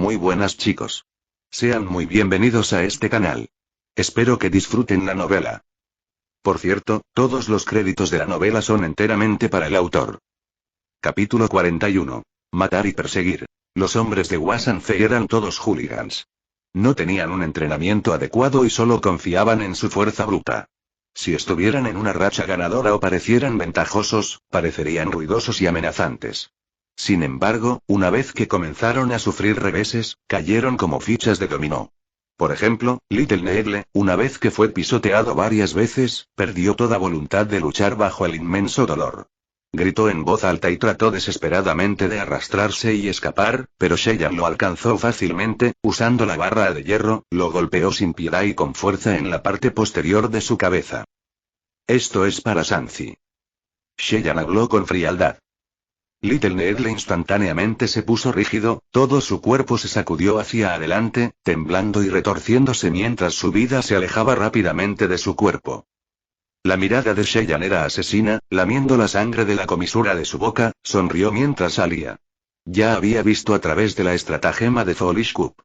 Muy buenas chicos. Sean muy bienvenidos a este canal. Espero que disfruten la novela. Por cierto, todos los créditos de la novela son enteramente para el autor. Capítulo 41. Matar y perseguir. Los hombres de Wasanfei eran todos hooligans. No tenían un entrenamiento adecuado y solo confiaban en su fuerza bruta. Si estuvieran en una racha ganadora o parecieran ventajosos, parecerían ruidosos y amenazantes. Sin embargo, una vez que comenzaron a sufrir reveses, cayeron como fichas de dominó. Por ejemplo, Little Needle, una vez que fue pisoteado varias veces, perdió toda voluntad de luchar bajo el inmenso dolor. Gritó en voz alta y trató desesperadamente de arrastrarse y escapar, pero Cheyenne lo alcanzó fácilmente, usando la barra de hierro, lo golpeó sin piedad y con fuerza en la parte posterior de su cabeza. Esto es para Sanzi. Cheyenne habló con frialdad. Little Needle instantáneamente se puso rígido, todo su cuerpo se sacudió hacia adelante, temblando y retorciéndose mientras su vida se alejaba rápidamente de su cuerpo. La mirada de Cheyenne era asesina, lamiendo la sangre de la comisura de su boca, sonrió mientras salía. Ya había visto a través de la estratagema de Foolish Cup.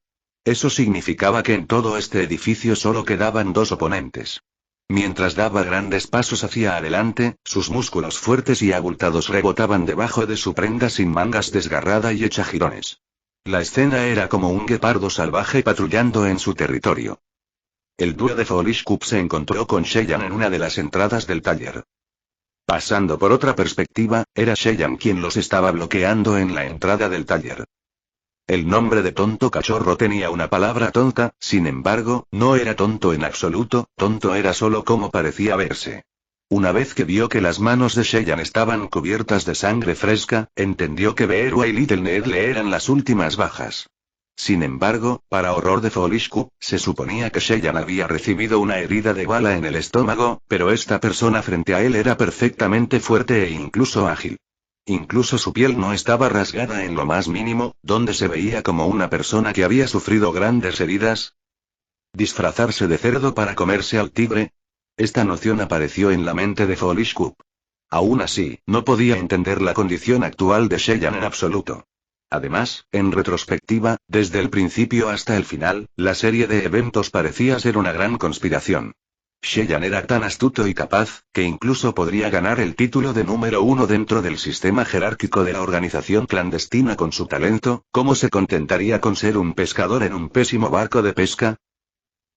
Eso significaba que en todo este edificio solo quedaban dos oponentes. Mientras daba grandes pasos hacia adelante, sus músculos fuertes y abultados rebotaban debajo de su prenda sin mangas desgarrada y hecha jirones. La escena era como un guepardo salvaje patrullando en su territorio. El dúo de Foolish Cup se encontró con Cheyenne en una de las entradas del taller. Pasando por otra perspectiva, era Cheyenne quien los estaba bloqueando en la entrada del taller. El nombre de tonto cachorro tenía una palabra tonta, sin embargo, no era tonto en absoluto, tonto era solo como parecía verse. Una vez que vio que las manos de Cheyenne estaban cubiertas de sangre fresca, entendió que Beerua y Little Needle eran las últimas bajas. Sin embargo, para horror de Foolish Cup, se suponía que Cheyenne había recibido una herida de bala en el estómago, pero esta persona frente a él era perfectamente fuerte e incluso ágil. Incluso su piel no estaba rasgada en lo más mínimo, donde se veía como una persona que había sufrido grandes heridas. ¿Disfrazarse de cerdo para comerse al tigre? Esta noción apareció en la mente de Foolish Cup. Aún así, no podía entender la condición actual de Cheyenne en absoluto. Además, en retrospectiva, desde el principio hasta el final, la serie de eventos parecía ser una gran conspiración. Cheyenne era tan astuto y capaz, que incluso podría ganar el título de número 1 dentro del sistema jerárquico de la organización clandestina con su talento. ¿Cómo se contentaría con ser un pescador en un pésimo barco de pesca?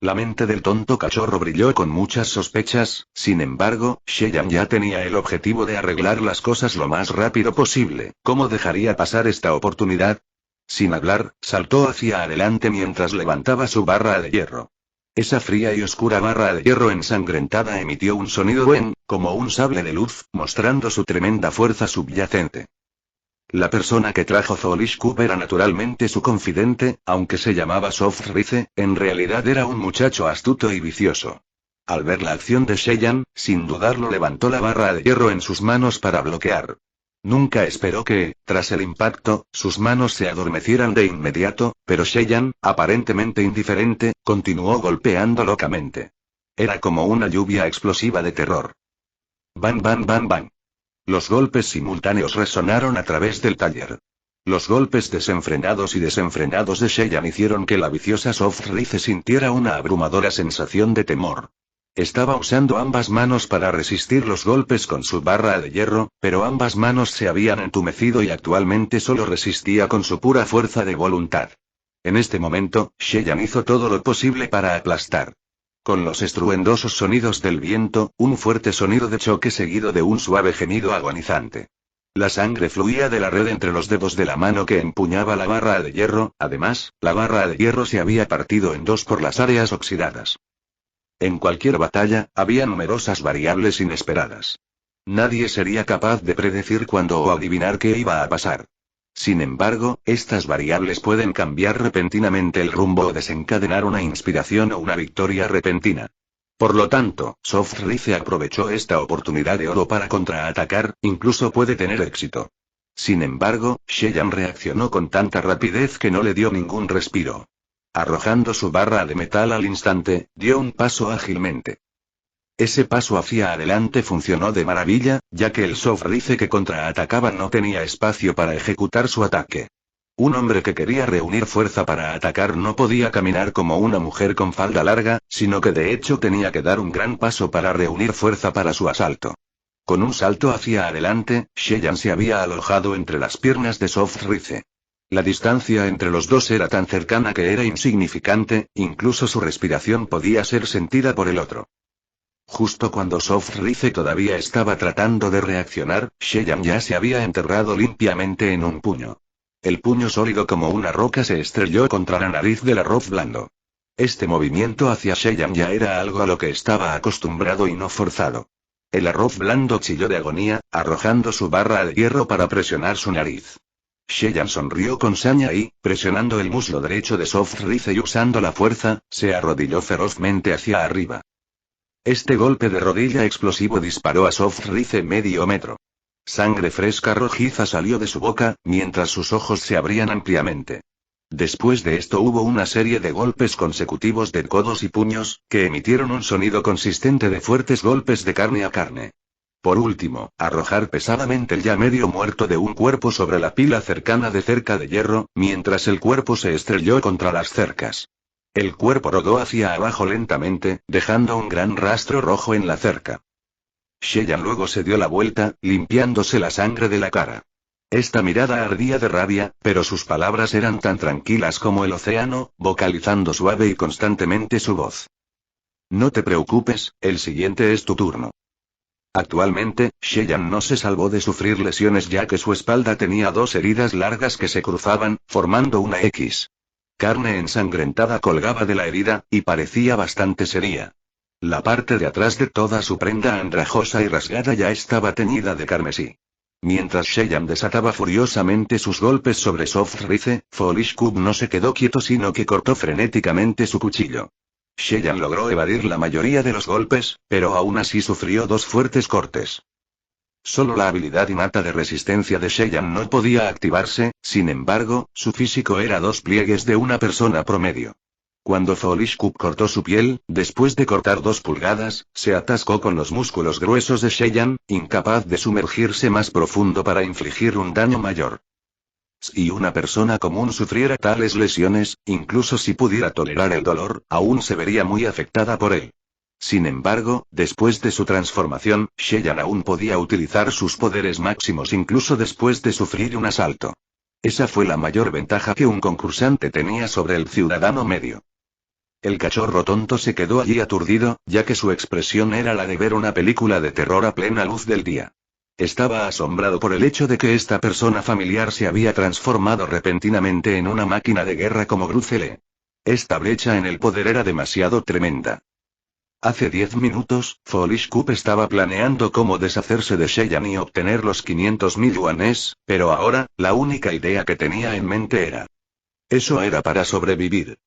La mente del tonto cachorro brilló con muchas sospechas, sin embargo, Cheyenne ya tenía el objetivo de arreglar las cosas lo más rápido posible. ¿Cómo dejaría pasar esta oportunidad? Sin hablar, saltó hacia adelante mientras levantaba su barra de hierro. Esa fría y oscura barra de hierro ensangrentada emitió un sonido como un sable de luz, mostrando su tremenda fuerza subyacente. La persona que trajo Foolish Cup era naturalmente su confidente, aunque se llamaba Soft Rice, en realidad era un muchacho astuto y vicioso. Al ver la acción de Cheyenne, sin dudarlo levantó la barra de hierro en sus manos para bloquear. Nunca esperó que, tras el impacto, sus manos se adormecieran de inmediato, pero Cheyenne, aparentemente indiferente, continuó golpeando locamente. Era como una lluvia explosiva de terror. Bang bang bang bang. Los golpes simultáneos resonaron a través del taller. Los golpes desenfrenados y desenfrenados de Cheyenne hicieron que la viciosa Soft Rice sintiera una abrumadora sensación de temor. Estaba usando ambas manos para resistir los golpes con su barra de hierro, pero ambas manos se habían entumecido y actualmente solo resistía con su pura fuerza de voluntad. En este momento, Cheyenne hizo todo lo posible para aplastar. Con los estruendosos sonidos del viento, un fuerte sonido de choque seguido de un suave gemido agonizante. La sangre fluía de la red entre los dedos de la mano que empuñaba la barra de hierro, además, la barra de hierro se había partido en dos por las áreas oxidadas. En cualquier batalla, había numerosas variables inesperadas. Nadie sería capaz de predecir cuándo o adivinar qué iba a pasar. Sin embargo, estas variables pueden cambiar repentinamente el rumbo o desencadenar una inspiración o una victoria repentina. Por lo tanto, Soft Rice aprovechó esta oportunidad de oro para contraatacar, incluso puede tener éxito. Sin embargo, Cheyenne reaccionó con tanta rapidez que no le dio ningún respiro. Arrojando su barra de metal al instante, dio un paso ágilmente. Ese paso hacia adelante funcionó de maravilla, ya que el Soft Rice que contraatacaba no tenía espacio para ejecutar su ataque. Un hombre que quería reunir fuerza para atacar no podía caminar como una mujer con falda larga, sino que de hecho tenía que dar un gran paso para reunir fuerza para su asalto. Con un salto hacia adelante, Sheyan se había alojado entre las piernas de Soft Rize. La distancia entre los dos era tan cercana que era insignificante, incluso su respiración podía ser sentida por el otro. Justo cuando Soft Rize todavía estaba tratando de reaccionar, Sheyan ya se había enterrado limpiamente en un puño. El puño sólido como una roca se estrelló contra la nariz del arroz blando. Este movimiento hacia Sheyan ya era algo a lo que estaba acostumbrado y no forzado. El arroz blando chilló de agonía, arrojando su barra de hierro para presionar su nariz. Sheyan sonrió con saña y, presionando el muslo derecho de Soft Rize y usando la fuerza, se arrodilló ferozmente hacia arriba. Este golpe de rodilla explosivo disparó a Soft Rize medio metro. Sangre fresca rojiza salió de su boca, mientras sus ojos se abrían ampliamente. Después de esto hubo una serie de golpes consecutivos de codos y puños, que emitieron un sonido consistente de fuertes golpes de carne a carne. Por último, arrojar pesadamente el ya medio muerto de un cuerpo sobre la pila cercana de cerca de hierro, mientras el cuerpo se estrelló contra las cercas. El cuerpo rodó hacia abajo lentamente, dejando un gran rastro rojo en la cerca. Sheyan luego se dio la vuelta, limpiándose la sangre de la cara. Esta mirada ardía de rabia, pero sus palabras eran tan tranquilas como el océano, vocalizando suave y constantemente su voz. No te preocupes, el siguiente es tu turno. Actualmente, Sheyan no se salvó de sufrir lesiones ya que su espalda tenía dos heridas largas que se cruzaban, formando una X. Carne ensangrentada colgaba de la herida, y parecía bastante seria. La parte de atrás de toda su prenda andrajosa y rasgada ya estaba teñida de carmesí. Mientras Sheyan desataba furiosamente sus golpes sobre Soft Rize, Foolish Cub no se quedó quieto sino que cortó frenéticamente su cuchillo. Sheyan logró evadir la mayoría de los golpes, pero aún así sufrió dos fuertes cortes. Solo la habilidad innata de resistencia de Sheyan no podía activarse, sin embargo, su físico era dos pliegues de una persona promedio. Cuando Foolish Cub cortó su piel, después de cortar 2 pulgadas, se atascó con los músculos gruesos de Sheyan, incapaz de sumergirse más profundo para infligir un daño mayor. Si una persona común sufriera tales lesiones, incluso si pudiera tolerar el dolor, aún se vería muy afectada por él. Sin embargo, después de su transformación, Sheyan aún podía utilizar sus poderes máximos incluso después de sufrir un asalto. Esa fue la mayor ventaja que un concursante tenía sobre el ciudadano medio. El cachorro tonto se quedó allí aturdido, ya que su expresión era la de ver una película de terror a plena luz del día. Estaba asombrado por el hecho de que esta persona familiar se había transformado repentinamente en una máquina de guerra como Bruce Lee. Esta brecha en el poder era demasiado tremenda. Hace 10 minutos, Foolish Cub estaba planeando cómo deshacerse de Sheyan y obtener los 500.000 yuanes, pero ahora, la única idea que tenía en mente era. Eso era para sobrevivir.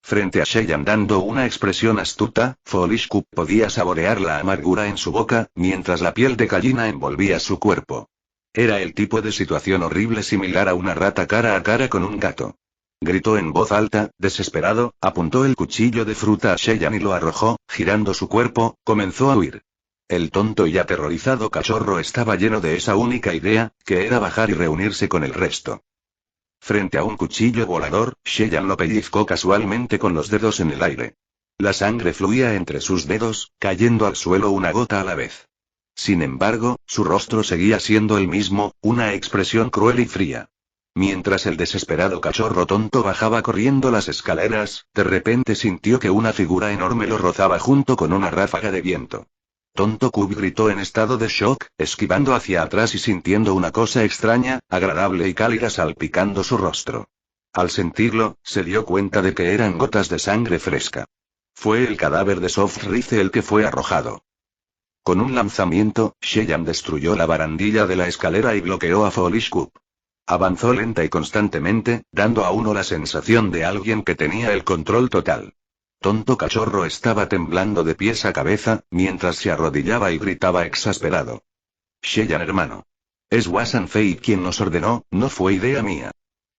Frente a Sheyan dando una expresión astuta, Foolish Cub podía saborear la amargura en su boca, mientras la piel de gallina envolvía su cuerpo. Era el tipo de situación horrible similar a una rata cara a cara con un gato. Gritó en voz alta, desesperado, apuntó el cuchillo de fruta a Sheyan y lo arrojó, girando su cuerpo, comenzó a huir. El tonto y aterrorizado cachorro estaba lleno de esa única idea, que era bajar y reunirse con el resto. Frente a un cuchillo volador, Sheyan lo pellizcó casualmente con los dedos en el aire. La sangre fluía entre sus dedos, cayendo al suelo una gota a la vez. Sin embargo, su rostro seguía siendo el mismo, una expresión cruel y fría. Mientras el desesperado cachorro tonto bajaba corriendo las escaleras, de repente sintió que una figura enorme lo rozaba junto con una ráfaga de viento. Tonto Cub gritó en estado de shock, esquivando hacia atrás y sintiendo una cosa extraña, agradable y cálida salpicando su rostro. Al sentirlo, se dio cuenta de que eran gotas de sangre fresca. Fue el cadáver de Soft Rize el que fue arrojado. Con un lanzamiento, Sheyan destruyó la barandilla de la escalera y bloqueó a Foolish Cub. Avanzó lenta y constantemente, dando a uno la sensación de alguien que tenía el control total. Tonto cachorro estaba temblando de pies a cabeza, mientras se arrodillaba y gritaba exasperado. Sheyan hermano. Es Wasan Fei quien nos ordenó, no fue idea mía.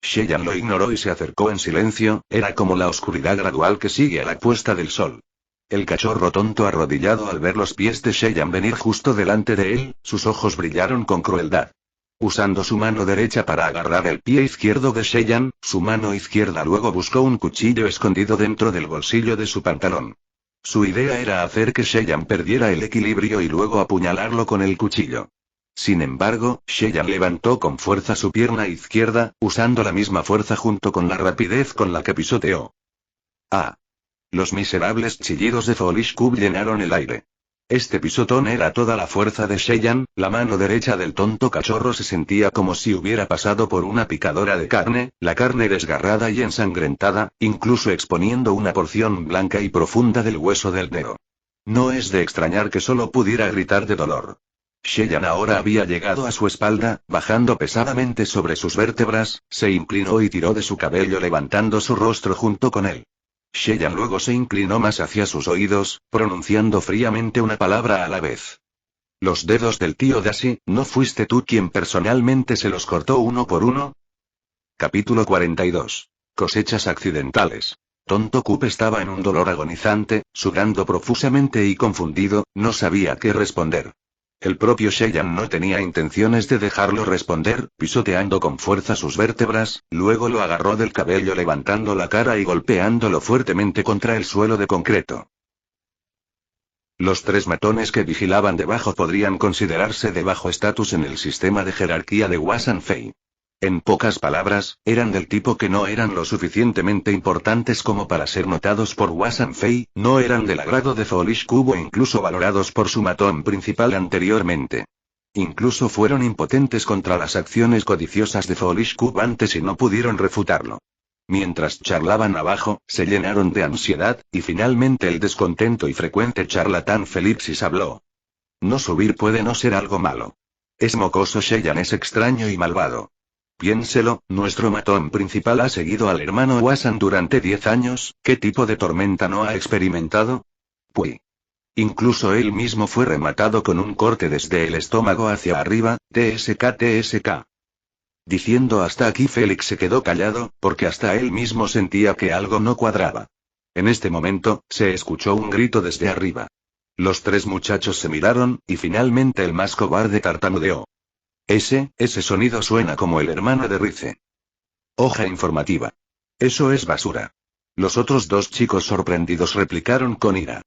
Sheyan lo ignoró y se acercó en silencio, era como la oscuridad gradual que sigue a la puesta del sol. El cachorro tonto arrodillado al ver los pies de Sheyan venir justo delante de él, sus ojos brillaron con crueldad. Usando su mano derecha para agarrar el pie izquierdo de Sheyan, su mano izquierda luego buscó un cuchillo escondido dentro del bolsillo de su pantalón. Su idea era hacer que Sheyan perdiera el equilibrio y luego apuñalarlo con el cuchillo. Sin embargo, Sheyan levantó con fuerza su pierna izquierda, usando la misma fuerza junto con la rapidez con la que pisoteó. ¡Ah! Los miserables chillidos de Foolish Cube llenaron el aire. Este pisotón era toda la fuerza de Sheyan, la mano derecha del tonto cachorro se sentía como si hubiera pasado por una picadora de carne, la carne desgarrada y ensangrentada, incluso exponiendo una porción blanca y profunda del hueso del dedo. No es de extrañar que solo pudiera gritar de dolor. Sheyan ahora había llegado a su espalda, bajando pesadamente sobre sus vértebras, se inclinó y tiró de su cabello levantando su rostro junto con él. Sheyan luego se inclinó más hacia sus oídos, pronunciando fríamente una palabra a la vez. Los dedos del tío Dashi, ¿no fuiste tú quien personalmente se los cortó uno por uno? Capítulo 42. Cosechas accidentales. Tonto Coop estaba en un dolor agonizante, sudando profusamente y confundido, no sabía qué responder. El propio Sheyan no tenía intenciones de dejarlo responder, pisoteando con fuerza sus vértebras, luego lo agarró del cabello levantando la cara y golpeándolo fuertemente contra el suelo de concreto. Los tres matones que vigilaban debajo podrían considerarse de bajo estatus en el sistema de jerarquía de Wasan Fei. En pocas palabras, eran del tipo que no eran lo suficientemente importantes como para ser notados por Wasan Fei, no eran del agrado de Foolish Cube o incluso valorados por su matón principal anteriormente. Incluso fueron impotentes contra las acciones codiciosas de Foolish Cube antes y no pudieron refutarlo. Mientras charlaban abajo, se llenaron de ansiedad, y finalmente el descontento y frecuente charlatán Felipsis habló. No subir puede no ser algo malo. Es mocoso Sheyan es extraño y malvado. Piénselo, nuestro matón principal ha seguido al hermano Wasan durante 10 años, ¿qué tipo de tormenta no ha experimentado? Pues. Incluso él mismo fue rematado con un corte desde el estómago hacia arriba, TSK. Diciendo hasta aquí Félix se quedó callado, porque hasta él mismo sentía que algo no cuadraba. En este momento, se escuchó un grito desde arriba. Los tres muchachos se miraron, y finalmente el más cobarde tartamudeó. Ese sonido suena como el hermano de Rize. Hoja informativa. Eso es basura. Los otros dos chicos sorprendidos replicaron con ira.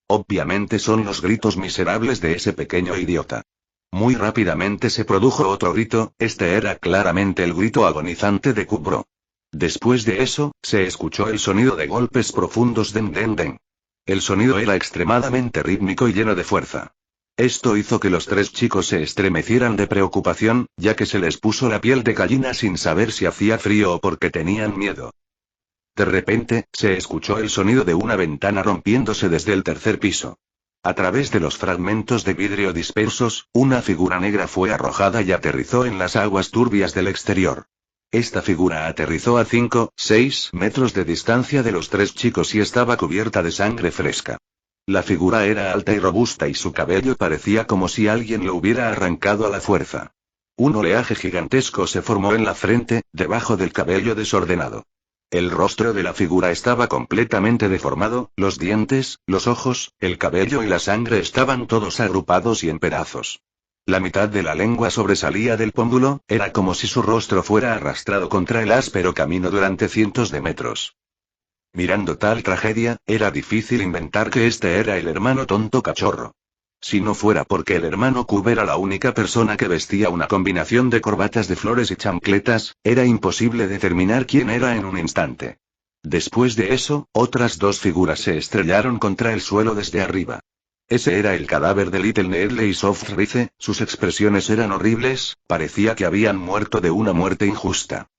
Obviamente son los gritos miserables de ese pequeño idiota. Muy rápidamente se produjo otro grito, este era claramente el grito agonizante de Kubro. Después de eso, se escuchó el sonido de golpes profundos den den den. El sonido era extremadamente rítmico y lleno de fuerza. Esto hizo que los tres chicos se estremecieran de preocupación, ya que se les puso la piel de gallina sin saber si hacía frío o porque tenían miedo. De repente, se escuchó el sonido de una ventana rompiéndose desde el tercer piso. A través de los fragmentos de vidrio dispersos, una figura negra fue arrojada y aterrizó en las aguas turbias del exterior. Esta figura aterrizó a 5-6 metros de distancia de los tres chicos y estaba cubierta de sangre fresca. La figura era alta y robusta y su cabello parecía como si alguien lo hubiera arrancado a la fuerza. Un oleaje gigantesco se formó en la frente, debajo del cabello desordenado. El rostro de la figura estaba completamente deformado, los dientes, los ojos, el cabello y la sangre estaban todos agrupados y en pedazos. La mitad de la lengua sobresalía del pómulo, era como si su rostro fuera arrastrado contra el áspero camino durante cientos de metros. Mirando tal tragedia, era difícil inventar que este era el hermano tonto cachorro. Si no fuera porque el hermano Cube era la única persona que vestía una combinación de corbatas de flores y chancletas, era imposible determinar quién era en un instante. Después de eso, otras dos figuras se estrellaron contra el suelo desde arriba. Ese era el cadáver de Little Needle y Soft Rice, sus expresiones eran horribles, parecía que habían muerto de una muerte injusta.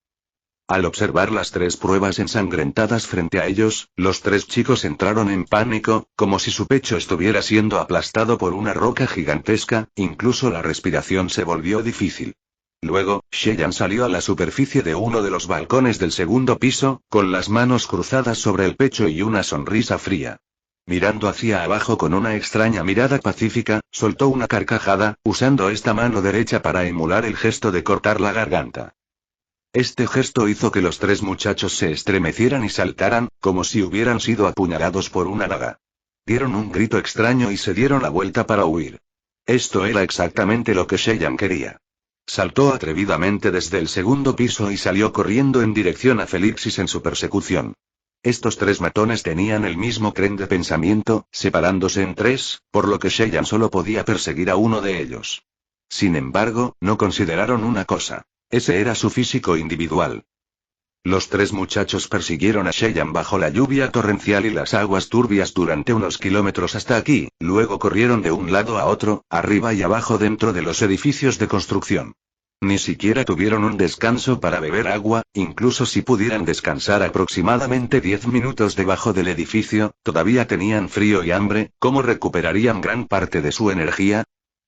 Al observar las tres pruebas ensangrentadas frente a ellos, los tres chicos entraron en pánico, como si su pecho estuviera siendo aplastado por una roca gigantesca, incluso la respiración se volvió difícil. Luego, Sheyan salió a la superficie de uno de los balcones del segundo piso, con las manos cruzadas sobre el pecho y una sonrisa fría. Mirando hacia abajo con una extraña mirada pacífica, soltó una carcajada, usando esta mano derecha para emular el gesto de cortar la garganta. Este gesto hizo que los tres muchachos se estremecieran y saltaran, como si hubieran sido apuñalados por una daga. Dieron un grito extraño y se dieron la vuelta para huir. Esto era exactamente lo que Sheyan quería. Saltó atrevidamente desde el segundo piso y salió corriendo en dirección a Felixis en su persecución. Estos tres matones tenían el mismo tren de pensamiento, separándose en tres, por lo que Cheyenne solo podía perseguir a uno de ellos. Sin embargo, no consideraron una cosa. Ese era su físico individual. Los tres muchachos persiguieron a Cheyenne bajo la lluvia torrencial y las aguas turbias durante unos kilómetros hasta aquí, luego corrieron de un lado a otro, arriba y abajo dentro de los edificios de construcción. Ni siquiera tuvieron un descanso para beber agua, incluso si pudieran descansar aproximadamente 10 minutos debajo del edificio, todavía tenían frío y hambre. ¿Cómo recuperarían gran parte de su energía?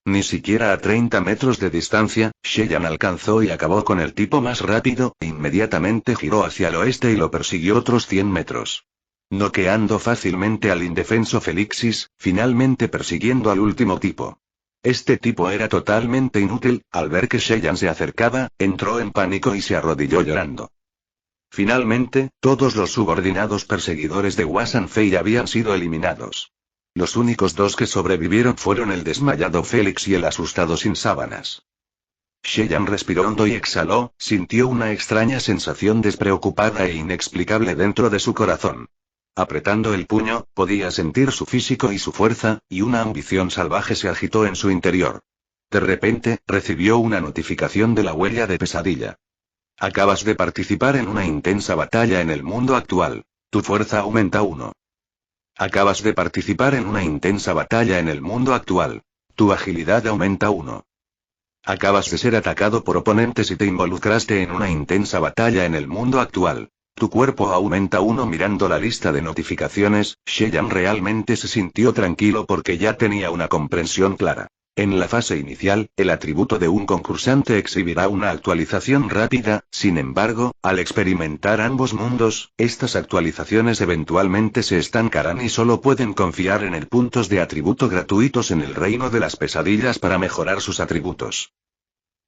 Ni siquiera a 30 metros de distancia, Cheyenne alcanzó y acabó con el tipo más rápido, inmediatamente giró hacia el oeste y lo persiguió otros 100 metros. Noqueando fácilmente al indefenso Felixis, finalmente persiguiendo al último tipo. Este tipo era totalmente inútil. Al ver que Cheyenne se acercaba, entró en pánico y se arrodilló llorando. Finalmente, todos los subordinados perseguidores de Wasan Fei habían sido eliminados. Los únicos dos que sobrevivieron fueron el desmayado Félix y el asustado sin sábanas. Cheyenne respiró hondo y exhaló, sintió una extraña sensación despreocupada e inexplicable dentro de su corazón. Apretando el puño, podía sentir su físico y su fuerza, y una ambición salvaje se agitó en su interior. De repente, recibió una notificación de la huella de pesadilla. Acabas de participar en una intensa batalla en el mundo actual. Tu fuerza aumenta 1. Acabas de participar en una intensa batalla en el mundo actual. Tu agilidad aumenta 1. Acabas de ser atacado por oponentes y te involucraste en una intensa batalla en el mundo actual. Tu cuerpo aumenta 1. Mirando la lista de notificaciones, Cheyenne realmente se sintió tranquilo porque ya tenía una comprensión clara. En la fase inicial, el atributo de un concursante exhibirá una actualización rápida. Sin embargo, al experimentar ambos mundos, estas actualizaciones eventualmente se estancarán y solo pueden confiar en el puntos de atributo gratuitos en el reino de las pesadillas para mejorar sus atributos.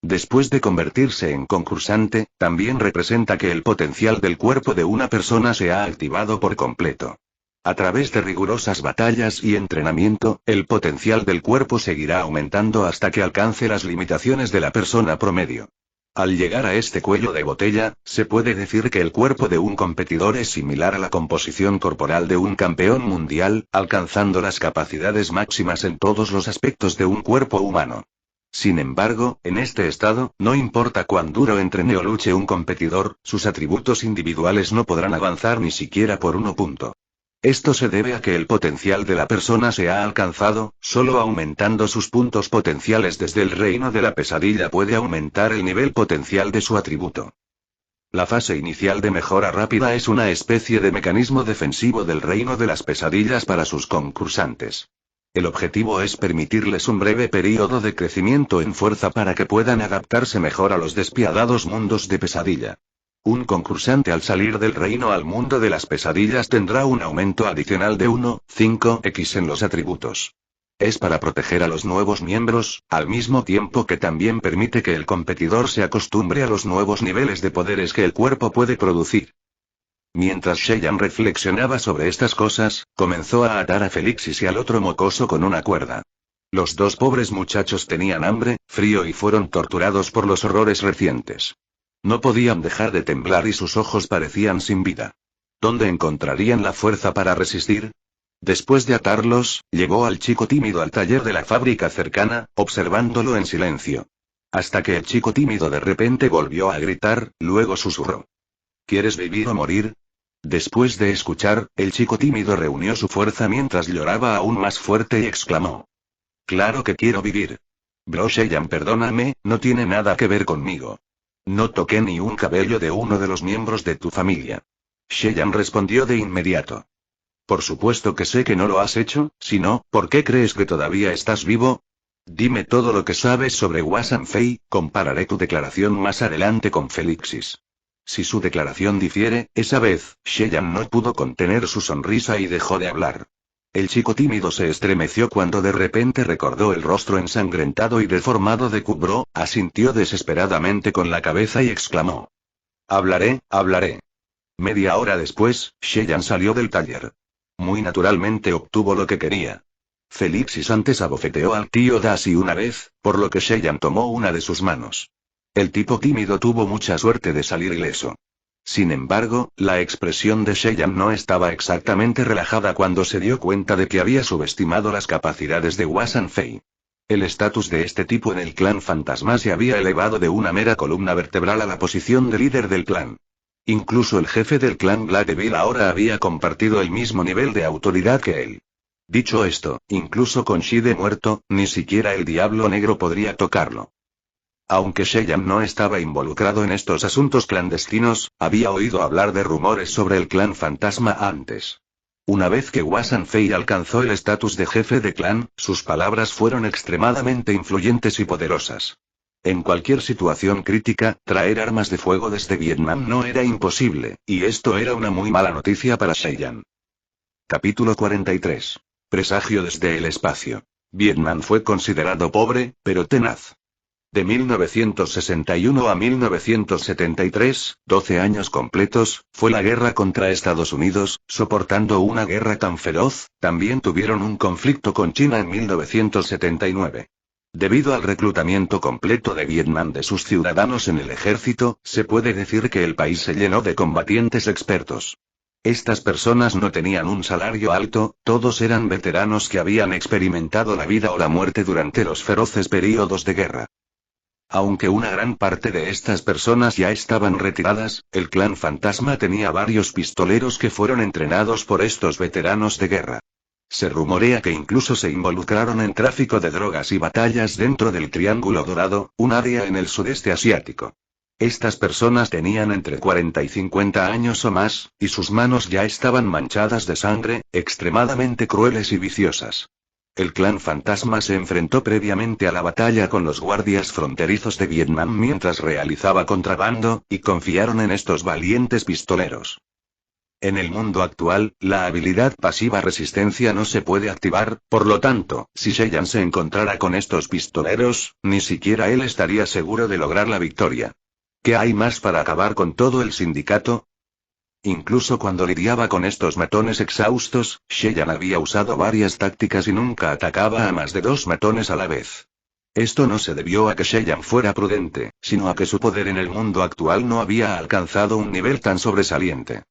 Después de convertirse en concursante, también representa que el potencial del cuerpo de una persona se ha activado por completo. A través de rigurosas batallas y entrenamiento, el potencial del cuerpo seguirá aumentando hasta que alcance las limitaciones de la persona promedio. Al llegar a este cuello de botella, se puede decir que el cuerpo de un competidor es similar a la composición corporal de un campeón mundial, alcanzando las capacidades máximas en todos los aspectos de un cuerpo humano. Sin embargo, en este estado, no importa cuán duro entrene o luche un competidor, sus atributos individuales no podrán avanzar ni siquiera por 1 punto. Esto se debe a que el potencial de la persona se ha alcanzado, solo aumentando sus puntos potenciales desde el reino de la pesadilla puede aumentar el nivel potencial de su atributo. La fase inicial de mejora rápida es una especie de mecanismo defensivo del reino de las pesadillas para sus concursantes. El objetivo es permitirles un breve período de crecimiento en fuerza para que puedan adaptarse mejor a los despiadados mundos de pesadilla. Un concursante al salir del reino al mundo de las pesadillas tendrá un aumento adicional de 1,5x en los atributos. Es para proteger a los nuevos miembros, al mismo tiempo que también permite que el competidor se acostumbre a los nuevos niveles de poderes que el cuerpo puede producir. Mientras Cheyenne reflexionaba sobre estas cosas, comenzó a atar a Felixis y al otro mocoso con una cuerda. Los dos pobres muchachos tenían hambre, frío y fueron torturados por los horrores recientes. No podían dejar de temblar y sus ojos parecían sin vida. ¿Dónde encontrarían la fuerza para resistir? Después de atarlos, llevó al chico tímido al taller de la fábrica cercana, observándolo en silencio. Hasta que el chico tímido de repente volvió a gritar, luego susurró. ¿Quieres vivir o morir? Después de escuchar, el chico tímido reunió su fuerza mientras lloraba aún más fuerte y exclamó. Claro que quiero vivir. Bro Cheyenne, perdóname, no tiene nada que ver conmigo. No toqué ni un cabello de uno de los miembros de tu familia. Cheyenne respondió de inmediato. Por supuesto que sé que no lo has hecho, si no, ¿por qué crees que todavía estás vivo? Dime todo lo que sabes sobre Wasan Fei, compararé tu declaración más adelante con Felixis. Si su declaración difiere, esa vez, Cheyenne no pudo contener su sonrisa y dejó de hablar. El chico tímido se estremeció cuando de repente recordó el rostro ensangrentado y deformado de Kubro, asintió desesperadamente con la cabeza y exclamó. Hablaré, hablaré. Media hora después, Cheyenne salió del taller. Muy naturalmente obtuvo lo que quería. Felixis antes abofeteó al tío Dashi una vez, por lo que Cheyenne tomó una de sus manos. El tipo tímido tuvo mucha suerte de salir ileso. Sin embargo, la expresión de Sheyan no estaba exactamente relajada cuando se dio cuenta de que había subestimado las capacidades de Wasan Fei. El estatus de este tipo en el clan fantasma se había elevado de una mera columna vertebral a la posición de líder del clan. Incluso el jefe del clan Black Devil ahora había compartido el mismo nivel de autoridad que él. Dicho esto, incluso con Shide muerto, ni siquiera el Diablo Negro podría tocarlo. Aunque Sheyan no estaba involucrado en estos asuntos clandestinos, había oído hablar de rumores sobre el clan fantasma antes. Una vez que Wasan Fei alcanzó el estatus de jefe de clan, sus palabras fueron extremadamente influyentes y poderosas. En cualquier situación crítica, traer armas de fuego desde Vietnam no era imposible, y esto era una muy mala noticia para Sheyan. Capítulo 43. Presagio desde el espacio. Vietnam fue considerado pobre, pero tenaz. De 1961 a 1973, 12 años completos, fue la guerra contra Estados Unidos. Soportando una guerra tan feroz, también tuvieron un conflicto con China en 1979. Debido al reclutamiento completo de Vietnam de sus ciudadanos en el ejército, se puede decir que el país se llenó de combatientes expertos. Estas personas no tenían un salario alto, todos eran veteranos que habían experimentado la vida o la muerte durante los feroces períodos de guerra. Aunque una gran parte de estas personas ya estaban retiradas, el clan fantasma tenía varios pistoleros que fueron entrenados por estos veteranos de guerra. Se rumorea que incluso se involucraron en tráfico de drogas y batallas dentro del Triángulo Dorado, un área en el sudeste asiático. Estas personas tenían entre 40 y 50 años o más, y sus manos ya estaban manchadas de sangre, extremadamente crueles y viciosas. El clan fantasma se enfrentó previamente a la batalla con los guardias fronterizos de Vietnam mientras realizaba contrabando, y confiaron en estos valientes pistoleros. En el mundo actual, la habilidad pasiva resistencia no se puede activar, por lo tanto, si Sheyan se encontrara con estos pistoleros, ni siquiera él estaría seguro de lograr la victoria. ¿Qué hay más para acabar con todo el sindicato? Incluso cuando lidiaba con estos matones exhaustos, Sheyan había usado varias tácticas y nunca atacaba a más de 2 matones a la vez. Esto no se debió a que Sheyan fuera prudente, sino a que su poder en el mundo actual no había alcanzado un nivel tan sobresaliente.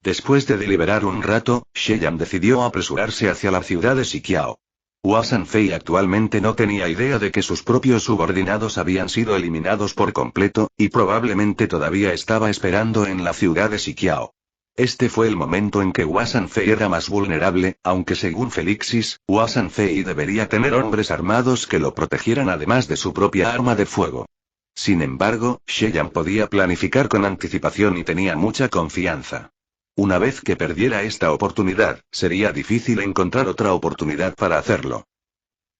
Después de deliberar un rato, Sheyan decidió apresurarse hacia la ciudad de Siqiao. Wasan Fei actualmente no tenía idea de que sus propios subordinados habían sido eliminados por completo, y probablemente todavía estaba esperando en la ciudad de Siqiao. Este fue el momento en que Wasan Fei era más vulnerable, aunque según Felixis, Wasan Fei debería tener hombres armados que lo protegieran además de su propia arma de fuego. Sin embargo, Sheyan podía planificar con anticipación y tenía mucha confianza. Una vez que perdiera esta oportunidad, sería difícil encontrar otra oportunidad para hacerlo.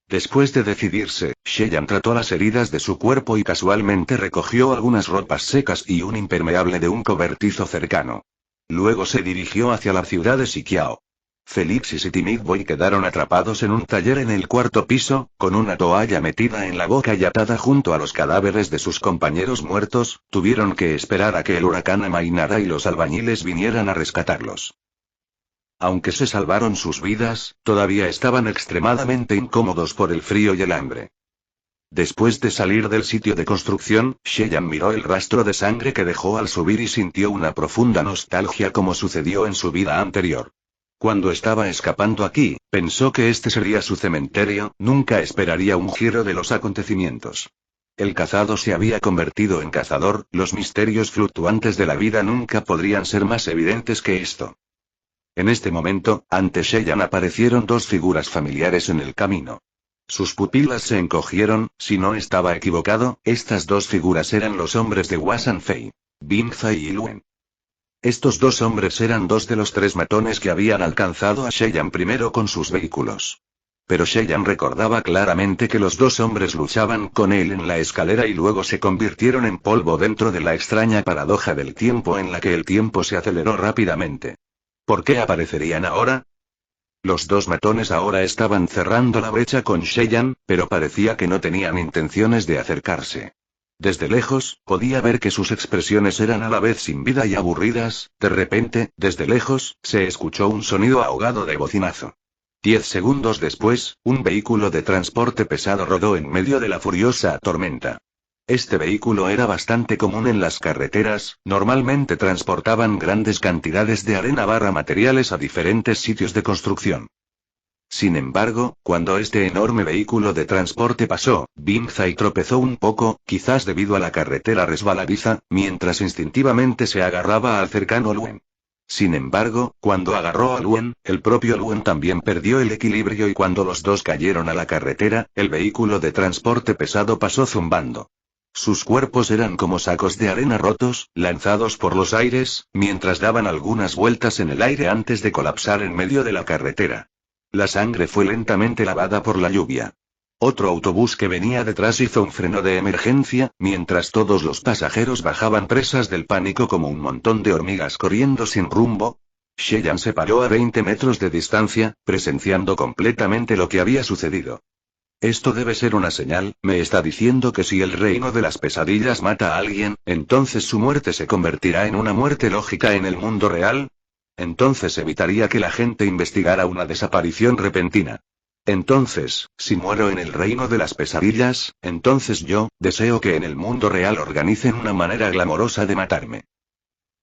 Después de decidirse, Sheyan trató las heridas de su cuerpo y casualmente recogió algunas ropas secas y un impermeable de un cobertizo cercano. Luego se dirigió hacia la ciudad de Siqiao. Felixis y Timid Boy quedaron atrapados en un taller en el 4.º piso, con una toalla metida en la boca y atada junto a los cadáveres de sus compañeros muertos. Tuvieron que esperar a que el huracán amainara y los albañiles vinieran a rescatarlos. Aunque se salvaron sus vidas, todavía estaban extremadamente incómodos por el frío y el hambre. Después de salir del sitio de construcción, Sheyan miró el rastro de sangre que dejó al subir y sintió una profunda nostalgia como sucedió en su vida anterior. Cuando estaba escapando aquí, pensó que este sería su cementerio, nunca esperaría un giro de los acontecimientos. El cazado se había convertido en cazador, los misterios fluctuantes de la vida nunca podrían ser más evidentes que esto. En este momento, ante Sheyan aparecieron 2 figuras familiares en el camino. Sus pupilas se encogieron, si no estaba equivocado, estas 2 figuras eran los hombres de Wasan Fei, Bing Zai y Luen. Estos 2 hombres eran 2 de los 3 matones que habían alcanzado a Sheyan primero con sus vehículos. Pero Sheyan recordaba claramente que los 2 hombres luchaban con él en la escalera y luego se convirtieron en polvo dentro de la extraña paradoja del tiempo en la que el tiempo se aceleró rápidamente. ¿Por qué aparecerían ahora? Los 2 matones ahora estaban cerrando la brecha con Sheyan, pero parecía que no tenían intenciones de acercarse. Desde lejos, podía ver que sus expresiones eran a la vez sin vida y aburridas. De repente, desde lejos, se escuchó un sonido ahogado de bocinazo. 10 segundos después, un vehículo de transporte pesado rodó en medio de la furiosa tormenta. Este vehículo era bastante común en las carreteras, normalmente transportaban grandes cantidades de arena barra materiales a diferentes sitios de construcción. Sin embargo, cuando este enorme vehículo de transporte pasó, Binzai tropezó un poco, quizás debido a la carretera resbaladiza, mientras instintivamente se agarraba al cercano Luen. Sin embargo, cuando agarró a Luen, el propio Luen también perdió el equilibrio y cuando los dos cayeron a la carretera, el vehículo de transporte pesado pasó zumbando. Sus cuerpos eran como sacos de arena rotos, lanzados por los aires, mientras daban algunas vueltas en el aire antes de colapsar en medio de la carretera. La sangre fue lentamente lavada por la lluvia. Otro autobús que venía detrás hizo un freno de emergencia, mientras todos los pasajeros bajaban presas del pánico como un montón de hormigas corriendo sin rumbo. Sheyan se paró a 20 metros de distancia, presenciando completamente lo que había sucedido. Esto debe ser una señal, me está diciendo que si el reino de las pesadillas mata a alguien, entonces su muerte se convertirá en una muerte lógica en el mundo real. Entonces evitaría que la gente investigara una desaparición repentina. Entonces, si muero en el reino de las pesadillas, entonces yo, deseo que en el mundo real organicen una manera glamorosa de matarme.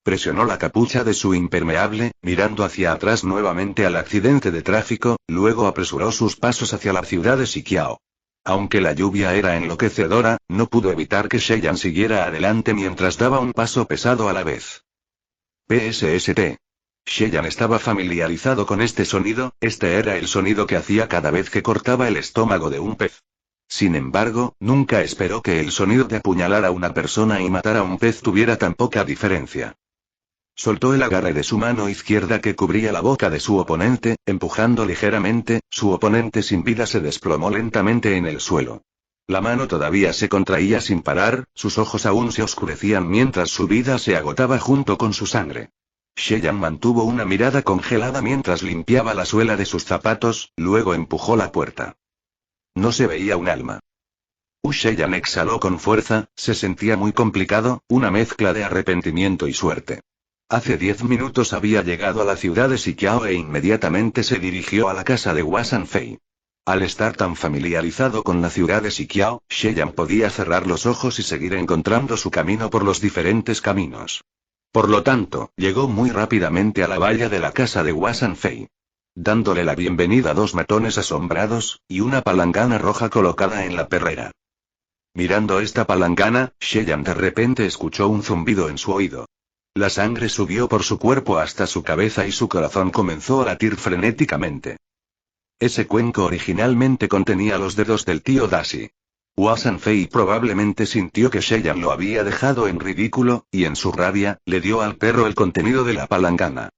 Presionó la capucha de su impermeable, mirando hacia atrás nuevamente al accidente de tráfico, luego apresuró sus pasos hacia la ciudad de Siqiao. Aunque la lluvia era enloquecedora, no pudo evitar que Sheyan siguiera adelante mientras daba un paso pesado a la vez. PSST. Sheyan estaba familiarizado con este sonido, este era el sonido que hacía cada vez que cortaba el estómago de un pez. Sin embargo, nunca esperó que el sonido de apuñalar a una persona y matar a un pez tuviera tan poca diferencia. Soltó el agarre de su mano izquierda que cubría la boca de su oponente, empujando ligeramente, su oponente sin vida se desplomó lentamente en el suelo. La mano todavía se contraía sin parar, sus ojos aún se oscurecían mientras su vida se agotaba junto con su sangre. Sheyan mantuvo una mirada congelada mientras limpiaba la suela de sus zapatos, luego empujó la puerta. No se veía un alma. Sheyan exhaló con fuerza, se sentía muy complicado, una mezcla de arrepentimiento y suerte. Hace 10 minutos había llegado a la ciudad de Siqiao e inmediatamente se dirigió a la casa de Wasan Fei. Al estar tan familiarizado con la ciudad de Siqiao, Sheyan podía cerrar los ojos y seguir encontrando su camino por los diferentes caminos. Por lo tanto, llegó muy rápidamente a la valla de la casa de Wasan Fei. Dándole la bienvenida a 2 matones asombrados, y una palangana roja colocada en la perrera. Mirando esta palangana, Sheyan de repente escuchó un zumbido en su oído. La sangre subió por su cuerpo hasta su cabeza y su corazón comenzó a latir frenéticamente. Ese cuenco originalmente contenía los dedos del tío Dashi. Wasan Fei probablemente sintió que Sheyan lo había dejado en ridículo, y en su rabia, le dio al perro el contenido de la palangana.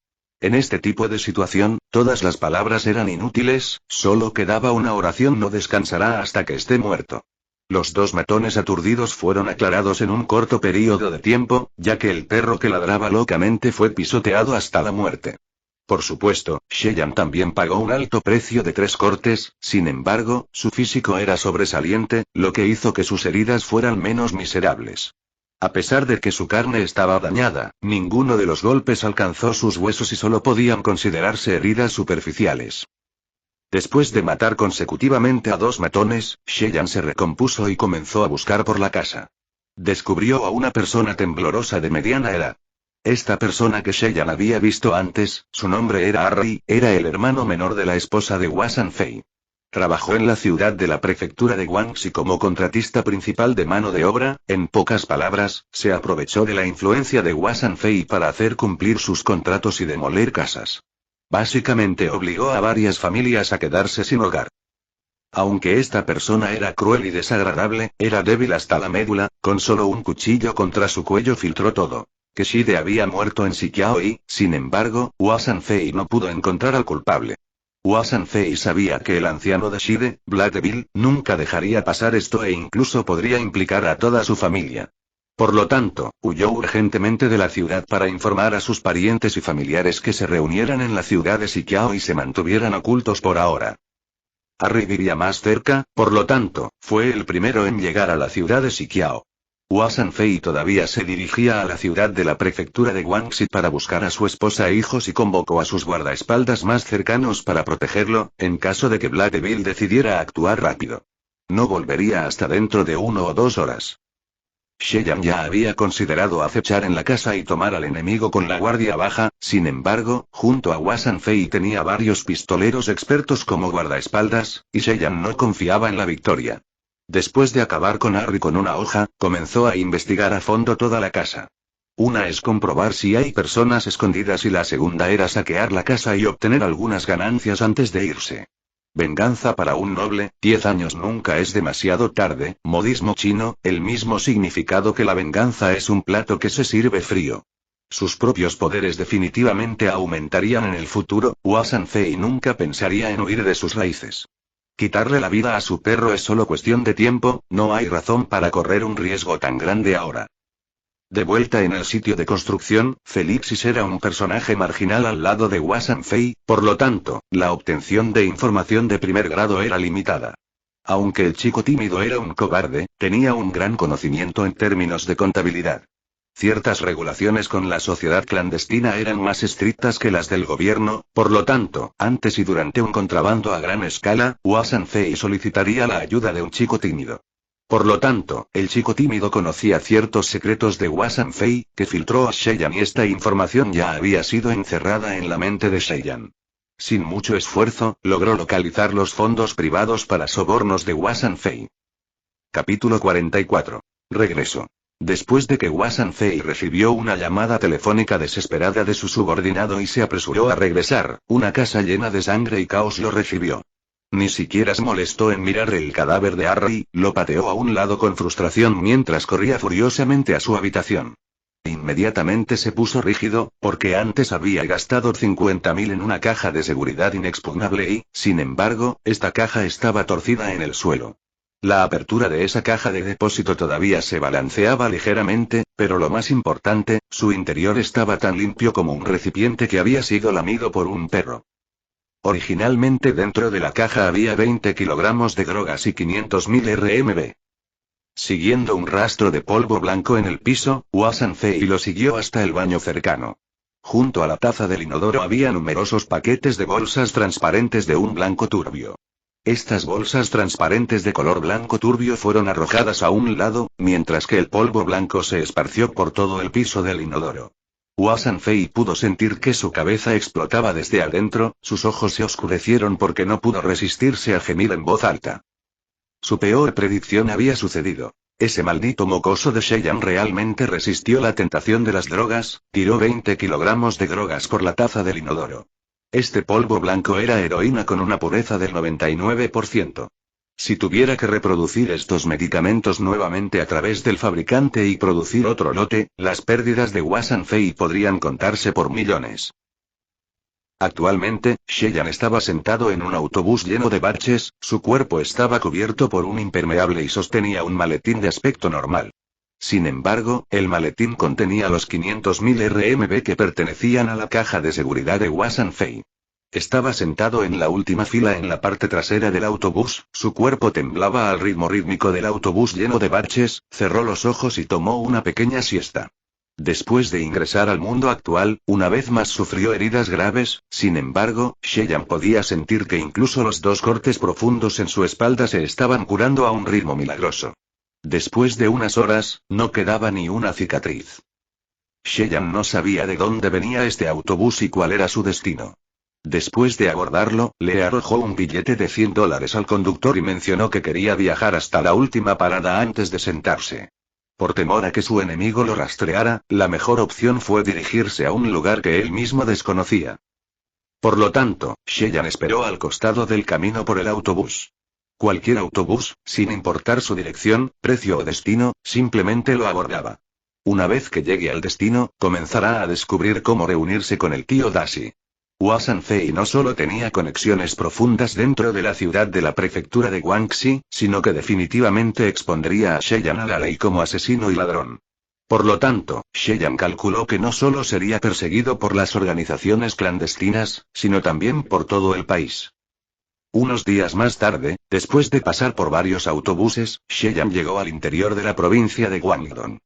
En este tipo de situación, todas las palabras eran inútiles, solo quedaba una oración: no descansará hasta que esté muerto. Los 2 matones aturdidos fueron aclarados en un corto período de tiempo, ya que el perro que ladraba locamente fue pisoteado hasta la muerte. Por supuesto, Sheyan también pagó un alto precio de 3 cortes, sin embargo, su físico era sobresaliente, lo que hizo que sus heridas fueran menos miserables. A pesar de que su carne estaba dañada, ninguno de los golpes alcanzó sus huesos y solo podían considerarse heridas superficiales. Después de matar consecutivamente a 2 matones, Sheyan se recompuso y comenzó a buscar por la casa. Descubrió a una persona temblorosa de mediana edad. Esta persona que Sheyan había visto antes, su nombre era Arri, era el hermano menor de la esposa de Wasan Fei. Trabajó en la ciudad de la prefectura de Guangxi como contratista principal de mano de obra, en pocas palabras, se aprovechó de la influencia de Wasan Fei para hacer cumplir sus contratos y demoler casas. Básicamente obligó a varias familias a quedarse sin hogar. Aunque esta persona era cruel y desagradable, era débil hasta la médula, con solo un cuchillo contra su cuello filtró todo. Que Shide había muerto en Siqiao y, sin embargo, Wasan Fei no pudo encontrar al culpable. Wasan Fei sabía que el anciano de Shide, Bladeville, nunca dejaría pasar esto e incluso podría implicar a toda su familia. Por lo tanto, huyó urgentemente de la ciudad para informar a sus parientes y familiares que se reunieran en la ciudad de Siqiao y se mantuvieran ocultos por ahora. Harry vivía más cerca, por lo tanto, fue el primero en llegar a la ciudad de Siqiao. Wasan Fei todavía se dirigía a la ciudad de la prefectura de Guangxi para buscar a su esposa e hijos y convocó a sus guardaespaldas más cercanos para protegerlo, en caso de que Bladeville decidiera actuar rápido. No volvería hasta dentro de 1 o 2 horas. Sheyan ya había considerado acechar en la casa y tomar al enemigo con la guardia baja, sin embargo, junto a Wasan Fei tenía varios pistoleros expertos como guardaespaldas, y Sheyan no confiaba en la victoria. Después de acabar con Harry con una hoja, comenzó a investigar a fondo toda la casa. Una es comprobar si hay personas escondidas y la segunda era saquear la casa y obtener algunas ganancias antes de irse. Venganza para un noble, 10 años nunca es demasiado tarde, modismo chino, el mismo significado que la venganza es un plato que se sirve frío. Sus propios poderes definitivamente aumentarían en el futuro, Wasan Fei nunca pensaría en huir de sus raíces. Quitarle la vida a su perro es solo cuestión de tiempo, no hay razón para correr un riesgo tan grande ahora. De vuelta en el sitio de construcción, Felixis era un personaje marginal al lado de Wasan Fei, por lo tanto, la obtención de información de primer grado era limitada. Aunque el chico tímido era un cobarde, tenía un gran conocimiento en términos de contabilidad. Ciertas regulaciones con la sociedad clandestina eran más estrictas que las del gobierno, por lo tanto, antes y durante un contrabando a gran escala, Wasan Fei solicitaría la ayuda de un chico tímido. Por lo tanto, el chico tímido conocía ciertos secretos de Wasan Fei, que filtró a Sheyan y esta información ya había sido encerrada en la mente de Sheyan. Sin mucho esfuerzo, logró localizar los fondos privados para sobornos de Wasan Fei. Capítulo 44. Regreso. Después de que Wasan Fei recibió una llamada telefónica desesperada de su subordinado y se apresuró a regresar, una casa llena de sangre y caos lo recibió. Ni siquiera se molestó en mirar el cadáver de Harry, lo pateó a un lado con frustración mientras corría furiosamente a su habitación. Inmediatamente se puso rígido, porque antes había gastado 50.000 en una caja de seguridad inexpugnable y, sin embargo, esta caja estaba torcida en el suelo. La apertura de esa caja de depósito todavía se balanceaba ligeramente, pero lo más importante, su interior estaba tan limpio como un recipiente que había sido lamido por un perro. Originalmente dentro de la caja había 20 kilogramos de drogas y 500.000 RMB. Siguiendo un rastro de polvo blanco en el piso, Wasan Fei lo siguió hasta el baño cercano. Junto a la taza del inodoro había numerosos paquetes de bolsas transparentes de un blanco turbio. Estas bolsas transparentes de color blanco turbio fueron arrojadas a un lado, mientras que el polvo blanco se esparció por todo el piso del inodoro. Wasan Fei pudo sentir que su cabeza explotaba desde adentro, sus ojos se oscurecieron porque no pudo resistirse a gemir en voz alta. Su peor predicción había sucedido. Ese maldito mocoso de Sheyan realmente resistió la tentación de las drogas, tiró 20 kilogramos de drogas por la taza del inodoro. Este polvo blanco era heroína con una pureza del 99%. Si tuviera que reproducir estos medicamentos nuevamente a través del fabricante y producir otro lote, las pérdidas de Wasan Fei podrían contarse por millones. Actualmente, Sheyan estaba sentado en un autobús lleno de baches, su cuerpo estaba cubierto por un impermeable y sostenía un maletín de aspecto normal. Sin embargo, el maletín contenía los 500.000 RMB que pertenecían a la caja de seguridad de Wasan Fei. Estaba sentado en la última fila en la parte trasera del autobús, su cuerpo temblaba al ritmo rítmico del autobús lleno de baches, cerró los ojos y tomó una pequeña siesta. Después de ingresar al mundo actual, una vez más sufrió heridas graves, sin embargo, Sheyan podía sentir que incluso los 2 cortes profundos en su espalda se estaban curando a un ritmo milagroso. Después de unas horas, no quedaba ni una cicatriz. Sheyan no sabía de dónde venía este autobús y cuál era su destino. Después de abordarlo, le arrojó un billete de $100 al conductor y mencionó que quería viajar hasta la última parada antes de sentarse. Por temor a que su enemigo lo rastreara, la mejor opción fue dirigirse a un lugar que él mismo desconocía. Por lo tanto, Sheyan esperó al costado del camino por el autobús. Cualquier autobús, sin importar su dirección, precio o destino, simplemente lo abordaba. Una vez que llegue al destino, comenzará a descubrir cómo reunirse con el tío Dashi. Wasan Fei no solo tenía conexiones profundas dentro de la ciudad de la prefectura de Guangxi, sino que definitivamente expondría a Sheyan a la ley como asesino y ladrón. Por lo tanto, Sheyan calculó que no solo sería perseguido por las organizaciones clandestinas, sino también por todo el país. Unos días más tarde, después de pasar por varios autobuses, Sheyan llegó al interior de la provincia de Guangdong.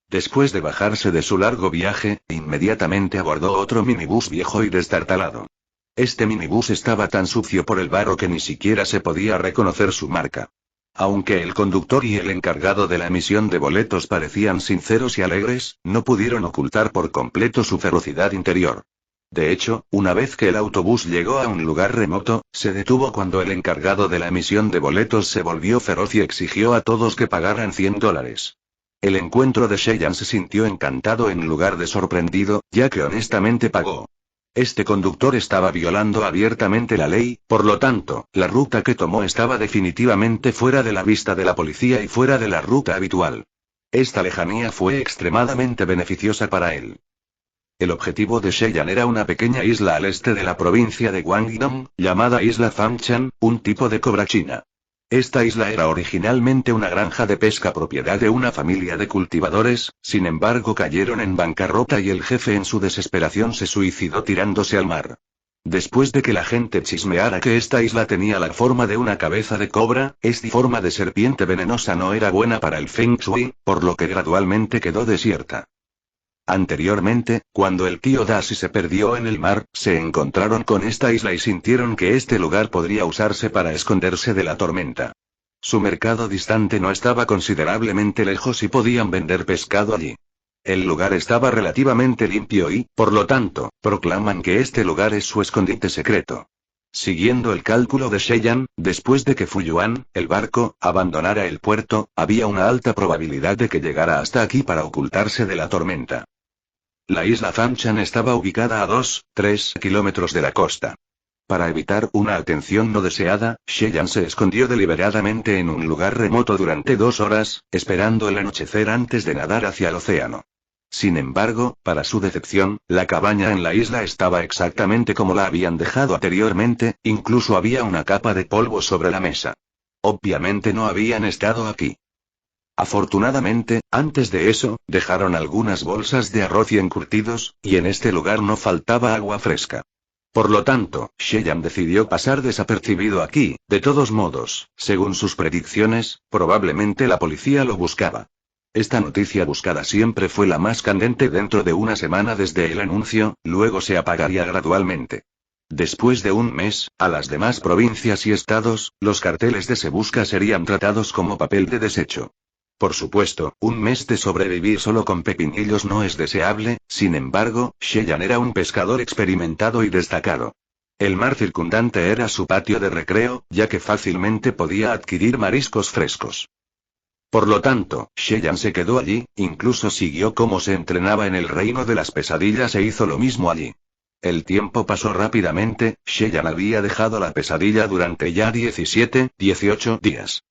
Después de bajarse de su largo viaje, inmediatamente abordó otro minibús viejo y destartalado. Este minibús estaba tan sucio por el barro que ni siquiera se podía reconocer su marca. Aunque el conductor y el encargado de la emisión de boletos parecían sinceros y alegres, no pudieron ocultar por completo su ferocidad interior. De hecho, una vez que el autobús llegó a un lugar remoto, se detuvo cuando el encargado de la emisión de boletos se volvió feroz y exigió a todos que pagaran $100. El encuentro de Cheyenne se sintió encantado en lugar de sorprendido, ya que honestamente pagó. Este conductor estaba violando abiertamente la ley, por lo tanto, la ruta que tomó estaba definitivamente fuera de la vista de la policía y fuera de la ruta habitual. Esta lejanía fue extremadamente beneficiosa para él. El objetivo de Cheyenne era una pequeña isla al este de la provincia de Guangdong, llamada Isla Fanchan, un tipo de cobra china. Esta isla era originalmente una granja de pesca propiedad de una familia de cultivadores, sin embargo cayeron en bancarrota y el jefe en su desesperación se suicidó tirándose al mar. Después de que la gente chismeara que esta isla tenía la forma de una cabeza de cobra, esta forma de serpiente venenosa no era buena para el Feng Shui, por lo que gradualmente quedó desierta. Anteriormente, cuando el tío Dashi se perdió en el mar, se encontraron con esta isla y sintieron que este lugar podría usarse para esconderse de la tormenta. Su mercado distante no estaba considerablemente lejos y podían vender pescado allí. El lugar estaba relativamente limpio y, por lo tanto, proclaman que este lugar es su escondite secreto. Siguiendo el cálculo de Cheyenne, después de que Fuyuan, el barco, abandonara el puerto, había una alta probabilidad de que llegara hasta aquí para ocultarse de la tormenta. La isla Fanchan estaba ubicada a 2-3 kilómetros de la costa. Para evitar una atención no deseada, Cheyenne se escondió deliberadamente en un lugar remoto durante 2 horas, esperando el anochecer antes de nadar hacia el océano. Sin embargo, para su decepción, la cabaña en la isla estaba exactamente como la habían dejado anteriormente, incluso había una capa de polvo sobre la mesa. Obviamente no habían estado aquí. Afortunadamente, antes de eso, dejaron algunas bolsas de arroz y encurtidos, y en este lugar no faltaba agua fresca. Por lo tanto, Cheyenne decidió pasar desapercibido aquí. De todos modos, según sus predicciones, probablemente la policía lo buscaba. Esta noticia buscada siempre fue la más candente dentro de una semana desde el anuncio, luego se apagaría gradualmente. Después de un mes, a las demás provincias y estados, los carteles de Se Busca serían tratados como papel de desecho. Por supuesto, un mes de sobrevivir solo con pepinillos no es deseable, sin embargo, Cheyenne era un pescador experimentado y destacado. El mar circundante era su patio de recreo, ya que fácilmente podía adquirir mariscos frescos. Por lo tanto, Cheyenne se quedó allí, incluso siguió cómo se entrenaba en el reino de las pesadillas e hizo lo mismo allí. El tiempo pasó rápidamente, Cheyenne había dejado la pesadilla durante ya 17-18 días.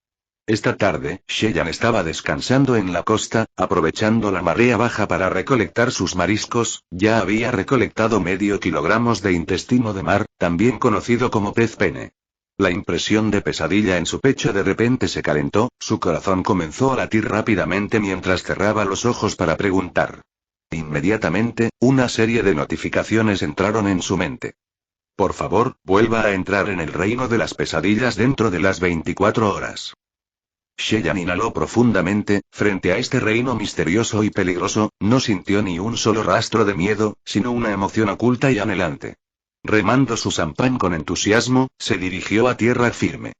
Esta tarde, Cheyenne estaba descansando en la costa, aprovechando la marea baja para recolectar sus mariscos. Ya había recolectado medio kilogramos de intestino de mar, también conocido como pez pene. La impresión de pesadilla en su pecho de repente se calentó, su corazón comenzó a latir rápidamente mientras cerraba los ojos para preguntar. Inmediatamente, una serie de notificaciones entraron en su mente. Por favor, vuelva a entrar en el reino de las pesadillas dentro de las 24 horas. Cheyenne inhaló profundamente. Frente a este reino misterioso y peligroso, no sintió ni un solo rastro de miedo, sino una emoción oculta y anhelante. Remando su champán con entusiasmo, se dirigió a tierra firme.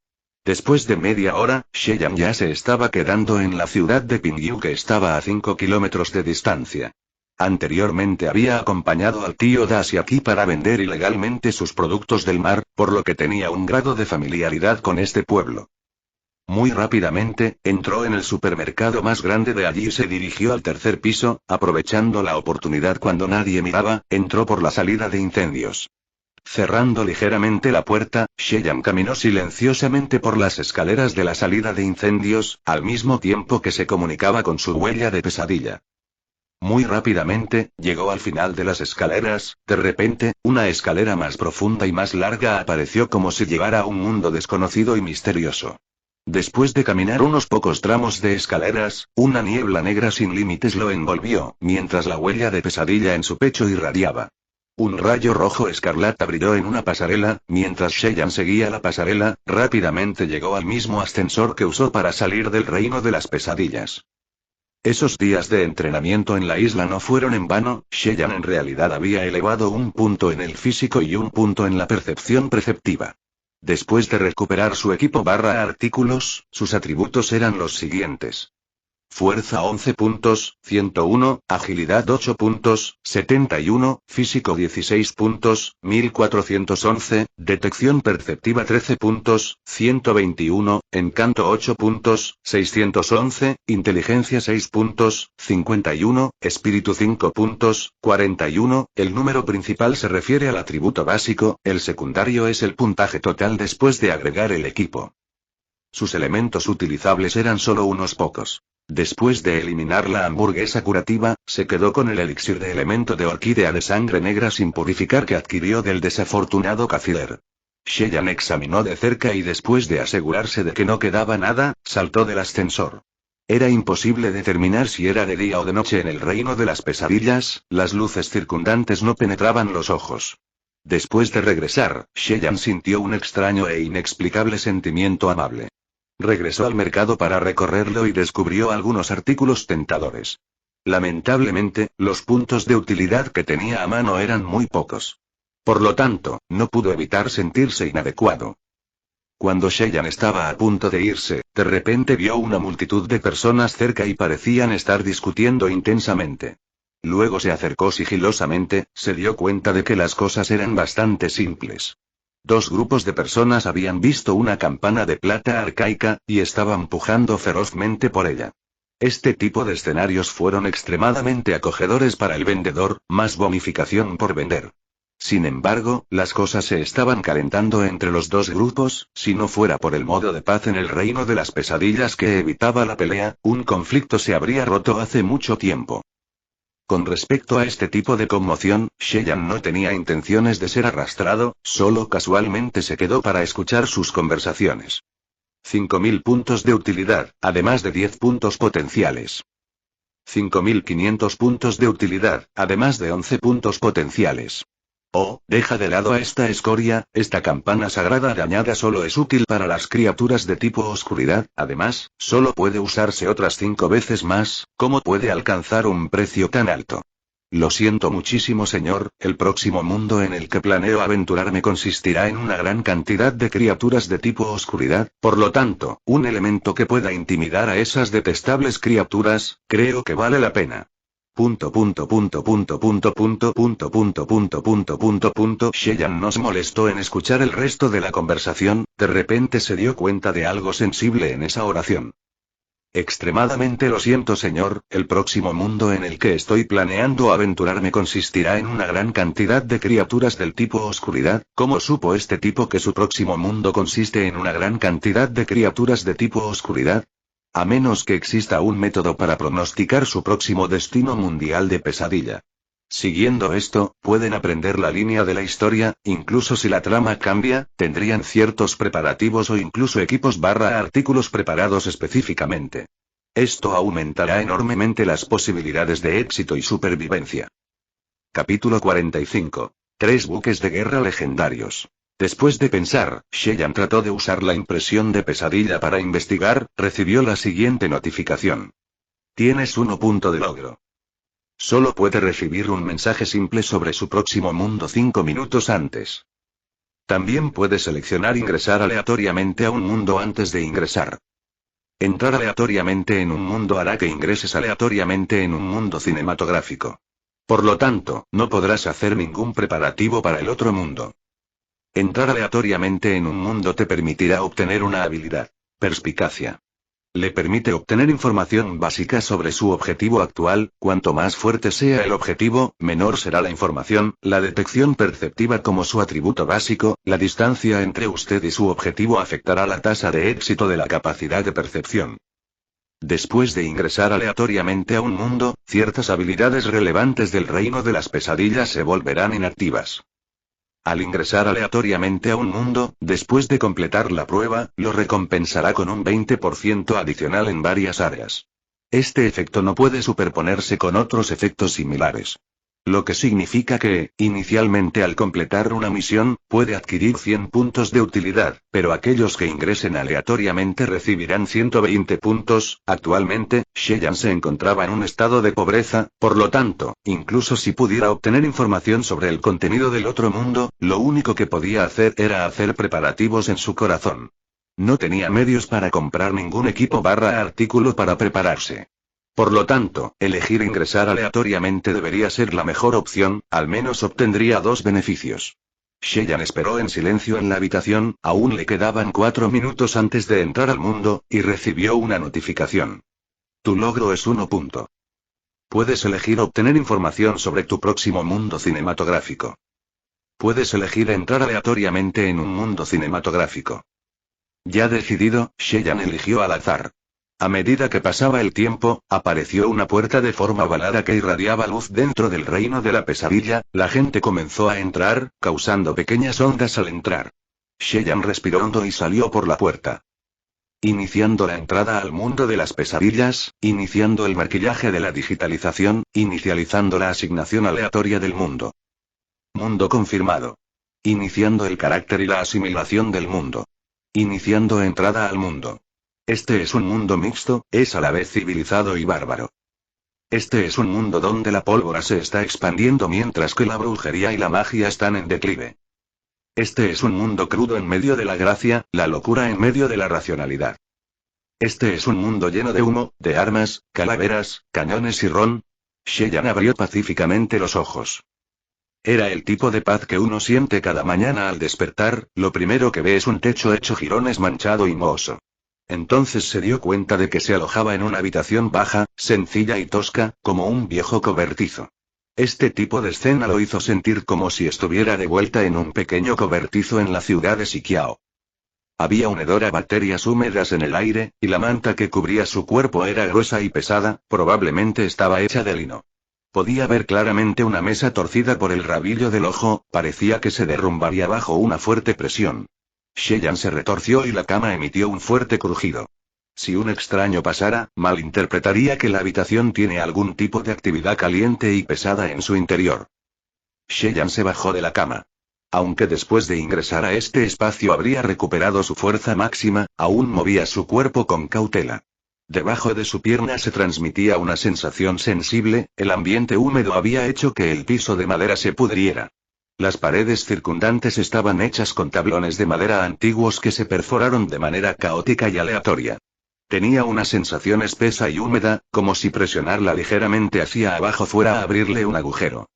Después de media hora, Cheyenne ya se estaba quedando en la ciudad de Pingyu que estaba a 5 kilómetros de distancia. Anteriormente había acompañado al tío Dashi aquí para vender ilegalmente sus productos del mar, por lo que tenía un grado de familiaridad con este pueblo. Muy rápidamente, entró en el supermercado más grande de allí y se dirigió al tercer piso, aprovechando la oportunidad cuando nadie miraba, entró por la salida de incendios. Cerrando ligeramente la puerta, Cheyenne caminó silenciosamente por las escaleras de la salida de incendios, al mismo tiempo que se comunicaba con su huella de pesadilla. Muy rápidamente, llegó al final de las escaleras. De repente, una escalera más profunda y más larga apareció como si llegara a un mundo desconocido y misterioso. Después de caminar unos pocos tramos de escaleras, una niebla negra sin límites lo envolvió, mientras la huella de pesadilla en su pecho irradiaba. Un rayo rojo escarlata brilló en una pasarela. Mientras Cheyenne seguía la pasarela, rápidamente llegó al mismo ascensor que usó para salir del reino de las pesadillas. Esos días de entrenamiento en la isla no fueron en vano. Cheyenne en realidad había elevado un punto en el físico y un punto en la percepción perceptiva. Después de recuperar su equipo/artículos, sus atributos eran los siguientes. Fuerza 11 puntos, 101, agilidad 8 puntos, 71, físico 16 puntos, 1411, detección perceptiva 13 puntos, 121, encanto 8 puntos, 611, inteligencia 6 puntos, 51, espíritu 5 puntos, 41, el número principal se refiere al atributo básico, el secundario es el puntaje total después de agregar el equipo. Sus elementos utilizables eran solo unos pocos. Después de eliminar la hamburguesa curativa, se quedó con el elixir de elemento de orquídea de sangre negra sin purificar que adquirió del desafortunado Cafiler. Sheyan examinó de cerca y después de asegurarse de que no quedaba nada, saltó del ascensor. Era imposible determinar si era de día o de noche en el reino de las pesadillas, las luces circundantes no penetraban los ojos. Después de regresar, Sheyan sintió un extraño e inexplicable sentimiento amable. Regresó al mercado para recorrerlo y descubrió algunos artículos tentadores. Lamentablemente, los puntos de utilidad que tenía a mano eran muy pocos. Por lo tanto, no pudo evitar sentirse inadecuado. Cuando Sheyan estaba a punto de irse, de repente vio una multitud de personas cerca y parecían estar discutiendo intensamente. Luego se acercó sigilosamente, se dio cuenta de que las cosas eran bastante simples. Dos grupos de personas habían visto una campana de plata arcaica, y estaban pujando ferozmente por ella. Este tipo de escenarios fueron extremadamente acogedores para el vendedor, más bonificación por vender. Sin embargo, las cosas se estaban calentando entre los dos grupos, si no fuera por el modo de paz en el reino de las pesadillas que evitaba la pelea, un conflicto se habría roto hace mucho tiempo. Con respecto a este tipo de conmoción, Sheyan no tenía intenciones de ser arrastrado, solo casualmente se quedó para escuchar sus conversaciones. 5.000 puntos de utilidad, además de 10 puntos potenciales. 5.500 puntos de utilidad, además de 11 puntos potenciales. Oh, deja de lado a esta escoria, esta campana sagrada dañada solo es útil para las criaturas de tipo oscuridad, además, solo puede usarse otras 5 veces más, ¿cómo puede alcanzar un precio tan alto? Lo siento muchísimo señor, el próximo mundo en el que planeo aventurarme consistirá en una gran cantidad de criaturas de tipo oscuridad, por lo tanto, un elemento que pueda intimidar a esas detestables criaturas, creo que vale la pena. Sheyan no se molestó en escuchar el resto de la conversación, de repente se dio cuenta de algo sensible en esa oración. Extremadamente lo siento señor, el próximo mundo en el que estoy planeando aventurarme consistirá en una gran cantidad de criaturas del tipo oscuridad, ¿cómo supo este tipo que su próximo mundo consiste en una gran cantidad de criaturas de tipo oscuridad? A menos que exista un método para pronosticar su próximo destino mundial de pesadilla. Siguiendo esto, pueden aprender la línea de la historia, incluso si la trama cambia, tendrían ciertos preparativos o incluso equipos/artículos preparados específicamente. Esto aumentará enormemente las posibilidades de éxito y supervivencia. Capítulo 45. 3 buques de guerra legendarios. Después de pensar, Sheyan trató de usar la impresión de pesadilla para investigar, recibió la siguiente notificación. Tienes 1 punto de logro. Solo puede recibir un mensaje simple sobre su próximo mundo 5 minutos antes. También puede seleccionar ingresar aleatoriamente a un mundo antes de ingresar. Entrar aleatoriamente en un mundo hará que ingreses aleatoriamente en un mundo cinematográfico. Por lo tanto, no podrás hacer ningún preparativo para el otro mundo. Entrar aleatoriamente en un mundo te permitirá obtener una habilidad. Perspicacia. Le permite obtener información básica sobre su objetivo actual, cuanto más fuerte sea el objetivo, menor será la información, la detección perceptiva como su atributo básico, la distancia entre usted y su objetivo afectará la tasa de éxito de la capacidad de percepción. Después de ingresar aleatoriamente a un mundo, ciertas habilidades relevantes del reino de las pesadillas se volverán inactivas. Al ingresar aleatoriamente a un mundo, después de completar la prueba, lo recompensará con un 20% adicional en varias áreas. Este efecto no puede superponerse con otros efectos similares. Lo que significa que, inicialmente al completar una misión, puede adquirir 100 puntos de utilidad, pero aquellos que ingresen aleatoriamente recibirán 120 puntos. Actualmente, Sheyan se encontraba en un estado de pobreza, por lo tanto, incluso si pudiera obtener información sobre el contenido del otro mundo, lo único que podía hacer era hacer preparativos en su corazón. No tenía medios para comprar ningún equipo/artículo para prepararse. Por lo tanto, elegir ingresar aleatoriamente debería ser la mejor opción, al menos obtendría 2 beneficios. Sheyan esperó en silencio en la habitación, aún le quedaban 4 minutos antes de entrar al mundo, y recibió una notificación. Tu logro es 1 punto. Puedes elegir obtener información sobre tu próximo mundo cinematográfico. Puedes elegir entrar aleatoriamente en un mundo cinematográfico. Ya decidido, Sheyan eligió al azar. A medida que pasaba el tiempo, apareció una puerta de forma ovalada que irradiaba luz dentro del reino de la pesadilla. La gente comenzó a entrar, causando pequeñas ondas al entrar. Sheyan respiró hondo y salió por la puerta. Iniciando la entrada al mundo de las pesadillas, iniciando el maquillaje de la digitalización, inicializando la asignación aleatoria del mundo. Mundo confirmado. Iniciando el carácter y la asimilación del mundo. Iniciando entrada al mundo. Este es un mundo mixto, es a la vez civilizado y bárbaro. Este es un mundo donde la pólvora se está expandiendo mientras que la brujería y la magia están en declive. Este es un mundo crudo en medio de la gracia, la locura en medio de la racionalidad. Este es un mundo lleno de humo, de armas, calaveras, cañones y ron. Sheyan abrió pacíficamente los ojos. Era el tipo de paz que uno siente cada mañana al despertar. Lo primero que ve es un techo hecho jirones manchado y mohoso. Entonces se dio cuenta de que se alojaba en una habitación baja, sencilla y tosca, como un viejo cobertizo. Este tipo de escena lo hizo sentir como si estuviera de vuelta en un pequeño cobertizo en la ciudad de Sikiao. Había un hedor a bacterias húmedas en el aire, y la manta que cubría su cuerpo era gruesa y pesada, probablemente estaba hecha de lino. Podía ver claramente una mesa torcida por el rabillo del ojo, parecía que se derrumbaría bajo una fuerte presión. Sheyan se retorció y la cama emitió un fuerte crujido. Si un extraño pasara, malinterpretaría que la habitación tiene algún tipo de actividad caliente y pesada en su interior. Sheyan se bajó de la cama. Aunque después de ingresar a este espacio habría recuperado su fuerza máxima, aún movía su cuerpo con cautela. Debajo de su pierna se transmitía una sensación sensible, el ambiente húmedo había hecho que el piso de madera se pudriera. Las paredes circundantes estaban hechas con tablones de madera antiguos que se perforaron de manera caótica y aleatoria. Tenía una sensación espesa y húmeda, como si presionarla ligeramente hacia abajo fuera a abrirle un agujero.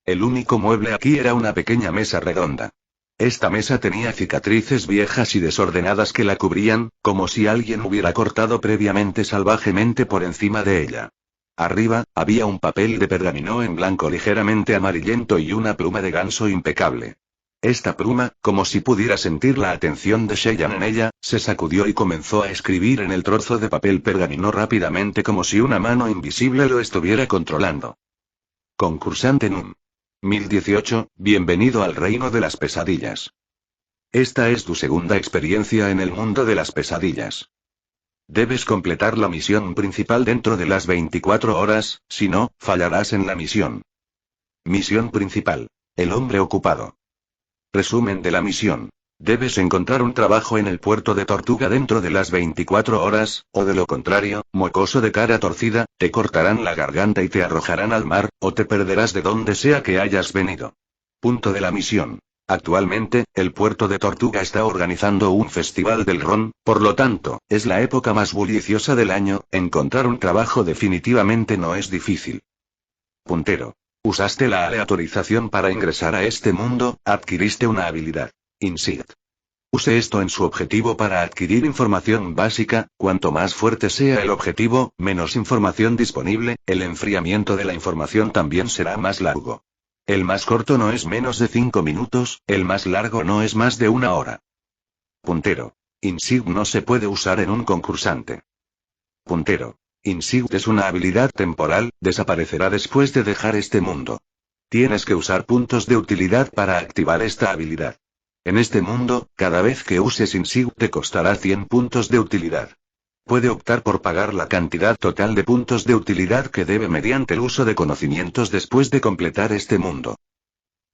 El único mueble aquí era una pequeña mesa redonda. Esta mesa tenía cicatrices viejas y desordenadas que la cubrían, como si alguien hubiera cortado previamente salvajemente por encima de ella. Arriba, había un papel de pergamino en blanco ligeramente amarillento y una pluma de ganso impecable. Esta pluma, como si pudiera sentir la atención de Sheyan en ella, se sacudió y comenzó a escribir en el trozo de papel pergamino rápidamente como si una mano invisible lo estuviera controlando. Concursante NUM 1018, bienvenido al reino de las pesadillas. Esta es tu segunda experiencia en el mundo de las pesadillas. Debes completar la misión principal dentro de las 24 horas, si no, fallarás en la misión. Misión principal. El hombre ocupado. Resumen de la misión. Debes encontrar un trabajo en el puerto de Tortuga dentro de las 24 horas, o de lo contrario, mocoso de cara torcida, te cortarán la garganta y te arrojarán al mar, o te perderás de donde sea que hayas venido. Punto de la misión. Actualmente, el puerto de Tortuga está organizando un festival del ron, por lo tanto, es la época más bulliciosa del año. Encontrar un trabajo definitivamente no es difícil. Puntero. Usaste la aleatorización para ingresar a este mundo, adquiriste una habilidad. Insight. Use esto en su objetivo para adquirir información básica. Cuanto más fuerte sea el objetivo, menos información disponible, el enfriamiento de la información también será más largo. El más corto no es menos de 5 minutos, el más largo no es más de 1 hora. Puntero. Insight no se puede usar en un concursante. Puntero. Insight es una habilidad temporal, desaparecerá después de dejar este mundo. Tienes que usar puntos de utilidad para activar esta habilidad. En este mundo, cada vez que uses Insight te costará 100 puntos de utilidad. Puede optar por pagar la cantidad total de puntos de utilidad que debe mediante el uso de conocimientos después de completar este mundo.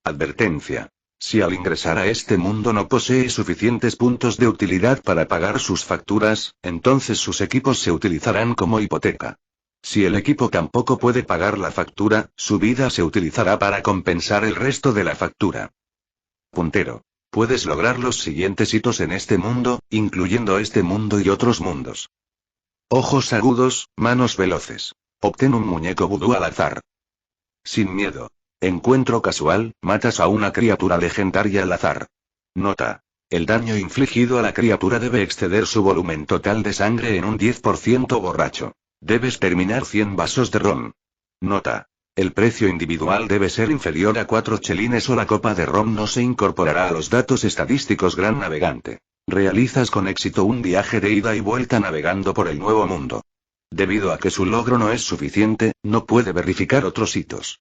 Advertencia. Si al ingresar a este mundo no posee suficientes puntos de utilidad para pagar sus facturas, entonces sus equipos se utilizarán como hipoteca. Si el equipo tampoco puede pagar la factura, su vida se utilizará para compensar el resto de la factura. Puntero. Puedes lograr los siguientes hitos en este mundo, incluyendo este mundo y otros mundos. Ojos agudos, manos veloces. Obtén un muñeco vudú al azar. Sin miedo. Encuentro casual, matas a una criatura legendaria al azar. Nota. El daño infligido a la criatura debe exceder su volumen total de sangre en un 10% borracho. Debes terminar 100 vasos de ron. Nota. El precio individual debe ser inferior a 4 chelines o la copa de ron no se incorporará a los datos estadísticos Gran Navegante. Realizas con éxito un viaje de ida y vuelta navegando por el nuevo mundo. Debido a que su logro no es suficiente, no puede verificar otros hitos.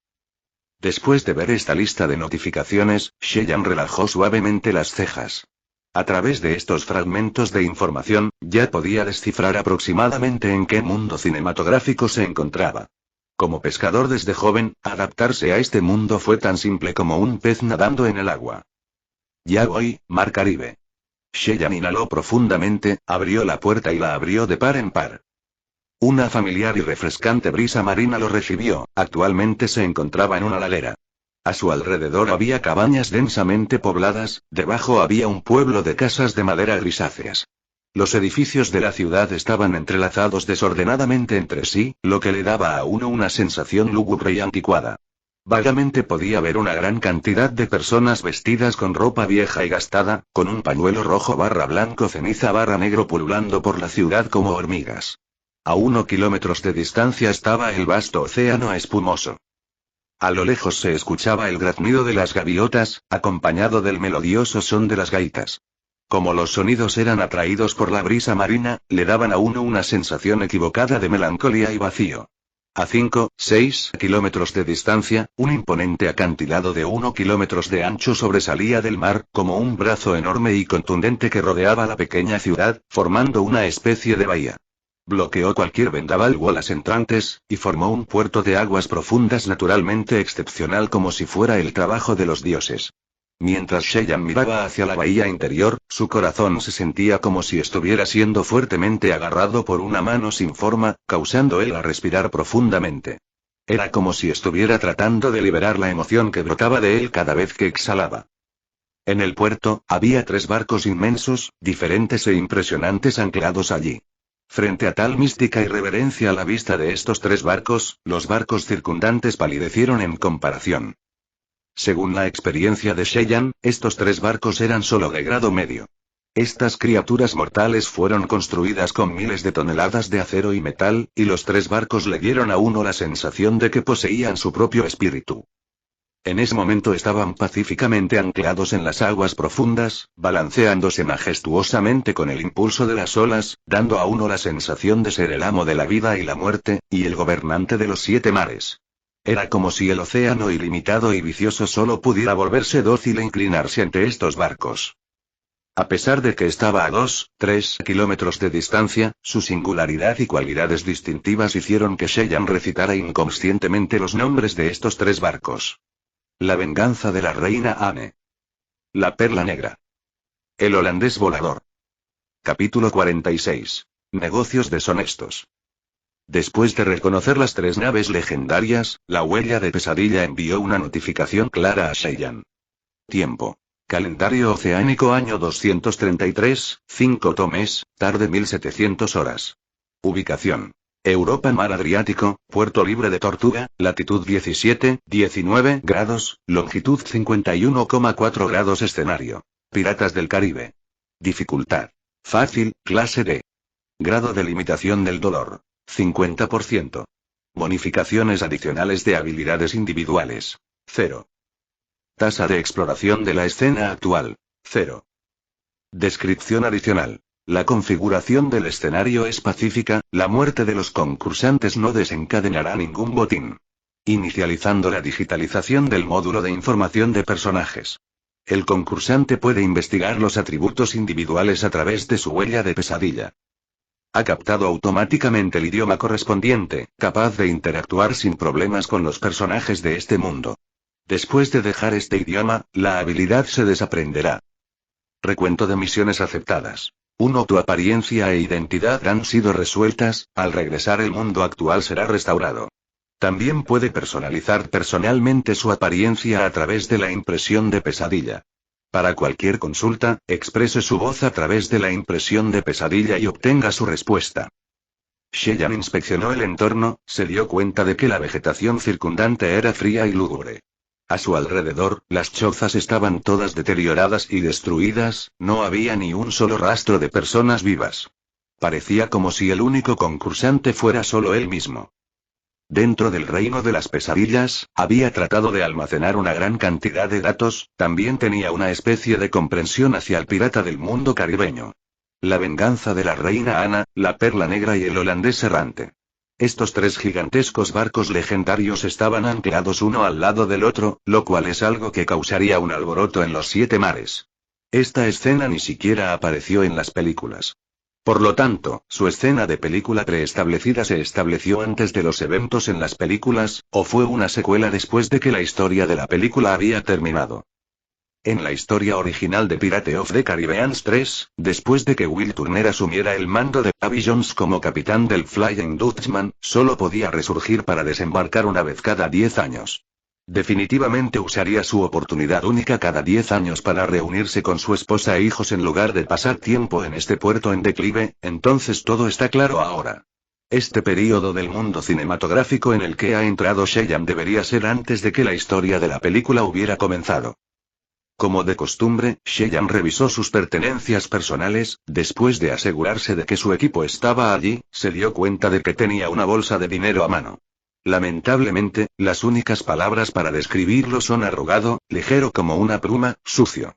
Después de ver esta lista de notificaciones, Cheyenne relajó suavemente las cejas. A través de estos fragmentos de información, ya podía descifrar aproximadamente en qué mundo cinematográfico se encontraba. Como pescador desde joven, adaptarse a este mundo fue tan simple como un pez nadando en el agua. Ya voy, Mar Caribe. Cheyenne inhaló profundamente, abrió la puerta y la abrió de par en par. Una familiar y refrescante brisa marina lo recibió, actualmente se encontraba en una ladera. A su alrededor había cabañas densamente pobladas, debajo había un pueblo de casas de madera grisáceas. Los edificios de la ciudad estaban entrelazados desordenadamente entre sí, lo que le daba a uno una sensación lúgubre y anticuada. Vagamente podía ver una gran cantidad de personas vestidas con ropa vieja y gastada, con un pañuelo rojo barra blanco ceniza barra negro pululando por la ciudad como hormigas. A 1 kilómetros de distancia estaba el vasto océano espumoso. A lo lejos se escuchaba el graznido de las gaviotas, acompañado del melodioso son de las gaitas. Como los sonidos eran atraídos por la brisa marina, le daban a uno una sensación equivocada de melancolía y vacío. A 5-6 kilómetros de distancia, un imponente acantilado de 1 kilómetros de ancho sobresalía del mar, como un brazo enorme y contundente que rodeaba la pequeña ciudad, formando una especie de bahía. Bloqueó cualquier vendaval o olas entrantes, y formó un puerto de aguas profundas naturalmente excepcional como si fuera el trabajo de los dioses. Mientras Cheyenne miraba hacia la bahía interior, su corazón se sentía como si estuviera siendo fuertemente agarrado por una mano sin forma, causando él a respirar profundamente. Era como si estuviera tratando de liberar la emoción que brotaba de él cada vez que exhalaba. En el puerto, había 3 barcos inmensos, diferentes e impresionantes anclados allí. Frente a tal mística y reverencia a la vista de estos 3 barcos, los barcos circundantes palidecieron en comparación. Según la experiencia de Cheyenne, estos 3 barcos eran solo de grado medio. Estas criaturas mortales fueron construidas con miles de toneladas de acero y metal, y los 3 barcos le dieron a uno la sensación de que poseían su propio espíritu. En ese momento estaban pacíficamente anclados en las aguas profundas, balanceándose majestuosamente con el impulso de las olas, dando a uno la sensación de ser el amo de la vida y la muerte, y el gobernante de los 7 mares. Era como si el océano ilimitado y vicioso solo pudiera volverse dócil e inclinarse ante estos barcos. A pesar de que estaba a 2-3 kilómetros de distancia, su singularidad y cualidades distintivas hicieron que Cheyenne recitara inconscientemente los nombres de estos 3 barcos. La venganza de la reina Anne. La perla negra. El holandés volador. Capítulo 46. Negocios deshonestos. Después de reconocer las 3 naves legendarias, la huella de pesadilla envió una notificación clara a Cheyenne. Tiempo. Calendario oceánico año 233, 5 tomes, tarde 1700 horas. Ubicación. Europa mar Adriático, Puerto Libre de Tortuga, latitud 17-19 grados, longitud 51,4 grados. Escenario. Piratas del Caribe. Dificultad. Fácil, clase D. Grado de limitación del dolor. 50%. Bonificaciones adicionales de habilidades individuales. 0. Tasa de exploración de la escena actual. 0. Descripción adicional. La configuración del escenario es pacífica, la muerte de los concursantes no desencadenará ningún botín. Inicializando la digitalización del módulo de información de personajes. El concursante puede investigar los atributos individuales a través de su huella de pesadilla. Ha captado automáticamente el idioma correspondiente, capaz de interactuar sin problemas con los personajes de este mundo. Después de dejar este idioma, la habilidad se desaprenderá. Recuento de misiones aceptadas. 1. Tu apariencia e identidad han sido resueltas, al regresar el mundo actual será restaurado. También puede personalizar personalmente su apariencia a través de la impresión de pesadilla. Para cualquier consulta, exprese su voz a través de la impresión de pesadilla y obtenga su respuesta. Cheyenne inspeccionó el entorno, se dio cuenta de que la vegetación circundante era fría y lúgubre. A su alrededor, las chozas estaban todas deterioradas y destruidas, no había ni un solo rastro de personas vivas. Parecía como si el único concursante fuera solo él mismo. Dentro del reino de las pesadillas, había tratado de almacenar una gran cantidad de datos, también tenía una especie de comprensión hacia el pirata del mundo caribeño. La venganza de la reina Ana, la perla negra y el holandés errante. Estos 3 gigantescos barcos legendarios estaban anclados uno al lado del otro, lo cual es algo que causaría un alboroto en los 7 mares. Esta escena ni siquiera apareció en las películas. Por lo tanto, su escena de película preestablecida se estableció antes de los eventos en las películas, o fue una secuela después de que la historia de la película había terminado. En la historia original de Pirate of the Caribbean 3, después de que Will Turner asumiera el mando de Davy Jones como capitán del Flying Dutchman, solo podía resurgir para desembarcar una vez cada 10 años. Definitivamente usaría su oportunidad única cada 10 años para reunirse con su esposa e hijos en lugar de pasar tiempo en este puerto en declive, entonces todo está claro ahora. Este período del mundo cinematográfico en el que ha entrado Cheyenne debería ser antes de que la historia de la película hubiera comenzado. Como de costumbre, Cheyenne revisó sus pertenencias personales, después de asegurarse de que su equipo estaba allí, se dio cuenta de que tenía una bolsa de dinero a mano. Lamentablemente, las únicas palabras para describirlo son arrugado, ligero como una pluma, sucio.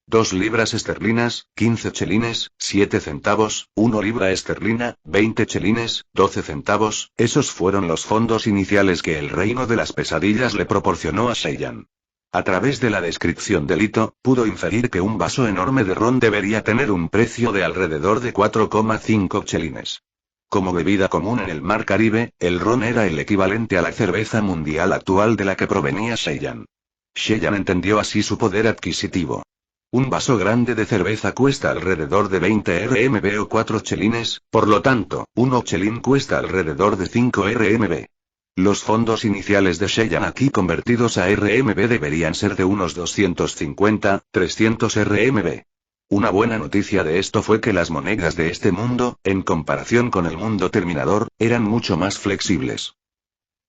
2 libras esterlinas, 15 chelines, 7 centavos, 1 libra esterlina, 20 chelines, 12 centavos, esos fueron los fondos iniciales que el reino de las pesadillas le proporcionó a Cheyenne. A través de la descripción del hito, pudo inferir que un vaso enorme de ron debería tener un precio de alrededor de 4,5 chelines. Como bebida común en el mar Caribe, el ron era el equivalente a la cerveza mundial actual de la que provenía Cheyenne. Cheyenne entendió así su poder adquisitivo. Un vaso grande de cerveza cuesta alrededor de 20 RMB o 4 chelines, por lo tanto, 1 chelín cuesta alrededor de 5 RMB. Los fondos iniciales de Cheyenne aquí convertidos a RMB deberían ser de unos 250, 300 RMB. Una buena noticia de esto fue que las monedas de este mundo, en comparación con el mundo terminador, eran mucho más flexibles.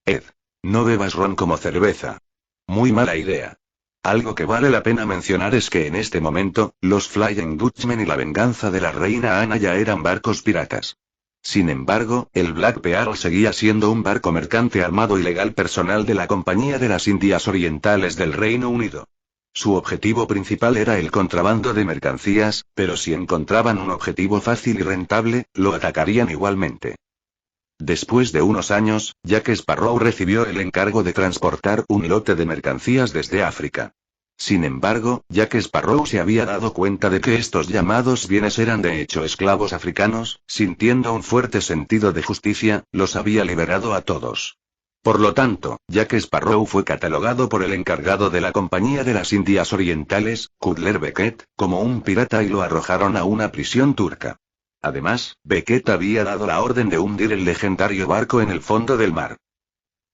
Ed. No bebas ron como cerveza. Muy mala idea. Algo que vale la pena mencionar es que en este momento, los Flying Dutchman y la venganza de la reina Ana ya eran barcos piratas. Sin embargo, el Black Pearl seguía siendo un barco mercante armado y legal personal de la Compañía de las Indias Orientales del Reino Unido. Su objetivo principal era el contrabando de mercancías, pero si encontraban un objetivo fácil y rentable, lo atacarían igualmente. Después de unos años, Jack Sparrow recibió el encargo de transportar un lote de mercancías desde África. Sin embargo, Jack Sparrow se había dado cuenta de que estos llamados bienes eran de hecho esclavos africanos, sintiendo un fuerte sentido de justicia, los había liberado a todos. Por lo tanto, Jack Sparrow fue catalogado por el encargado de la Compañía de las Indias Orientales, Cutler Beckett, como un pirata y lo arrojaron a una prisión turca. Además, Beckett había dado la orden de hundir el legendario barco en el fondo del mar.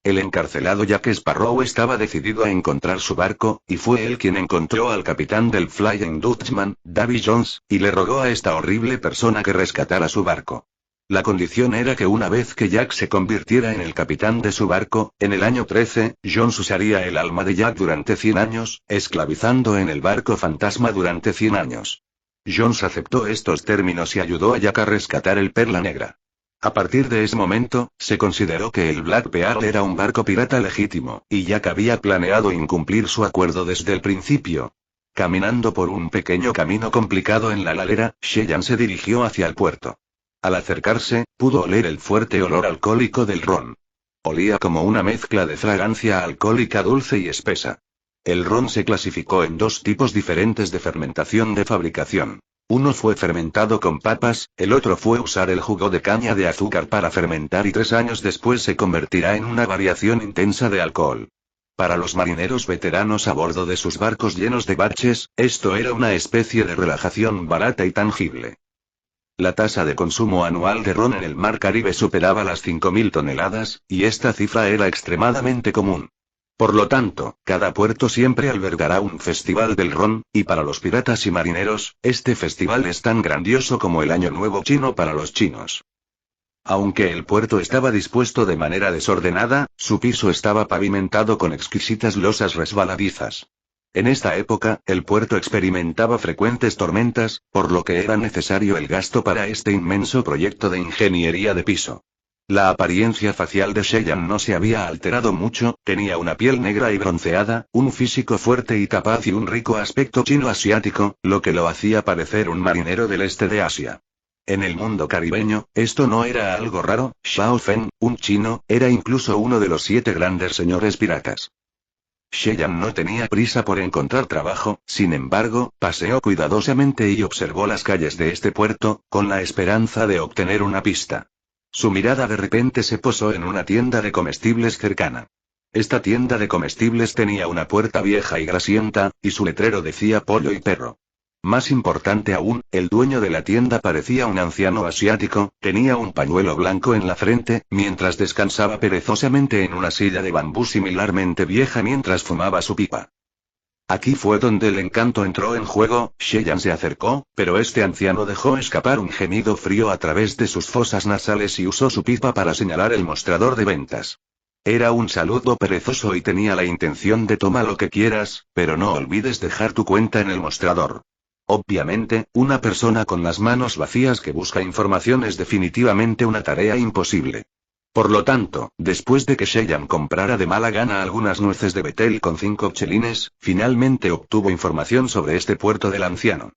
El encarcelado Jack Sparrow estaba decidido a encontrar su barco, y fue él quien encontró al capitán del Flying Dutchman, Davy Jones, y le rogó a esta horrible persona que rescatara su barco. La condición era que una vez que Jack se convirtiera en el capitán de su barco, en el año 13, Jones usaría el alma de Jack durante 100 años, esclavizando en el barco fantasma durante 100 años. Jones aceptó estos términos y ayudó a Jack a rescatar el Perla Negra. A partir de ese momento, se consideró que el Black Pearl era un barco pirata legítimo, y Jack había planeado incumplir su acuerdo desde el principio. Caminando por un pequeño camino complicado en la ladera, Cheyenne se dirigió hacia el puerto. Al acercarse, pudo oler el fuerte olor alcohólico del ron. Olía como una mezcla de fragancia alcohólica dulce y espesa. El ron se clasificó en 2 tipos diferentes de fermentación de fabricación. Uno fue fermentado con papas, el otro fue usar el jugo de caña de azúcar para fermentar y 3 años después se convertirá en una variación intensa de alcohol. Para los marineros veteranos a bordo de sus barcos llenos de baches, esto era una especie de relajación barata y tangible. La tasa de consumo anual de ron en el Mar Caribe superaba las 5.000 toneladas, y esta cifra era extremadamente común. Por lo tanto, cada puerto siempre albergará un festival del ron, y para los piratas y marineros, este festival es tan grandioso como el Año Nuevo chino para los chinos. Aunque el puerto estaba dispuesto de manera desordenada, su piso estaba pavimentado con exquisitas losas resbaladizas. En esta época, el puerto experimentaba frecuentes tormentas, por lo que era necesario el gasto para este inmenso proyecto de ingeniería de piso. La apariencia facial de Sheyan no se había alterado mucho, tenía una piel negra y bronceada, un físico fuerte y capaz y un rico aspecto chino-asiático, lo que lo hacía parecer un marinero del este de Asia. En el mundo caribeño, esto no era algo raro. Xiao Feng, un chino, era incluso uno de los 7 grandes señores piratas. Sheyan no tenía prisa por encontrar trabajo, sin embargo, paseó cuidadosamente y observó las calles de este puerto, con la esperanza de obtener una pista. Su mirada de repente se posó en una tienda de comestibles cercana. Esta tienda de comestibles tenía una puerta vieja y grasienta, y su letrero decía pollo y perro. Más importante aún, el dueño de la tienda parecía un anciano asiático, tenía un pañuelo blanco en la frente, mientras descansaba perezosamente en una silla de bambú similarmente vieja mientras fumaba su pipa. Aquí fue donde el encanto entró en juego. Sheyan se acercó, pero este anciano dejó escapar un gemido frío a través de sus fosas nasales y usó su pipa para señalar el mostrador de ventas. Era un saludo perezoso y tenía la intención de toma lo que quieras, pero no olvides dejar tu cuenta en el mostrador. Obviamente, una persona con las manos vacías que busca información es definitivamente una tarea imposible. Por lo tanto, después de que Sheyan comprara de mala gana algunas nueces de betel con 5 chelines, finalmente obtuvo información sobre este puerto del anciano.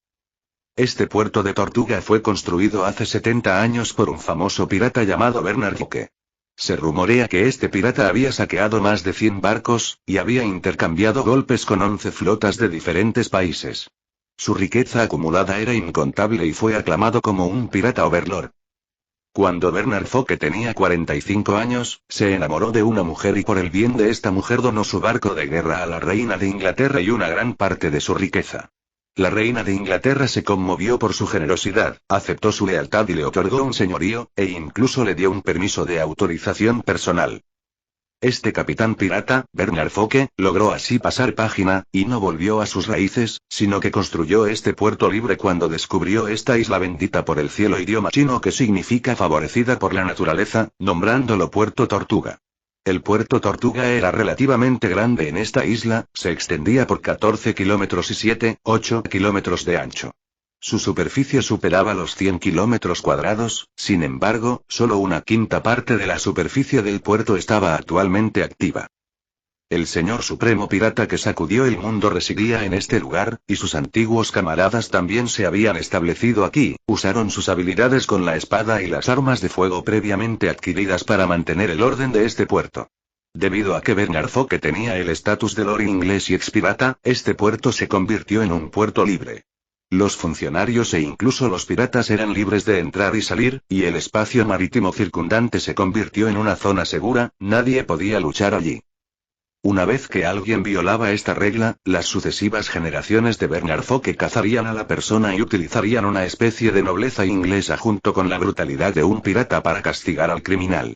Este puerto de Tortuga fue construido hace 70 años por un famoso pirata llamado Bernard Foke. Se rumorea que este pirata había saqueado más de 100 barcos, y había intercambiado golpes con 11 flotas de diferentes países. Su riqueza acumulada era incontable y fue aclamado como un pirata overlord. Cuando Bernard Foke tenía 45 años, se enamoró de una mujer y por el bien de esta mujer donó su barco de guerra a la reina de Inglaterra y una gran parte de su riqueza. La reina de Inglaterra se conmovió por su generosidad, aceptó su lealtad y le otorgó un señorío, e incluso le dio un permiso de autorización personal. Este capitán pirata, Bernard Foke, logró así pasar página, y no volvió a sus raíces, sino que construyó este puerto libre cuando descubrió esta isla bendita por el cielo, idioma chino que significa favorecida por la naturaleza, nombrándolo Puerto Tortuga. El Puerto Tortuga era relativamente grande en esta isla, se extendía por 14 kilómetros y 8 kilómetros de ancho. Su superficie superaba los 100 kilómetros cuadrados, sin embargo, solo una quinta parte de la superficie del puerto estaba actualmente activa. El señor supremo pirata que sacudió el mundo residía en este lugar, y sus antiguos camaradas también se habían establecido aquí, usaron sus habilidades con la espada y las armas de fuego previamente adquiridas para mantener el orden de este puerto. Debido a que Bernard Foke tenía el estatus de lord inglés y expirata, este puerto se convirtió en un puerto libre. Los funcionarios e incluso los piratas eran libres de entrar y salir, y el espacio marítimo circundante se convirtió en una zona segura, nadie podía luchar allí. Una vez que alguien violaba esta regla, las sucesivas generaciones de Bernard Foke cazarían a la persona y utilizarían una especie de nobleza inglesa junto con la brutalidad de un pirata para castigar al criminal.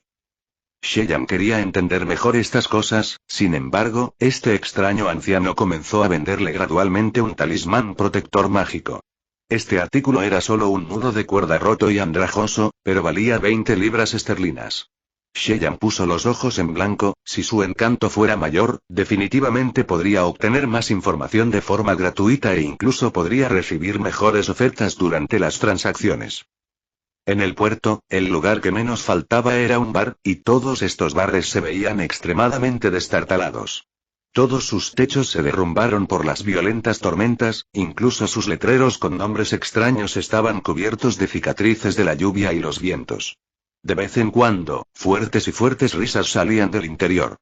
Sheyan quería entender mejor estas cosas, sin embargo, este extraño anciano comenzó a venderle gradualmente un talismán protector mágico. Este artículo era solo un nudo de cuerda roto y andrajoso, pero valía 20 libras esterlinas. Sheyan puso los ojos en blanco, si su encanto fuera mayor, definitivamente podría obtener más información de forma gratuita e incluso podría recibir mejores ofertas durante las transacciones. En el puerto, el lugar que menos faltaba era un bar, y todos estos bares se veían extremadamente destartalados. Todos sus techos se derrumbaron por las violentas tormentas, incluso sus letreros con nombres extraños estaban cubiertos de cicatrices de la lluvia y los vientos. De vez en cuando, fuertes y fuertes risas salían del interior.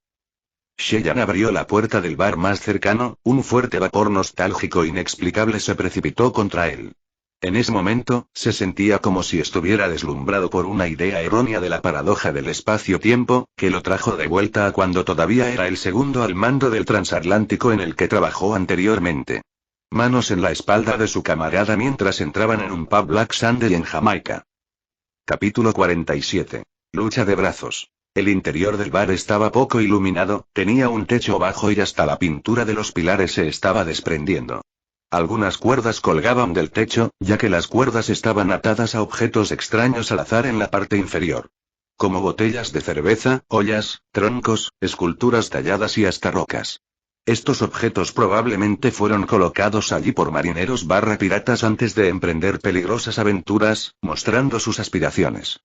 Sheyan abrió la puerta del bar más cercano, un fuerte vapor nostálgico inexplicable se precipitó contra él. En ese momento, se sentía como si estuviera deslumbrado por una idea errónea de la paradoja del espacio-tiempo, que lo trajo de vuelta a cuando todavía era el segundo al mando del transatlántico en el que trabajó anteriormente. Manos en la espalda de su camarada mientras entraban en un pub Black Sunday en Jamaica. Capítulo 47. Lucha de brazos. El interior del bar estaba poco iluminado, tenía un techo bajo y hasta la pintura de los pilares se estaba desprendiendo. Algunas cuerdas colgaban del techo, ya que las cuerdas estaban atadas a objetos extraños al azar en la parte inferior. Como botellas de cerveza, ollas, troncos, esculturas talladas y hasta rocas. Estos objetos probablemente fueron colocados allí por marineros / piratas antes de emprender peligrosas aventuras, mostrando sus aspiraciones.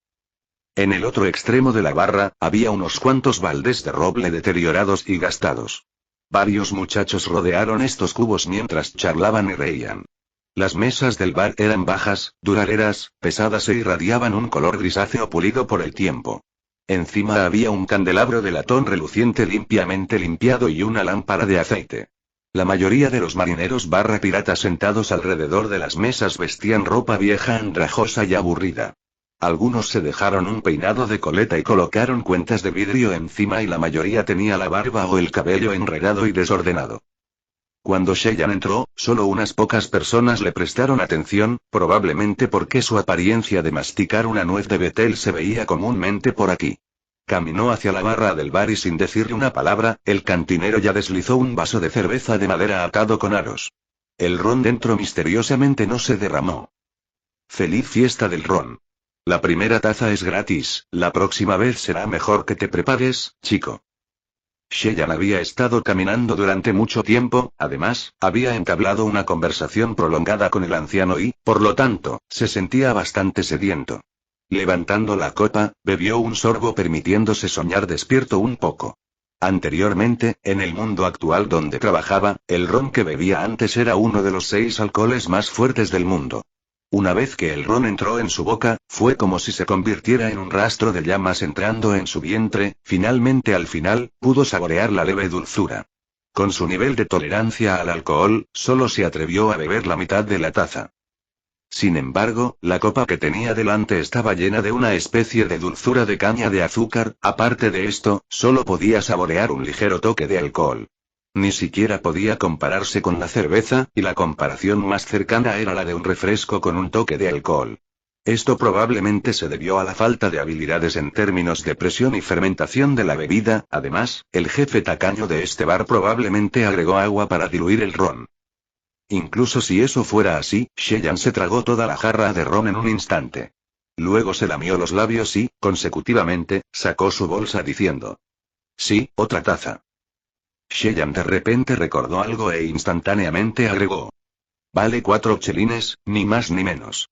En el otro extremo de la barra, había unos cuantos baldes de roble deteriorados y gastados. Varios muchachos rodearon estos cubos mientras charlaban y reían. Las mesas del bar eran bajas, duraderas, pesadas e irradiaban un color grisáceo pulido por el tiempo. Encima había un candelabro de latón reluciente limpiamente limpiado y una lámpara de aceite. La mayoría de los marineros / piratas sentados alrededor de las mesas vestían ropa vieja andrajosa y aburrida. Algunos se dejaron un peinado de coleta y colocaron cuentas de vidrio encima y la mayoría tenía la barba o el cabello enredado y desordenado. Cuando Cheyenne entró, solo unas pocas personas le prestaron atención, probablemente porque su apariencia de masticar una nuez de Betel se veía comúnmente por aquí. Caminó hacia la barra del bar y sin decirle una palabra, el cantinero ya deslizó un vaso de cerveza de madera atado con aros. El ron dentro misteriosamente no se derramó. Feliz fiesta del ron. La primera taza es gratis, la próxima vez será mejor que te prepares, chico. Cheyenne había estado caminando durante mucho tiempo, además, había entablado una conversación prolongada con el anciano y, por lo tanto, se sentía bastante sediento. Levantando la copa, bebió un sorbo permitiéndose soñar despierto un poco. Anteriormente, en el mundo actual donde trabajaba, el ron que bebía antes era uno de los 6 alcoholes más fuertes del mundo. Una vez que el ron entró en su boca, fue como si se convirtiera en un rastro de llamas entrando en su vientre, finalmente al final, pudo saborear la leve dulzura. Con su nivel de tolerancia al alcohol, solo se atrevió a beber la mitad de la taza. Sin embargo, la copa que tenía delante estaba llena de una especie de dulzura de caña de azúcar, aparte de esto, solo podía saborear un ligero toque de alcohol. Ni siquiera podía compararse con la cerveza, y la comparación más cercana era la de un refresco con un toque de alcohol. Esto probablemente se debió a la falta de habilidades en términos de presión y fermentación de la bebida, además, el jefe tacaño de este bar probablemente agregó agua para diluir el ron. Incluso si eso fuera así, Cheyenne se tragó toda la jarra de ron en un instante. Luego se lamió los labios y, consecutivamente, sacó su bolsa diciendo: «Sí, otra taza». Cheyenne de repente recordó algo e instantáneamente agregó: «Vale 4 chelines, ni más ni menos».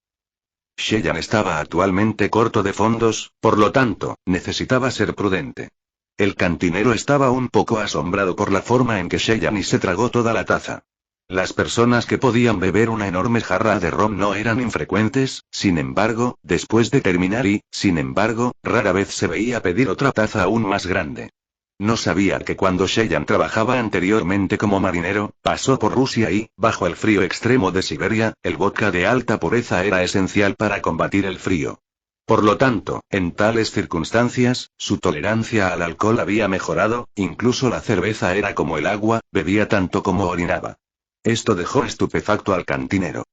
Cheyenne estaba actualmente corto de fondos, por lo tanto, necesitaba ser prudente. El cantinero estaba un poco asombrado por la forma en que Cheyenne se tragó toda la taza. Las personas que podían beber una enorme jarra de ron no eran infrecuentes, sin embargo, después de terminar y, sin embargo, rara vez se veía pedir otra taza aún más grande. No sabía que cuando Cheyenne trabajaba anteriormente como marinero, pasó por Rusia y, bajo el frío extremo de Siberia, el vodka de alta pureza era esencial para combatir el frío. Por lo tanto, en tales circunstancias, su tolerancia al alcohol había mejorado, incluso la cerveza era como el agua, bebía tanto como orinaba. Esto dejó estupefacto al cantinero.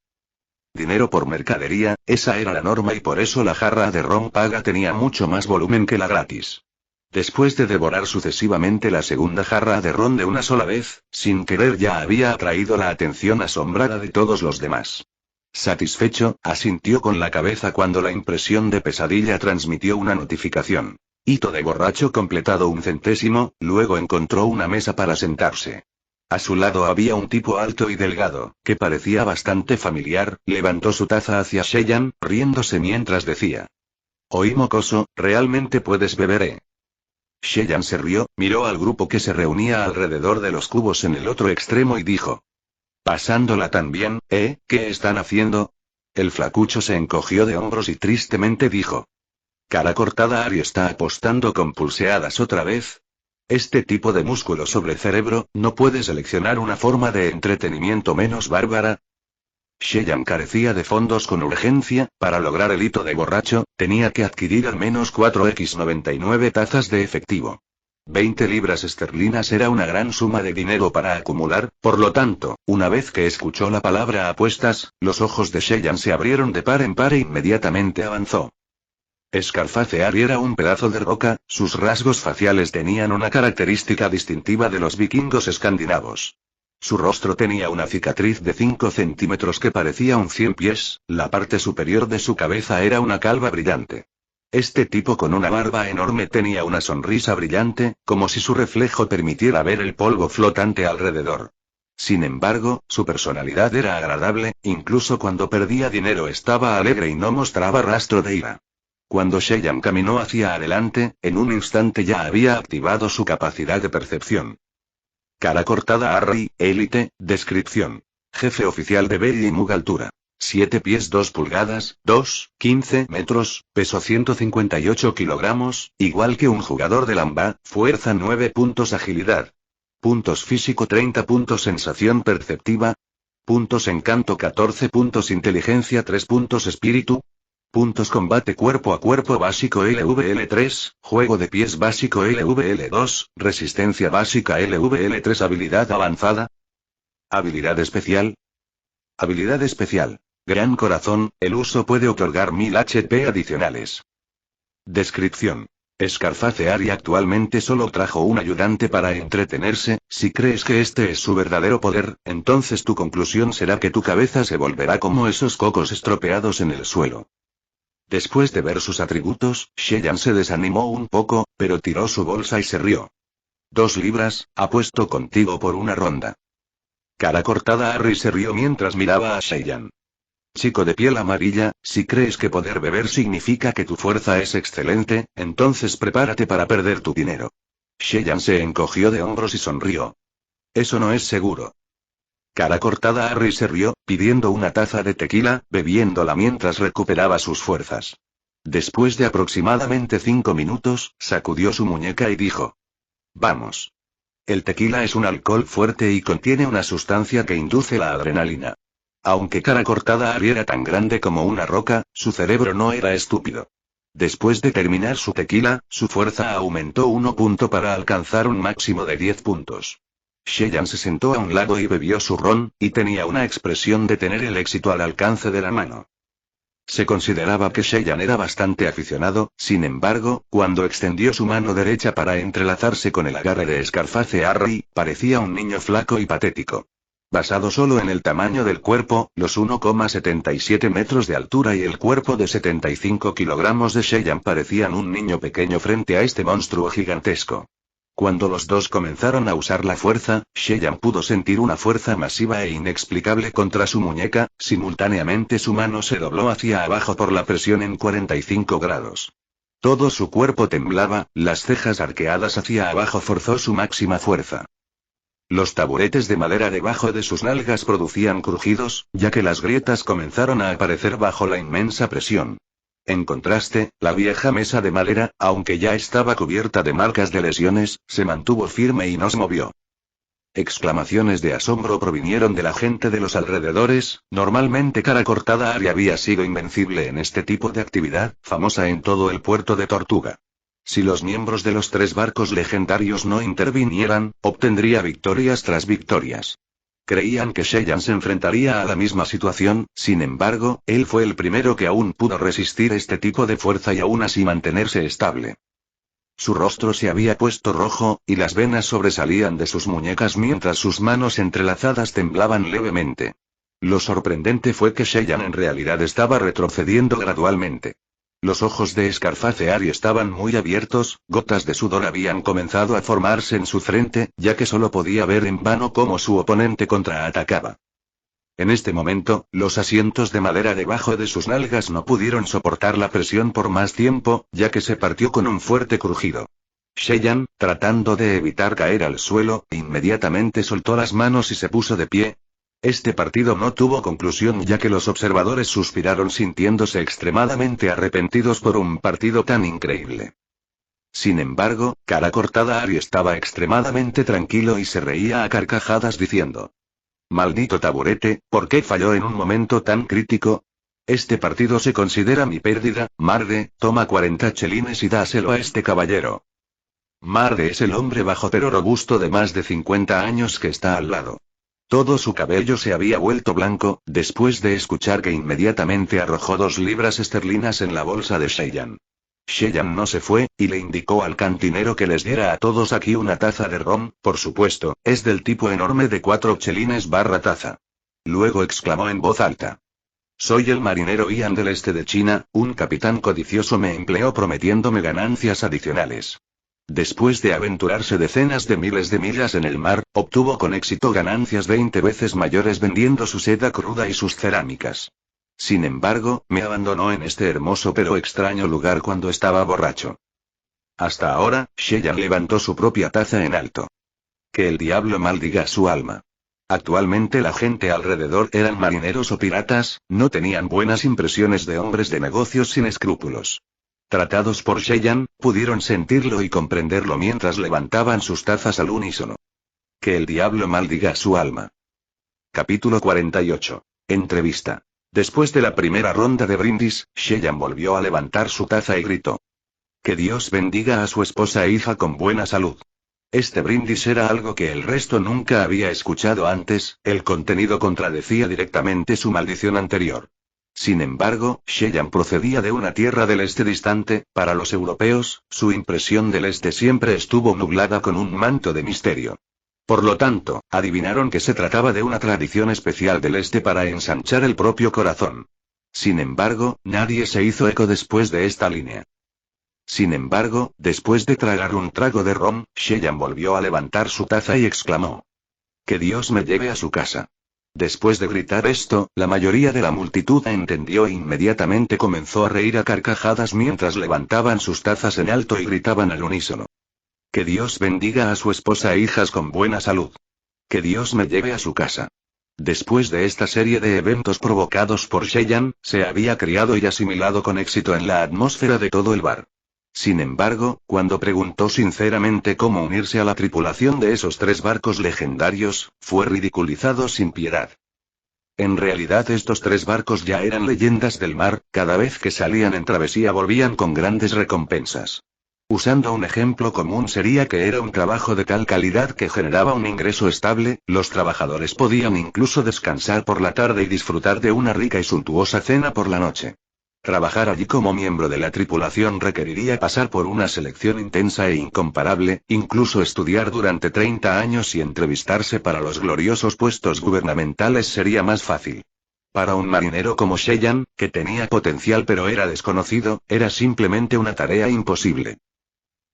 Dinero por mercadería, esa era la norma y por eso la jarra de ron paga tenía mucho más volumen que la gratis. Después de devorar sucesivamente la segunda jarra de ron de una sola vez, sin querer ya había atraído la atención asombrada de todos los demás. Satisfecho, asintió con la cabeza cuando la impresión de pesadilla transmitió una notificación. Hito de borracho completado 1 centésimo, luego encontró una mesa para sentarse. A su lado había un tipo alto y delgado, que parecía bastante familiar, levantó su taza hacia Cheyenne, riéndose mientras decía: «Oí mocoso, ¿realmente puedes beber, Cheyenne se rió, miró al grupo que se reunía alrededor de los cubos en el otro extremo y dijo: «¿Pasándola tan bien, ¿Qué están haciendo?» El flacucho se encogió de hombros y tristemente dijo: «Cara cortada, Ari está apostando con pulseadas otra vez». Este tipo de músculo sobre cerebro, ¿no puede seleccionar una forma de entretenimiento menos bárbara? Sheyan carecía de fondos con urgencia. Para lograr el hito de borracho, tenía que adquirir al menos 4x99 tazas de efectivo. 20 libras esterlinas era una gran suma de dinero para acumular, por lo tanto, una vez que escuchó la palabra apuestas, los ojos de Sheyan se abrieron de par en par e inmediatamente avanzó. Scarface era un pedazo de roca, sus rasgos faciales tenían una característica distintiva de los vikingos escandinavos. Su rostro tenía una cicatriz de 5 centímetros que parecía un 100 pies, la parte superior de su cabeza era una calva brillante. Este tipo con una barba enorme tenía una sonrisa brillante, como si su reflejo permitiera ver el polvo flotante alrededor. Sin embargo, su personalidad era agradable, incluso cuando perdía dinero estaba alegre y no mostraba rastro de ira. Cuando Sheyan caminó hacia adelante, en un instante ya había activado su capacidad de percepción. Cara cortada Harry, élite, descripción. Jefe oficial de Belly Mug altura. 7 pies 2 pulgadas, 15 metros, peso 158 kilogramos, igual que un jugador de Lamba, fuerza 9 puntos agilidad. Puntos físico 30 puntos sensación perceptiva. Puntos encanto 14 puntos inteligencia 3 puntos espíritu. Puntos combate cuerpo a cuerpo básico LVL3, juego de pies básico LVL2, resistencia básica LVL3 habilidad avanzada. Habilidad especial. Habilidad especial. Gran corazón, el uso puede otorgar 1000 HP adicionales. Descripción. Scarface actualmente solo trajo un ayudante para entretenerse. Si crees que este es su verdadero poder, entonces tu conclusión será que tu cabeza se volverá como esos cocos estropeados en el suelo. Después de ver sus atributos, Sheyan se desanimó un poco, pero tiró su bolsa y se rió. 2 libras, apuesto contigo por una ronda. Cara cortada Harry se rió mientras miraba a Sheyan. Chico de piel amarilla, si crees que poder beber significa que tu fuerza es excelente, entonces prepárate para perder tu dinero. Sheyan se encogió de hombros y sonrió. Eso no es seguro. Cara cortada Harry se rió, pidiendo una taza de tequila, bebiéndola mientras recuperaba sus fuerzas. Después de aproximadamente 5 minutos, sacudió su muñeca y dijo: Vamos. El tequila es un alcohol fuerte y contiene una sustancia que induce la adrenalina. Aunque Cara cortada Harry era tan grande como una roca, su cerebro no era estúpido. Después de terminar su tequila, su fuerza aumentó 1 punto para alcanzar un máximo de 10 puntos. Sheyan se sentó a un lado y bebió su ron, y tenía una expresión de tener el éxito al alcance de la mano. Se consideraba que Sheyan era bastante aficionado, sin embargo, cuando extendió su mano derecha para entrelazarse con el agarre de Scarface Harry, parecía un niño flaco y patético. Basado solo en el tamaño del cuerpo, los 1,77 metros de altura y el cuerpo de 75 kilogramos de Sheyan parecían un niño pequeño frente a este monstruo gigantesco. Cuando los dos comenzaron a usar la fuerza, Sheyan pudo sentir una fuerza masiva e inexplicable contra su muñeca, simultáneamente su mano se dobló hacia abajo por la presión en 45 grados. Todo su cuerpo temblaba, las cejas arqueadas hacia abajo forzó su máxima fuerza. Los taburetes de madera debajo de sus nalgas producían crujidos, ya que las grietas comenzaron a aparecer bajo la inmensa presión. En contraste, la vieja mesa de madera, aunque ya estaba cubierta de marcas de lesiones, se mantuvo firme y no se movió. Exclamaciones de asombro provinieron de la gente de los alrededores. Normalmente Cara cortada Harry había sido invencible en este tipo de actividad, famosa en todo el puerto de Tortuga. Si los miembros de los 3 barcos legendarios no intervinieran, obtendría victorias tras victorias. Creían que Sheyan se enfrentaría a la misma situación, sin embargo, él fue el primero que aún pudo resistir este tipo de fuerza y aún así mantenerse estable. Su rostro se había puesto rojo, y las venas sobresalían de sus muñecas mientras sus manos entrelazadas temblaban levemente. Lo sorprendente fue que Sheyan en realidad estaba retrocediendo gradualmente. Los ojos de Scarface estaban muy abiertos, gotas de sudor habían comenzado a formarse en su frente, ya que solo podía ver en vano cómo su oponente contraatacaba. En este momento, los asientos de madera debajo de sus nalgas no pudieron soportar la presión por más tiempo, ya que se partió con un fuerte crujido. Sheyan, tratando de evitar caer al suelo, inmediatamente soltó las manos y se puso de pie. Este partido no tuvo conclusión ya que los observadores suspiraron sintiéndose extremadamente arrepentidos por un partido tan increíble. Sin embargo, Cara cortada Harry estaba extremadamente tranquilo y se reía a carcajadas diciendo: Maldito taburete, ¿por qué falló en un momento tan crítico? Este partido se considera mi pérdida. Marde, toma 40 chelines y dáselo a este caballero. Marde es el hombre bajo pero robusto de más de 50 años que está al lado. Todo su cabello se había vuelto blanco, después de escuchar que inmediatamente arrojó 2 libras esterlinas en la bolsa de Cheyenne. Cheyenne no se fue, y le indicó al cantinero que les diera a todos aquí una taza de ron, por supuesto, es del tipo enorme de 4 chelines barra taza. Luego exclamó en voz alta. Soy el marinero Ian del este de China, un capitán codicioso me empleó prometiéndome ganancias adicionales. Después de aventurarse decenas de miles de millas en el mar, obtuvo con éxito ganancias 20 veces mayores vendiendo su seda cruda y sus cerámicas. Sin embargo, me abandonó en este hermoso pero extraño lugar cuando estaba borracho. Hasta ahora, Cheyenne levantó su propia taza en alto. Que el diablo maldiga su alma. Actualmente la gente alrededor eran marineros o piratas, no tenían buenas impresiones de hombres de negocios sin escrúpulos. Tratados por Cheyenne, pudieron sentirlo y comprenderlo mientras levantaban sus tazas al unísono. Que el diablo maldiga su alma. Capítulo 48. Entrevista. Después de la primera ronda de brindis, Cheyenne volvió a levantar su taza y gritó. Que Dios bendiga a su esposa e hija con buena salud. Este brindis era algo que el resto nunca había escuchado antes, el contenido contradecía directamente su maldición anterior. Sin embargo, Cheyenne procedía de una tierra del este distante, para los europeos, su impresión del este siempre estuvo nublada con un manto de misterio. Por lo tanto, adivinaron que se trataba de una tradición especial del este para ensanchar el propio corazón. Sin embargo, nadie se hizo eco después de esta línea. Sin embargo, después de tragar un trago de ron, Cheyenne volvió a levantar su taza y exclamó. Que Dios me lleve a su casa. Después de gritar esto, la mayoría de la multitud entendió e inmediatamente comenzó a reír a carcajadas mientras levantaban sus tazas en alto y gritaban al unísono. Que Dios bendiga a su esposa e hijas con buena salud. Que Dios me lleve a su casa. Después de esta serie de eventos provocados por Cheyenne, se había criado y asimilado con éxito en la atmósfera de todo el bar. Sin embargo, cuando preguntó sinceramente cómo unirse a la tripulación de esos 3 barcos legendarios, fue ridiculizado sin piedad. En realidad estos 3 barcos ya eran leyendas del mar, cada vez que salían en travesía volvían con grandes recompensas. Usando un ejemplo común sería que era un trabajo de tal calidad que generaba un ingreso estable, los trabajadores podían incluso descansar por la tarde y disfrutar de una rica y suntuosa cena por la noche. Trabajar allí como miembro de la tripulación requeriría pasar por una selección intensa e incomparable, incluso estudiar durante 30 años y entrevistarse para los gloriosos puestos gubernamentales sería más fácil. Para un marinero como Cheyenne, que tenía potencial pero era desconocido, era simplemente una tarea imposible.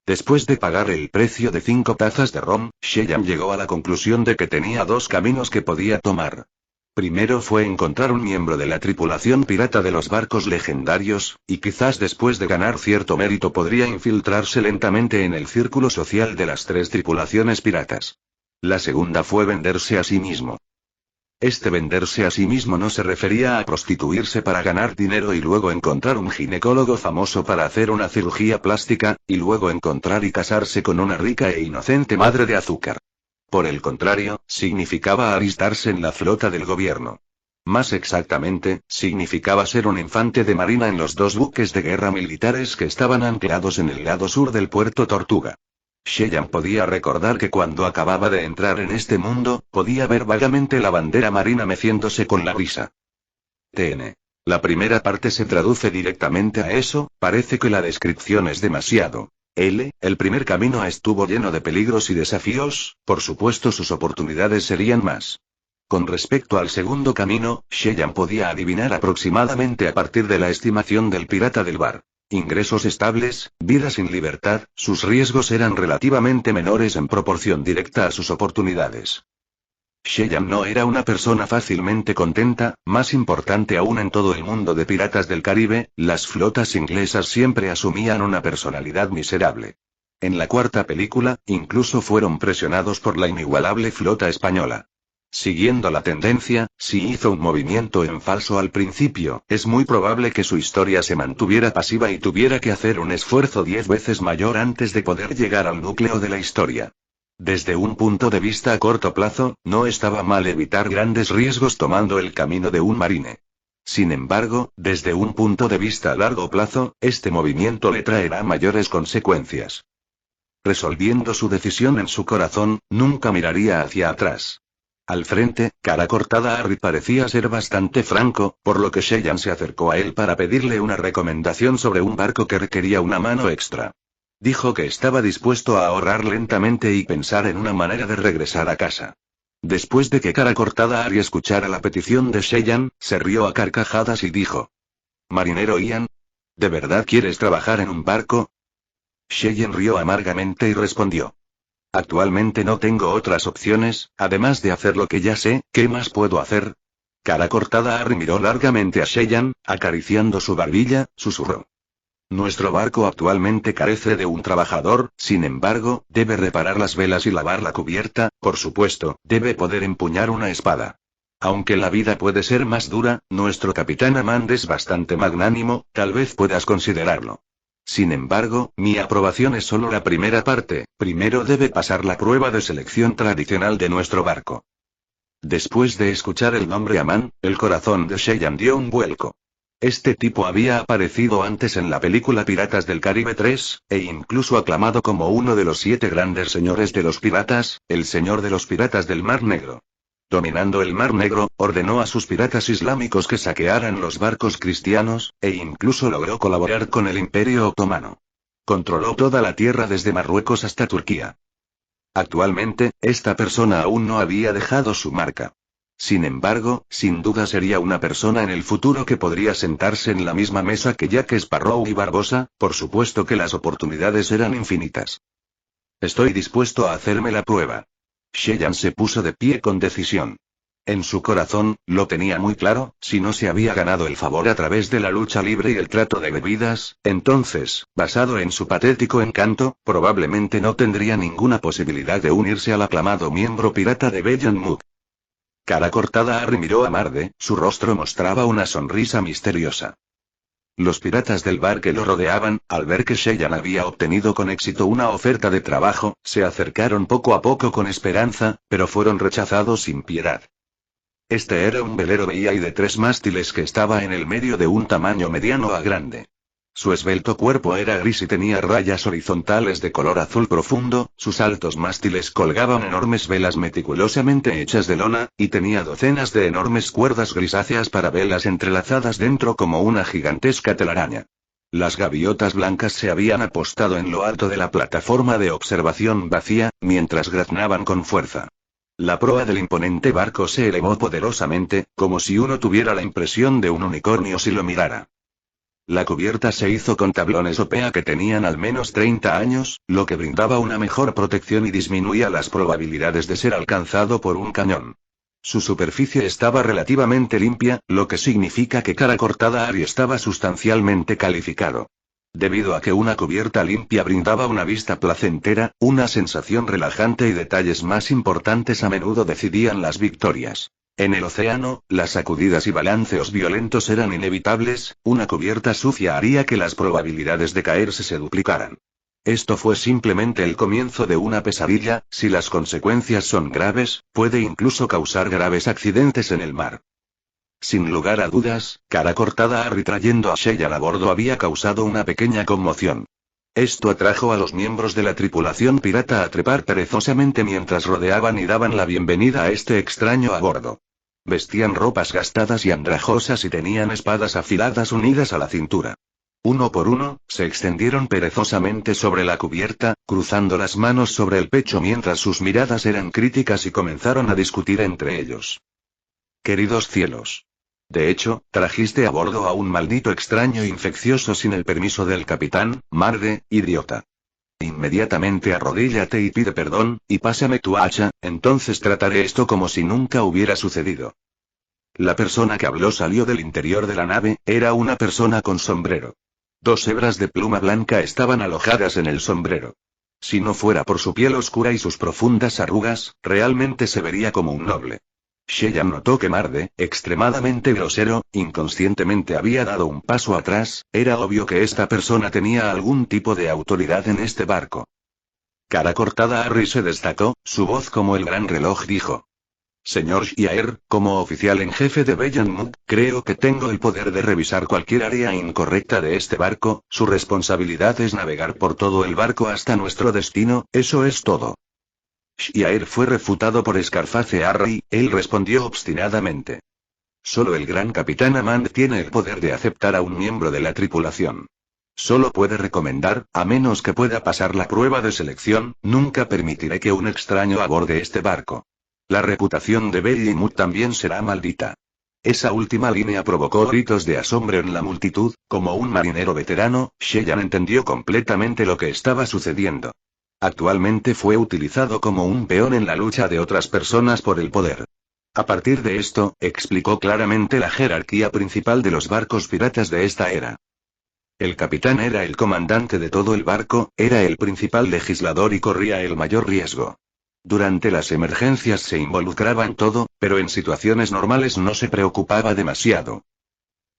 Después de pagar el precio de 5 tazas de ron, Cheyenne llegó a la conclusión de que tenía 2 caminos que podía tomar. Primero fue encontrar un miembro de la tripulación pirata de los barcos legendarios, y quizás después de ganar cierto mérito podría infiltrarse lentamente en el círculo social de las 3 tripulaciones piratas. La segunda fue venderse a sí mismo. Este venderse a sí mismo no se refería a prostituirse para ganar dinero y luego encontrar un ginecólogo famoso para hacer una cirugía plástica, y luego encontrar y casarse con una rica e inocente madre de azúcar. Por el contrario, significaba alistarse en la flota del gobierno. Más exactamente, significaba ser un infante de marina en los 2 buques de guerra militares que estaban anclados en el lado sur del puerto Tortuga. Cheyenne podía recordar que cuando acababa de entrar en este mundo, podía ver vagamente la bandera marina meciéndose con la brisa. TN. La primera parte se traduce directamente a eso, parece que la descripción es demasiado. El primer camino estuvo lleno de peligros y desafíos, por supuesto sus oportunidades serían más. Con respecto al segundo camino, Cheyenne podía adivinar aproximadamente a partir de la estimación del pirata del bar. Ingresos estables, vida sin libertad, sus riesgos eran relativamente menores en proporción directa a sus oportunidades. Cheyenne no era una persona fácilmente contenta, más importante aún en todo el mundo de piratas del Caribe, las flotas inglesas siempre asumían una personalidad miserable. En la 4ª película, incluso fueron presionados por la inigualable flota española. Siguiendo la tendencia, si hizo un movimiento en falso al principio, es muy probable que su historia se mantuviera pasiva y tuviera que hacer un esfuerzo 10 veces mayor antes de poder llegar al núcleo de la historia. Desde un punto de vista a corto plazo, no estaba mal evitar grandes riesgos tomando el camino de un marine. Sin embargo, desde un punto de vista a largo plazo, este movimiento le traerá mayores consecuencias. Resolviendo su decisión en su corazón, nunca miraría hacia atrás. Al frente, cara cortada Harry parecía ser bastante franco, por lo que Cheyenne se acercó a él para pedirle una recomendación sobre un barco que requería una mano extra. Dijo que estaba dispuesto a ahorrar lentamente y pensar en una manera de regresar a casa. Después de que cara cortada Harry escuchara la petición de Cheyenne, se rió a carcajadas y dijo: «Marinero Ian, ¿de verdad quieres trabajar en un barco?» Cheyenne rió amargamente y respondió: «Actualmente no tengo otras opciones, además de hacer lo que ya sé, ¿qué más puedo hacer?» Cara cortada Harry miró largamente a Cheyenne, acariciando su barbilla, susurró: «Nuestro barco actualmente carece de un trabajador, sin embargo, debe reparar las velas y lavar la cubierta, por supuesto, debe poder empuñar una espada. Aunque la vida puede ser más dura, nuestro capitán Amand es bastante magnánimo, tal vez puedas considerarlo. Sin embargo, mi aprobación es solo la primera parte, primero debe pasar la prueba de selección tradicional de nuestro barco». Después de escuchar el nombre Amand, el corazón de Cheyenne dio un vuelco. Este tipo había aparecido antes en la película Piratas del Caribe 3, e incluso aclamado como uno de los 7 grandes señores de los piratas, el señor de los piratas del Mar Negro. Dominando el Mar Negro, ordenó a sus piratas islámicos que saquearan los barcos cristianos, e incluso logró colaborar con el Imperio Otomano. Controló toda la tierra desde Marruecos hasta Turquía. Actualmente, esta persona aún no había dejado su marca. Sin embargo, sin duda sería una persona en el futuro que podría sentarse en la misma mesa que Jack Sparrow y Barbosa, por supuesto que las oportunidades eran infinitas. «Estoy dispuesto a hacerme la prueba». Cheyenne se puso de pie con decisión. En su corazón, lo tenía muy claro, si no se había ganado el favor a través de la lucha libre y el trato de bebidas, entonces, basado en su patético encanto, probablemente no tendría ninguna posibilidad de unirse al aclamado miembro pirata de Beyond Mood. Cara cortada Harry miró a Marde, su rostro mostraba una sonrisa misteriosa. Los piratas del bar que lo rodeaban, al ver que Cheyenne había obtenido con éxito una oferta de trabajo, se acercaron poco a poco con esperanza, pero fueron rechazados sin piedad. Este era un velero bahía y de 3 mástiles que estaba en el medio de un tamaño mediano a grande. Su esbelto cuerpo era gris y tenía rayas horizontales de color azul profundo, sus altos mástiles colgaban enormes velas meticulosamente hechas de lona, y tenía docenas de enormes cuerdas grisáceas para velas entrelazadas dentro como una gigantesca telaraña. Las gaviotas blancas se habían apostado en lo alto de la plataforma de observación vacía, mientras graznaban con fuerza. La proa del imponente barco se elevó poderosamente, como si uno tuviera la impresión de un unicornio si lo mirara. La cubierta se hizo con tablones OPEA que tenían al menos 30 años, lo que brindaba una mejor protección y disminuía las probabilidades de ser alcanzado por un cañón. Su superficie estaba relativamente limpia, lo que significa que cara cortada Harry estaba sustancialmente calificado. Debido a que una cubierta limpia brindaba una vista placentera, una sensación relajante y detalles más importantes a menudo decidían las victorias. En el océano, las sacudidas y balanceos violentos eran inevitables, una cubierta sucia haría que las probabilidades de caerse se duplicaran. Esto fue simplemente el comienzo de una pesadilla, si las consecuencias son graves, puede incluso causar graves accidentes en el mar. Sin lugar a dudas, cara cortada Harry trayendo a Cheyenne a bordo había causado una pequeña conmoción. Esto atrajo a los miembros de la tripulación pirata a trepar perezosamente mientras rodeaban y daban la bienvenida a este extraño a bordo. Vestían ropas gastadas y andrajosas y tenían espadas afiladas unidas a la cintura. Uno por uno, se extendieron perezosamente sobre la cubierta, cruzando las manos sobre el pecho mientras sus miradas eran críticas y comenzaron a discutir entre ellos. «Queridos cielos. De hecho, trajiste a bordo a un maldito extraño infeccioso sin el permiso del capitán, Marde, idiota. Inmediatamente arrodíllate y pide perdón, y pásame tu hacha, entonces trataré esto como si nunca hubiera sucedido». La persona que habló salió del interior de la nave, era una persona con sombrero. 2 hebras de pluma blanca estaban alojadas en el sombrero. Si no fuera por su piel oscura y sus profundas arrugas, realmente se vería como un noble. Cheyenne notó que Marde, extremadamente grosero, inconscientemente había dado un paso atrás, era obvio que esta persona tenía algún tipo de autoridad en este barco. Cara cortada Harry se destacó, su voz como el gran reloj dijo. Señor Shiaer, como oficial en jefe de Bellenmut, creo que tengo el poder de revisar cualquier área incorrecta de este barco, su responsabilidad es navegar por todo el barco hasta nuestro destino, eso es todo. Shiaer fue refutado por Scarface Harry, él respondió obstinadamente. Solo el gran capitán Amand tiene el poder de aceptar a un miembro de la tripulación. Solo puede recomendar, a menos que pueda pasar la prueba de selección, nunca permitiré que un extraño aborde este barco. La reputación de Bellimut también será maldita. Esa última línea provocó gritos de asombro en la multitud, como un marinero veterano, Sheyan entendió completamente lo que estaba sucediendo. Actualmente fue utilizado como un peón en la lucha de otras personas por el poder. A partir de esto, explicó claramente la jerarquía principal de los barcos piratas de esta era. El capitán era el comandante de todo el barco, era el principal legislador y corría el mayor riesgo. Durante las emergencias se involucraba en todo, pero en situaciones normales no se preocupaba demasiado.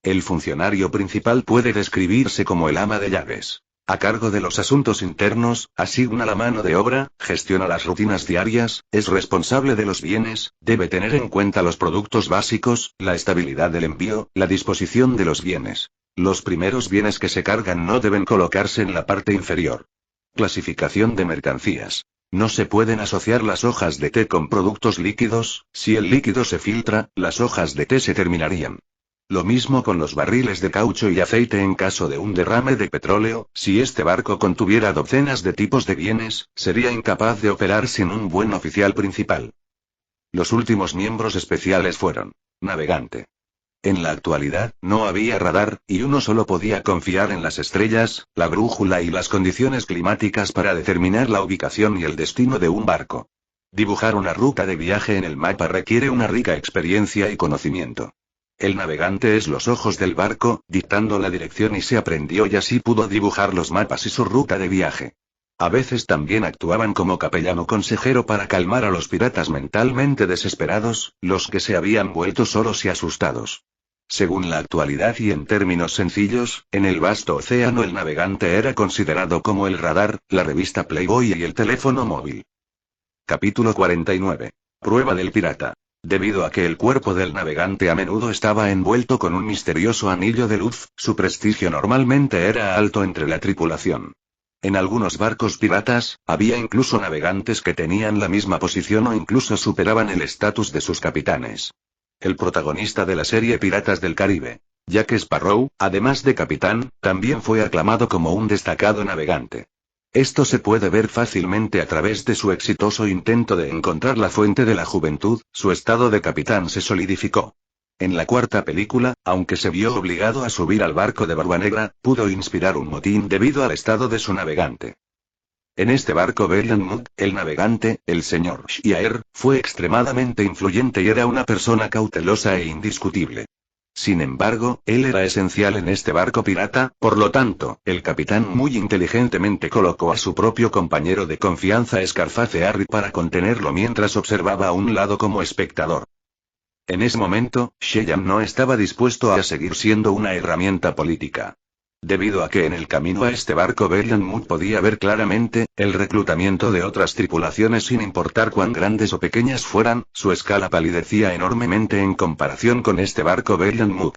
El funcionario principal puede describirse como el ama de llaves. A cargo de los asuntos internos, asigna la mano de obra, gestiona las rutinas diarias, es responsable de los bienes, debe tener en cuenta los productos básicos, la estabilidad del envío, la disposición de los bienes. Los primeros bienes que se cargan no deben colocarse en la parte inferior. Clasificación de mercancías. No se pueden asociar las hojas de té con productos líquidos, si el líquido se filtra, las hojas de té se terminarían. Lo mismo con los barriles de caucho y aceite en caso de un derrame de petróleo, si este barco contuviera docenas de tipos de bienes, sería incapaz de operar sin un buen oficial principal. Los últimos miembros especiales fueron navegante. En la actualidad, no había radar, y uno solo podía confiar en las estrellas, la brújula y las condiciones climáticas para determinar la ubicación y el destino de un barco. Dibujar una ruta de viaje en el mapa requiere una rica experiencia y conocimiento. El navegante es los ojos del barco, dictando la dirección y se aprendió y así pudo dibujar los mapas y su ruta de viaje. A veces también actuaban como capellán o consejero para calmar a los piratas mentalmente desesperados, los que se habían vuelto solos y asustados. Según la actualidad y en términos sencillos, en el vasto océano el navegante era considerado como el radar, la revista Playboy y el teléfono móvil. Capítulo 49. Prueba del pirata. Debido a que el cuerpo del navegante a menudo estaba envuelto con un misterioso anillo de luz, su prestigio normalmente era alto entre la tripulación. En algunos barcos piratas, había incluso navegantes que tenían la misma posición o incluso superaban el estatus de sus capitanes. El protagonista de la serie Piratas del Caribe, Jack Sparrow, además de capitán, también fue aclamado como un destacado navegante. Esto se puede ver fácilmente a través de su exitoso intento de encontrar la fuente de la juventud, su estado de capitán se solidificó. En la cuarta película, aunque se vio obligado a subir al barco de Barba Negra, pudo inspirar un motín debido al estado de su navegante. En este barco Bellenmut, el navegante, el señor Shiaer, fue extremadamente influyente y era una persona cautelosa e indiscutible. Sin embargo, él era esencial en este barco pirata, por lo tanto, el capitán muy inteligentemente colocó a su propio compañero de confianza Scarface Harry para contenerlo mientras observaba a un lado como espectador. En ese momento, Sheyan no estaba dispuesto a seguir siendo una herramienta política. Debido a que en el camino a este barco Bellenmut podía ver claramente, el reclutamiento de otras tripulaciones sin importar cuán grandes o pequeñas fueran, su escala palidecía enormemente en comparación con este barco Bellenmut.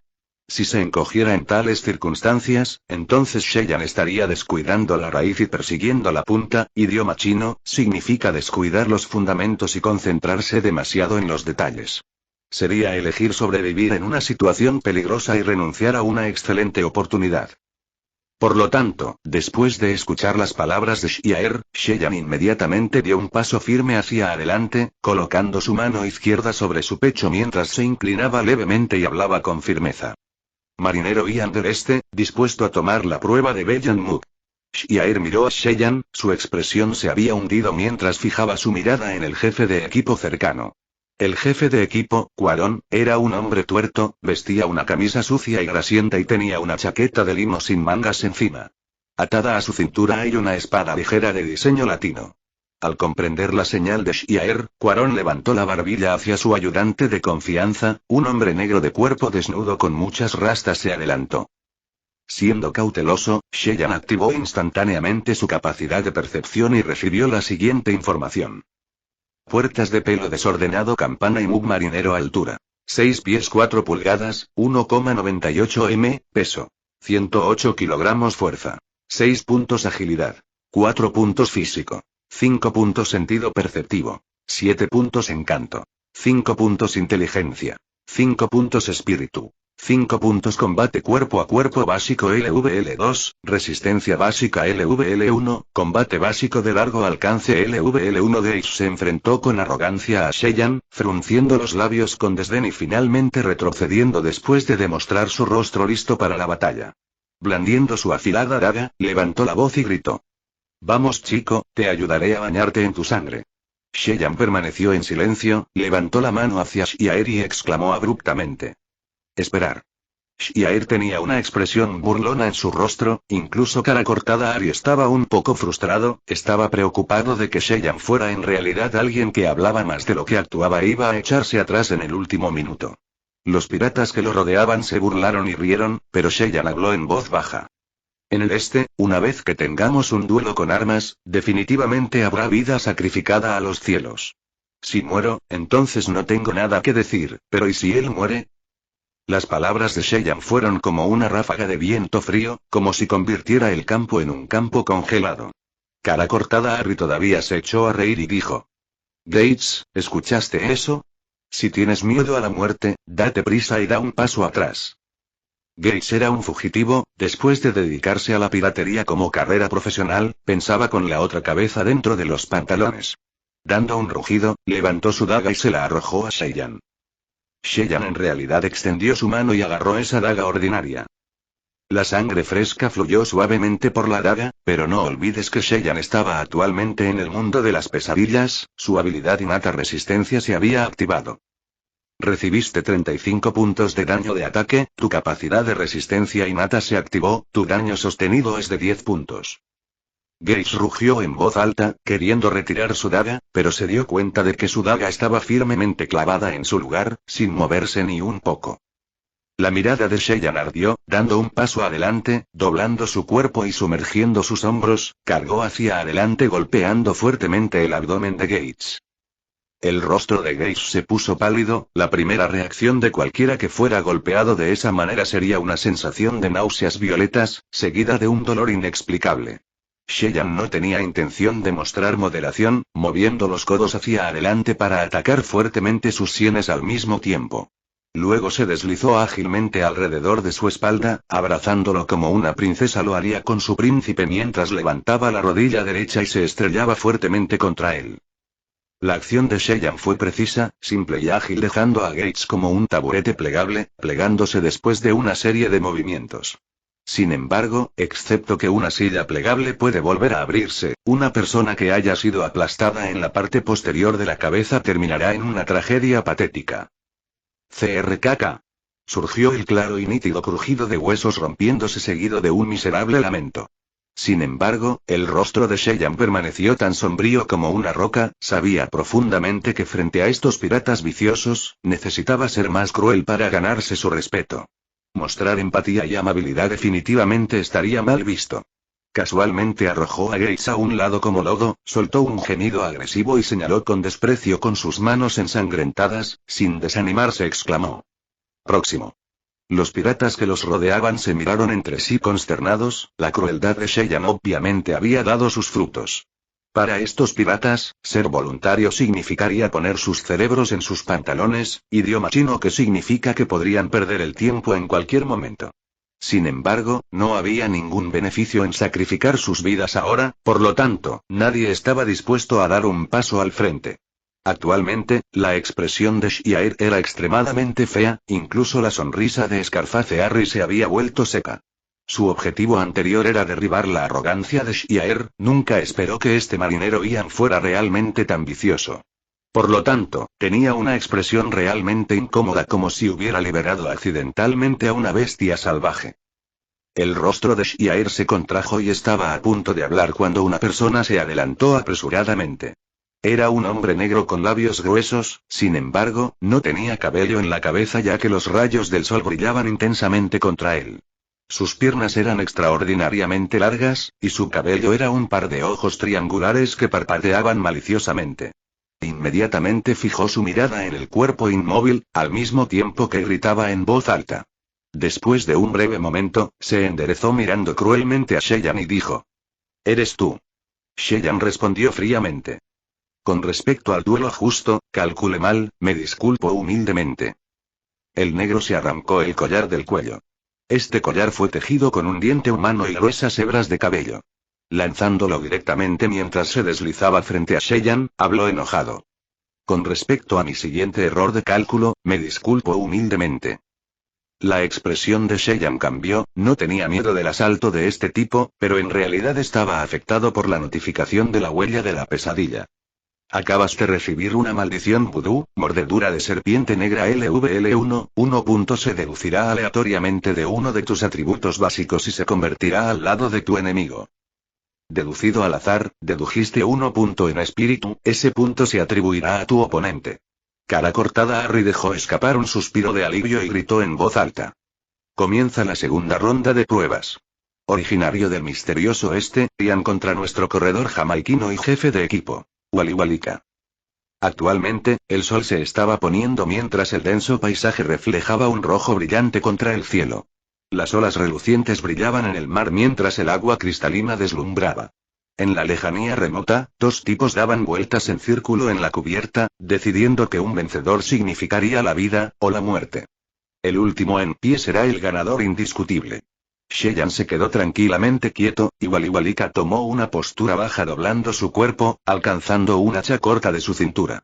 Si se encogiera en tales circunstancias, entonces Sheyan estaría descuidando la raíz y persiguiendo la punta, idioma chino, significa descuidar los fundamentos y concentrarse demasiado en los detalles. Sería elegir sobrevivir en una situación peligrosa y renunciar a una excelente oportunidad. Por lo tanto, después de escuchar las palabras de Shiaer, Sheyan inmediatamente dio un paso firme hacia adelante, colocando su mano izquierda sobre su pecho mientras se inclinaba levemente y hablaba con firmeza. Marinero Ian del Este, dispuesto a tomar la prueba de Bellenmut. Shiaer miró a Sheyan, su expresión se había hundido mientras fijaba su mirada en el jefe de equipo cercano. El jefe de equipo, Quaron, era un hombre tuerto, vestía una camisa sucia y grasienta y tenía una chaqueta de lino sin mangas encima. Atada a su cintura hay una espada ligera de diseño latino. Al comprender la señal de Shiaer, Quaron levantó la barbilla hacia su ayudante de confianza, un hombre negro de cuerpo desnudo con muchas rastas se adelantó. Siendo cauteloso, Sheyan activó instantáneamente su capacidad de percepción y recibió la siguiente información. Puertas de pelo desordenado, campana y mug marinero, altura 6 pies 4 pulgadas, 1,98 m, peso 108 kilogramos, fuerza 6 puntos, agilidad 4 puntos, físico 5 puntos, sentido perceptivo 7 puntos, encanto 5 puntos, inteligencia 5 puntos, espíritu 5 puntos, combate cuerpo a cuerpo básico LVL2, resistencia básica LVL1, combate básico de largo alcance LVL1. Gage se enfrentó con arrogancia a Sheyan, frunciendo los labios con desdén y finalmente retrocediendo después de demostrar su rostro listo para la batalla. Blandiendo su afilada daga, levantó la voz y gritó. Vamos chico, te ayudaré a bañarte en tu sangre. Sheyan permaneció en silencio, levantó la mano hacia Xiaer y exclamó abruptamente. Esperar. Xiaer tenía una expresión burlona en su rostro, incluso cara cortada. Ari estaba un poco frustrado, estaba preocupado de que Sheyan fuera en realidad alguien que hablaba más de lo que actuaba e iba a echarse atrás en el último minuto. Los piratas que lo rodeaban se burlaron y rieron, pero Sheyan habló en voz baja. En el este, una vez que tengamos un duelo con armas, definitivamente habrá vida sacrificada a los cielos. Si muero, entonces no tengo nada que decir, pero ¿y si él muere? Las palabras de Sheyan fueron como una ráfaga de viento frío, como si convirtiera el campo en un campo congelado. Cara cortada, Harry todavía se echó a reír y dijo. Gates, ¿escuchaste eso? Si tienes miedo a la muerte, date prisa y da un paso atrás. Gates era un fugitivo, después de dedicarse a la piratería como carrera profesional, pensaba con la otra cabeza dentro de los pantalones. Dando un rugido, levantó su daga y se la arrojó a Sheyan. Sheyan en realidad extendió su mano y agarró esa daga ordinaria. La sangre fresca fluyó suavemente por la daga, pero no olvides que Sheyan estaba actualmente en el mundo de las pesadillas, su habilidad innata resistencia se había activado. Recibiste 35 puntos de daño de ataque, tu capacidad de resistencia innata se activó, tu daño sostenido es de 10 puntos. Gates rugió en voz alta, queriendo retirar su daga, pero se dio cuenta de que su daga estaba firmemente clavada en su lugar, sin moverse ni un poco. La mirada de Sheyan ardió, dando un paso adelante, doblando su cuerpo y sumergiendo sus hombros, cargó hacia adelante golpeando fuertemente el abdomen de Gates. El rostro de Gates se puso pálido, la primera reacción de cualquiera que fuera golpeado de esa manera sería una sensación de náuseas violetas, seguida de un dolor inexplicable. Sheyan no tenía intención de mostrar moderación, moviendo los codos hacia adelante para atacar fuertemente sus sienes al mismo tiempo. Luego se deslizó ágilmente alrededor de su espalda, abrazándolo como una princesa lo haría con su príncipe mientras levantaba la rodilla derecha y se estrellaba fuertemente contra él. La acción de Sheyan fue precisa, simple y ágil, dejando a Gates como un taburete plegable, plegándose después de una serie de movimientos. Sin embargo, excepto que una silla plegable puede volver a abrirse, una persona que haya sido aplastada en la parte posterior de la cabeza terminará en una tragedia patética. CRKK. Surgió el claro y nítido crujido de huesos rompiéndose seguido de un miserable lamento. Sin embargo, el rostro de Sheyan permaneció tan sombrío como una roca, sabía profundamente que frente a estos piratas viciosos, necesitaba ser más cruel para ganarse su respeto. Mostrar empatía y amabilidad definitivamente estaría mal visto. Casualmente arrojó a Gates a un lado como lodo, soltó un gemido agresivo y señaló con desprecio con sus manos ensangrentadas, sin desanimarse exclamó. Próximo. Los piratas que los rodeaban se miraron entre sí consternados, la crueldad de Sheyan obviamente había dado sus frutos. Para estos piratas, ser voluntario significaría poner sus cerebros en sus pantalones, idioma chino que significa que podrían perder el tiempo en cualquier momento. Sin embargo, no había ningún beneficio en sacrificar sus vidas ahora, por lo tanto, nadie estaba dispuesto a dar un paso al frente. Actualmente, la expresión de Xiaer era extremadamente fea, incluso la sonrisa de Scarface Harry se había vuelto seca. Su objetivo anterior era derribar la arrogancia de Xiaer, nunca esperó que este marinero Ian fuera realmente tan vicioso. Por lo tanto, tenía una expresión realmente incómoda como si hubiera liberado accidentalmente a una bestia salvaje. El rostro de Xiaer se contrajo y estaba a punto de hablar cuando una persona se adelantó apresuradamente. Era un hombre negro con labios gruesos, sin embargo, no tenía cabello en la cabeza ya que los rayos del sol brillaban intensamente contra él. Sus piernas eran extraordinariamente largas, y su cabello era un par de ojos triangulares que parpadeaban maliciosamente. Inmediatamente fijó su mirada en el cuerpo inmóvil, al mismo tiempo que gritaba en voz alta. Después de un breve momento, se enderezó mirando cruelmente a Sheyan y dijo: «¿Eres tú?». Sheyan respondió fríamente: «Con respecto al duelo justo, calculé mal, me disculpo humildemente». El negro se arrancó el collar del cuello. Este collar fue tejido con un diente humano y gruesas hebras de cabello. Lanzándolo directamente mientras se deslizaba frente a Sheyan, habló enojado: «Con respecto a mi siguiente error de cálculo, me disculpo humildemente». La expresión de Sheyan cambió, no tenía miedo del asalto de este tipo, pero en realidad estaba afectado por la notificación de la huella de la pesadilla. Acabas de recibir una maldición vudú, mordedura de serpiente negra LVL1, 1. Se deducirá aleatoriamente de uno de tus atributos básicos y se convertirá al lado de tu enemigo. Deducido al azar, dedujiste 1. En espíritu, ese punto se atribuirá a tu oponente. Cara cortada. Harry dejó escapar un suspiro de alivio y gritó en voz alta: «Comienza la segunda ronda de pruebas. Originario del misterioso este, Ian contra nuestro corredor jamaiquino y jefe de equipo, Waliwalika». Actualmente, el sol se estaba poniendo mientras el denso paisaje reflejaba un rojo brillante contra el cielo. Las olas relucientes brillaban en el mar mientras el agua cristalina deslumbraba. En la lejanía remota, dos tipos daban vueltas en círculo en la cubierta, decidiendo que un vencedor significaría la vida, o la muerte. El último en pie será el ganador indiscutible. Sheyan se quedó tranquilamente quieto, y Waliwalika tomó una postura baja doblando su cuerpo, alcanzando un hacha corta de su cintura.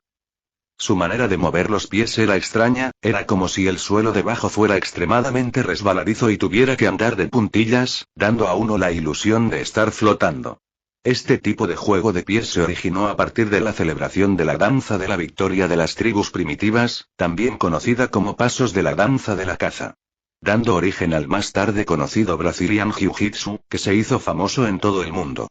Su manera de mover los pies era extraña, era como si el suelo debajo fuera extremadamente resbaladizo y tuviera que andar de puntillas, dando a uno la ilusión de estar flotando. Este tipo de juego de pies se originó a partir de la celebración de la danza de la victoria de las tribus primitivas, también conocida como pasos de la danza de la caza. Dando origen al más tarde conocido Brazilian Jiu-Jitsu, que se hizo famoso en todo el mundo.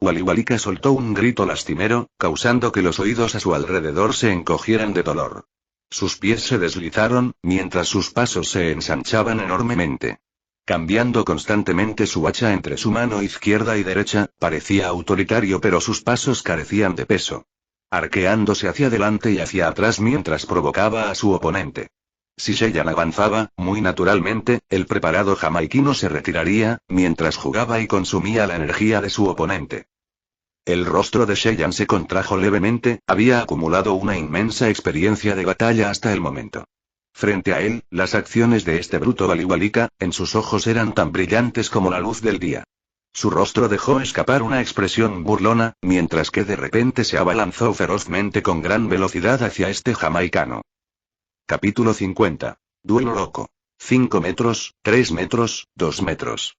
Waliwalika soltó un grito lastimero, causando que los oídos a su alrededor se encogieran de dolor. Sus pies se deslizaron, mientras sus pasos se ensanchaban enormemente. Cambiando constantemente su hacha entre su mano izquierda y derecha, parecía autoritario pero sus pasos carecían de peso. Arqueándose hacia adelante y hacia atrás mientras provocaba a su oponente. Si Sheyan avanzaba, muy naturalmente, el preparado jamaiquino se retiraría, mientras jugaba y consumía la energía de su oponente. El rostro de Sheyan se contrajo levemente, había acumulado una inmensa experiencia de batalla hasta el momento. Frente a él, las acciones de este bruto Waliwalika, en sus ojos eran tan brillantes como la luz del día. Su rostro dejó escapar una expresión burlona, mientras que de repente se abalanzó ferozmente con gran velocidad hacia este jamaicano. Capítulo 50. Duelo loco. 5 metros, 3 metros, 2 metros.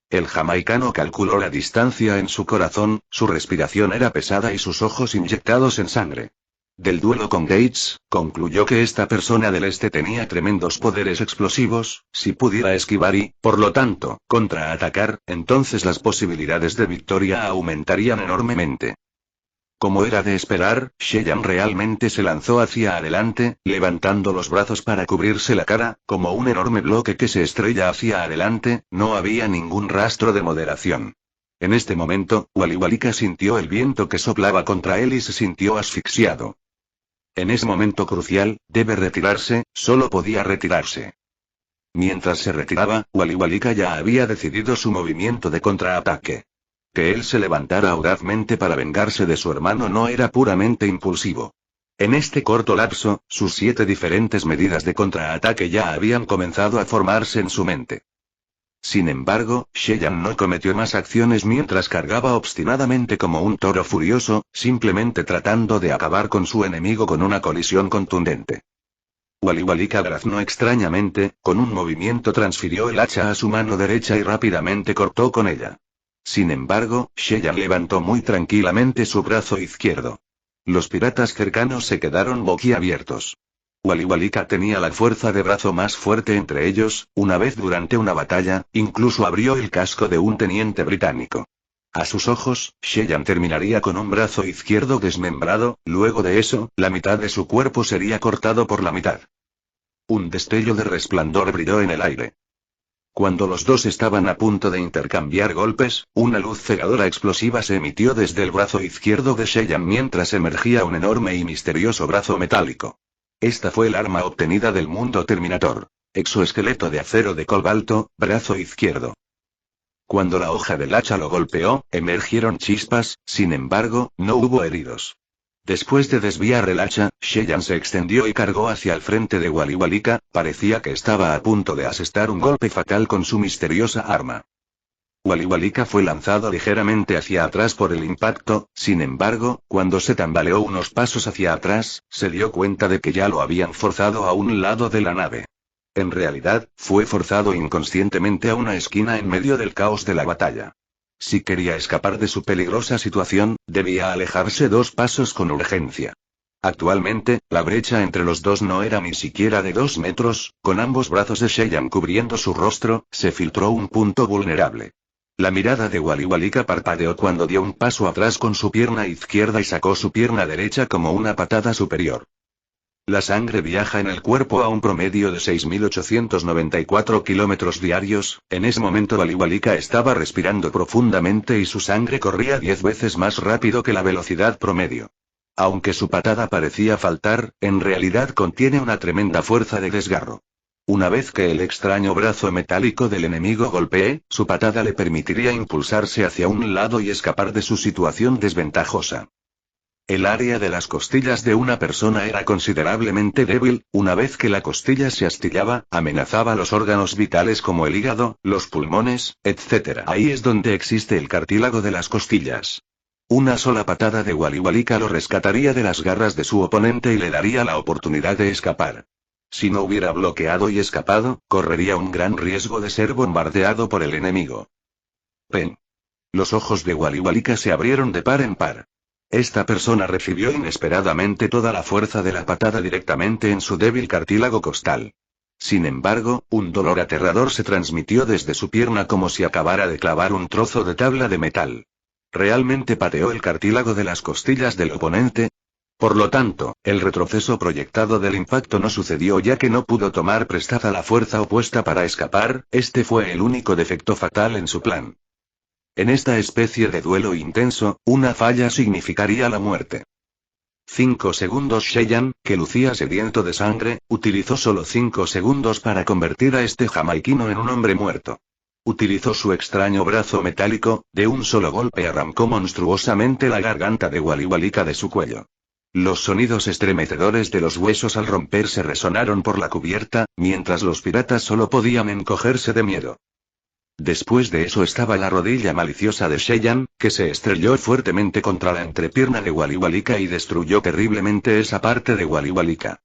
El jamaicano calculó la distancia en su corazón, su respiración era pesada y sus ojos inyectados en sangre. Del duelo con Gates, concluyó que esta persona del este tenía tremendos poderes explosivos, si pudiera esquivar y, por lo tanto, contraatacar, entonces las posibilidades de victoria aumentarían enormemente. Como era de esperar, Sheyan realmente se lanzó hacia adelante, levantando los brazos para cubrirse la cara, como un enorme bloque que se estrella hacia adelante, no había ningún rastro de moderación. En este momento, Waliwalika sintió el viento que soplaba contra él y se sintió asfixiado. En ese momento crucial, debe retirarse, solo podía retirarse. Mientras se retiraba, Waliwalika ya había decidido su movimiento de contraataque. Que él se levantara audazmente para vengarse de su hermano no era puramente impulsivo. En este corto lapso, sus 7 diferentes medidas de contraataque ya habían comenzado a formarse en su mente. Sin embargo, Sheyan no cometió más acciones mientras cargaba obstinadamente como un toro furioso, simplemente tratando de acabar con su enemigo con una colisión contundente. Waliwalika graznó extrañamente, con un movimiento transfirió el hacha a su mano derecha y rápidamente cortó con ella. Sin embargo, Sheyan levantó muy tranquilamente su brazo izquierdo. Los piratas cercanos se quedaron boquiabiertos. Waliwalika tenía la fuerza de brazo más fuerte entre ellos, una vez durante una batalla, incluso abrió el casco de un teniente británico. A sus ojos, Sheyan terminaría con un brazo izquierdo desmembrado, luego de eso, la mitad de su cuerpo sería cortado por la mitad. Un destello de resplandor brilló en el aire. Cuando los dos estaban a punto de intercambiar golpes, una luz cegadora explosiva se emitió desde el brazo izquierdo de Seiyan mientras emergía un enorme y misterioso brazo metálico. Esta fue el arma obtenida del mundo Terminator. Exoesqueleto de acero de cobalto, brazo izquierdo. Cuando la hoja del hacha lo golpeó, emergieron chispas, sin embargo, no hubo heridos. Después de desviar el hacha, Seiyan se extendió y cargó hacia el frente de Waliwalika, parecía que estaba a punto de asestar un golpe fatal con su misteriosa arma. Waliwalika fue lanzado ligeramente hacia atrás por el impacto, sin embargo, cuando se tambaleó unos pasos hacia atrás, se dio cuenta de que ya lo habían forzado a un lado de la nave. En realidad, fue forzado inconscientemente a una esquina en medio del caos de la batalla. Si quería escapar de su peligrosa situación, debía alejarse 2 pasos con urgencia. Actualmente, la brecha entre los dos no era ni siquiera de 2 metros, con ambos brazos de Seiyan cubriendo su rostro, se filtró un punto vulnerable. La mirada de Waliwalika parpadeó cuando dio un paso atrás con su pierna izquierda y sacó su pierna derecha como una patada superior. La sangre viaja en el cuerpo a un promedio de 6.894 kilómetros diarios, en ese momento Waliwalika estaba respirando profundamente y su sangre corría 10 veces más rápido que la velocidad promedio. Aunque su patada parecía faltar, en realidad contiene una tremenda fuerza de desgarro. Una vez que el extraño brazo metálico del enemigo golpee, su patada le permitiría impulsarse hacia un lado y escapar de su situación desventajosa. El área de las costillas de una persona era considerablemente débil, una vez que la costilla se astillaba, amenazaba los órganos vitales como el hígado, los pulmones, etc. Ahí es donde existe el cartílago de las costillas. Una sola patada de Waliwalika lo rescataría de las garras de su oponente y le daría la oportunidad de escapar. Si no hubiera bloqueado y escapado, correría un gran riesgo de ser bombardeado por el enemigo. ¡Pen! Los ojos de Waliwalika se abrieron de par en par. Esta persona recibió inesperadamente toda la fuerza de la patada directamente en su débil cartílago costal. Sin embargo, un dolor aterrador se transmitió desde su pierna como si acabara de clavar un trozo de tabla de metal. Realmente pateó el cartílago de las costillas del oponente. Por lo tanto, el retroceso proyectado del impacto no sucedió ya que no pudo tomar prestada la fuerza opuesta para escapar, este fue el único defecto fatal en su plan. En esta especie de duelo intenso, una falla significaría la muerte. 5 segundos. Seiyan, que lucía sediento de sangre, utilizó solo 5 segundos para convertir a este jamaiquino en un hombre muerto. Utilizó su extraño brazo metálico, de un solo golpe arrancó monstruosamente la garganta de Waliwalika de su cuello. Los sonidos estremecedores de los huesos al romperse resonaron por la cubierta, mientras los piratas solo podían encogerse de miedo. Después de eso estaba la rodilla maliciosa de Seiyan, que se estrelló fuertemente contra la entrepierna de Waliwalika y destruyó terriblemente esa parte de Waliwalika.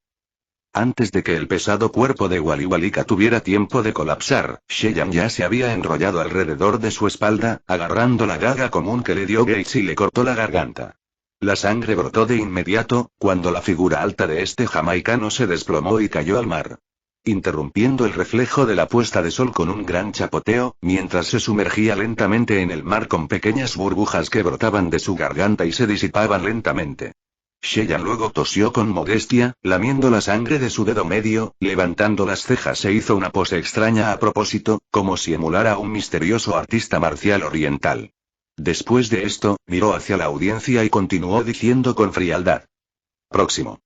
Antes de que el pesado cuerpo de Waliwalika tuviera tiempo de colapsar, Seiyan ya se había enrollado alrededor de su espalda, agarrando la daga común que le dio Gates y le cortó la garganta. La sangre brotó de inmediato, cuando la figura alta de este jamaicano se desplomó y cayó al mar, interrumpiendo el reflejo de la puesta de sol con un gran chapoteo, mientras se sumergía lentamente en el mar con pequeñas burbujas que brotaban de su garganta y se disipaban lentamente. Seiyan luego tosió con modestia, lamiendo la sangre de su dedo medio, levantando las cejas e hizo una pose extraña a propósito, como si emulara a un misterioso artista marcial oriental. Después de esto, miró hacia la audiencia y continuó diciendo con frialdad: próximo.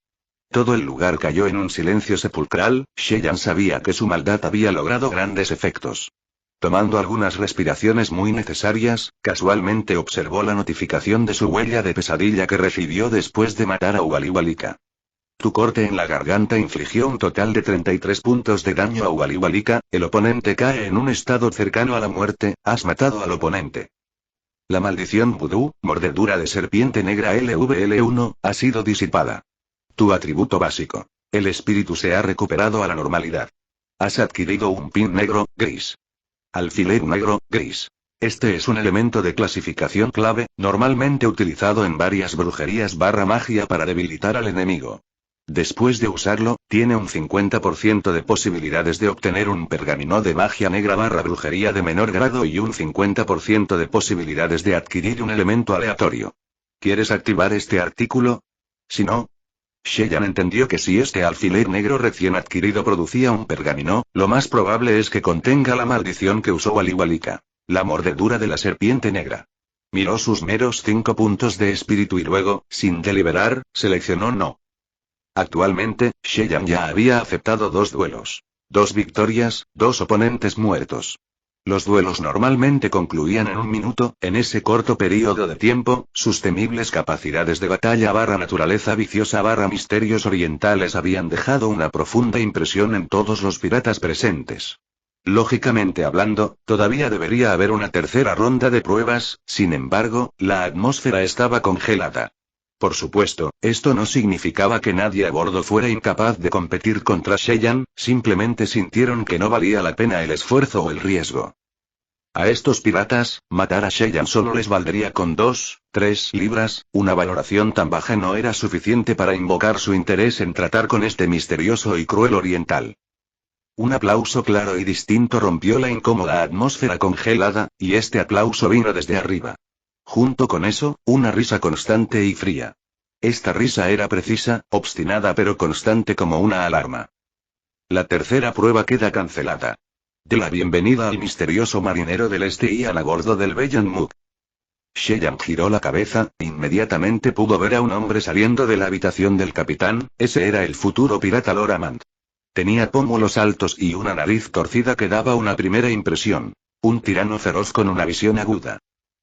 Todo el lugar cayó en un silencio sepulcral. Seiyan sabía que su maldad había logrado grandes efectos. Tomando algunas respiraciones muy necesarias, casualmente observó la notificación de su huella de pesadilla que recibió después de matar a Waliwalika. Tu corte en la garganta infligió un total de 33 puntos de daño a Waliwalika, el oponente cae en un estado cercano a la muerte, has matado al oponente. La maldición vudú, mordedura de serpiente negra LVL1, ha sido disipada. Tu atributo básico. El espíritu se ha recuperado a la normalidad. Has adquirido un pin negro, gris. Alfiler negro, gris. Este es un elemento de clasificación clave, normalmente utilizado en varias brujerías magia para debilitar al enemigo. Después de usarlo, tiene un 50% de posibilidades de obtener un pergamino de magia negra brujería de menor grado y un 50% de posibilidades de adquirir un elemento aleatorio. ¿Quieres activar este artículo? Si no, Sheyan entendió que si este alfiler negro recién adquirido producía un pergamino, lo más probable es que contenga la maldición que usó Waliwalika, la mordedura de la serpiente negra. Miró sus meros 5 puntos de espíritu y luego, sin deliberar, seleccionó no. Actualmente, Sheyan ya había aceptado 2 duelos. 2 victorias, 2 oponentes muertos. Los duelos normalmente concluían en 1 minuto, en ese corto periodo de tiempo, sus temibles capacidades de batalla naturaleza viciosa misterios orientales habían dejado una profunda impresión en todos los piratas presentes. Lógicamente hablando, todavía debería haber una tercera ronda de pruebas, sin embargo, la atmósfera estaba congelada. Por supuesto, esto no significaba que nadie a bordo fuera incapaz de competir contra Sheyan, simplemente sintieron que no valía la pena el esfuerzo o el riesgo. A estos piratas, matar a Sheyan solo les valdría con 2, 3 libras, una valoración tan baja no era suficiente para invocar su interés en tratar con este misterioso y cruel oriental. Un aplauso claro y distinto rompió la incómoda atmósfera congelada, y este aplauso vino desde arriba. Junto con eso, una risa constante y fría. Esta risa era precisa, obstinada pero constante como una alarma. La tercera prueba queda cancelada. De la bienvenida al misterioso marinero del este Ian a bordo del Bellan Muk. Sheyan giró la cabeza, inmediatamente pudo ver a un hombre saliendo de la habitación del capitán, ese era el futuro pirata Loramant. Tenía pómulos altos y una nariz torcida que daba una primera impresión. Un tirano feroz con una visión aguda.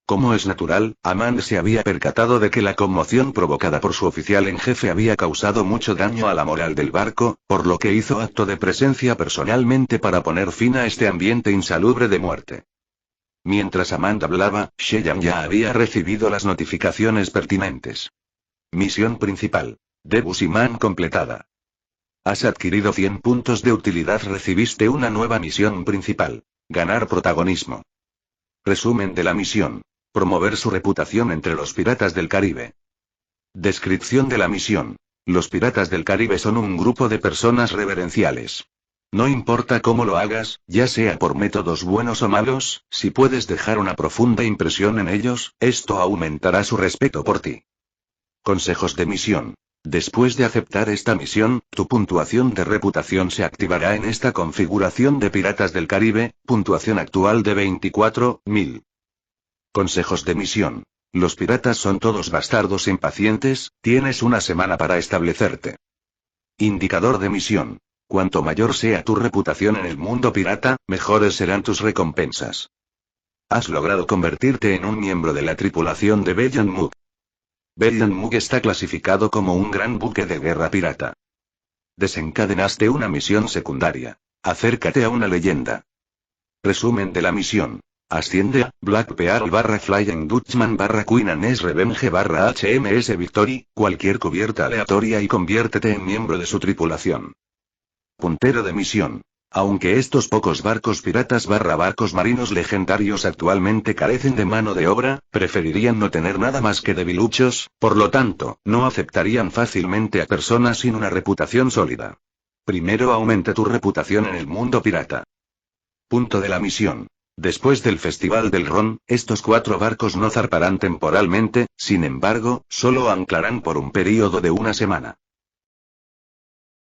Como es natural, Amand se había percatado de que la conmoción provocada por su oficial en jefe había causado mucho daño a la moral del barco, por lo que hizo acto de presencia personalmente para poner fin a este ambiente insalubre de muerte. Mientras Amand hablaba, Sheyan ya había recibido las notificaciones pertinentes. Misión principal. Debusiman completada. Has adquirido 100 puntos de utilidad. Recibiste una nueva misión principal. Ganar protagonismo. Resumen de la misión. Promover su reputación entre los piratas del Caribe. Descripción de la misión. Los piratas del Caribe son un grupo de personas reverenciales. No importa cómo lo hagas, ya sea por métodos buenos o malos, si puedes dejar una profunda impresión en ellos, esto aumentará su respeto por ti. Consejos de misión. Después de aceptar esta misión, tu puntuación de reputación se activará en esta configuración de piratas del Caribe, puntuación actual de 24.000. Consejos de misión. Los piratas son todos bastardos impacientes, tienes una semana para establecerte. Indicador de misión. Cuanto mayor sea tu reputación en el mundo pirata, mejores serán tus recompensas. Has logrado convertirte en un miembro de la tripulación de Bellan Muk. Bellan Muk está clasificado como un gran buque de guerra pirata. Desencadenaste una misión secundaria. Acércate a una leyenda. Resumen de la misión. Asciende a Black Pearl /Flying Dutchman /Queen Anne's Revenge /HMS Victory, cualquier cubierta aleatoria y conviértete en miembro de su tripulación. Puntero de misión. Aunque estos pocos barcos piratas barcos marinos legendarios actualmente carecen de mano de obra, preferirían no tener nada más que debiluchos, por lo tanto, no aceptarían fácilmente a personas sin una reputación sólida. Primero aumenta tu reputación en el mundo pirata. Punto de la misión. Después del Festival del Ron, estos 4 barcos no zarparán temporalmente, sin embargo, solo anclarán por un período de una semana.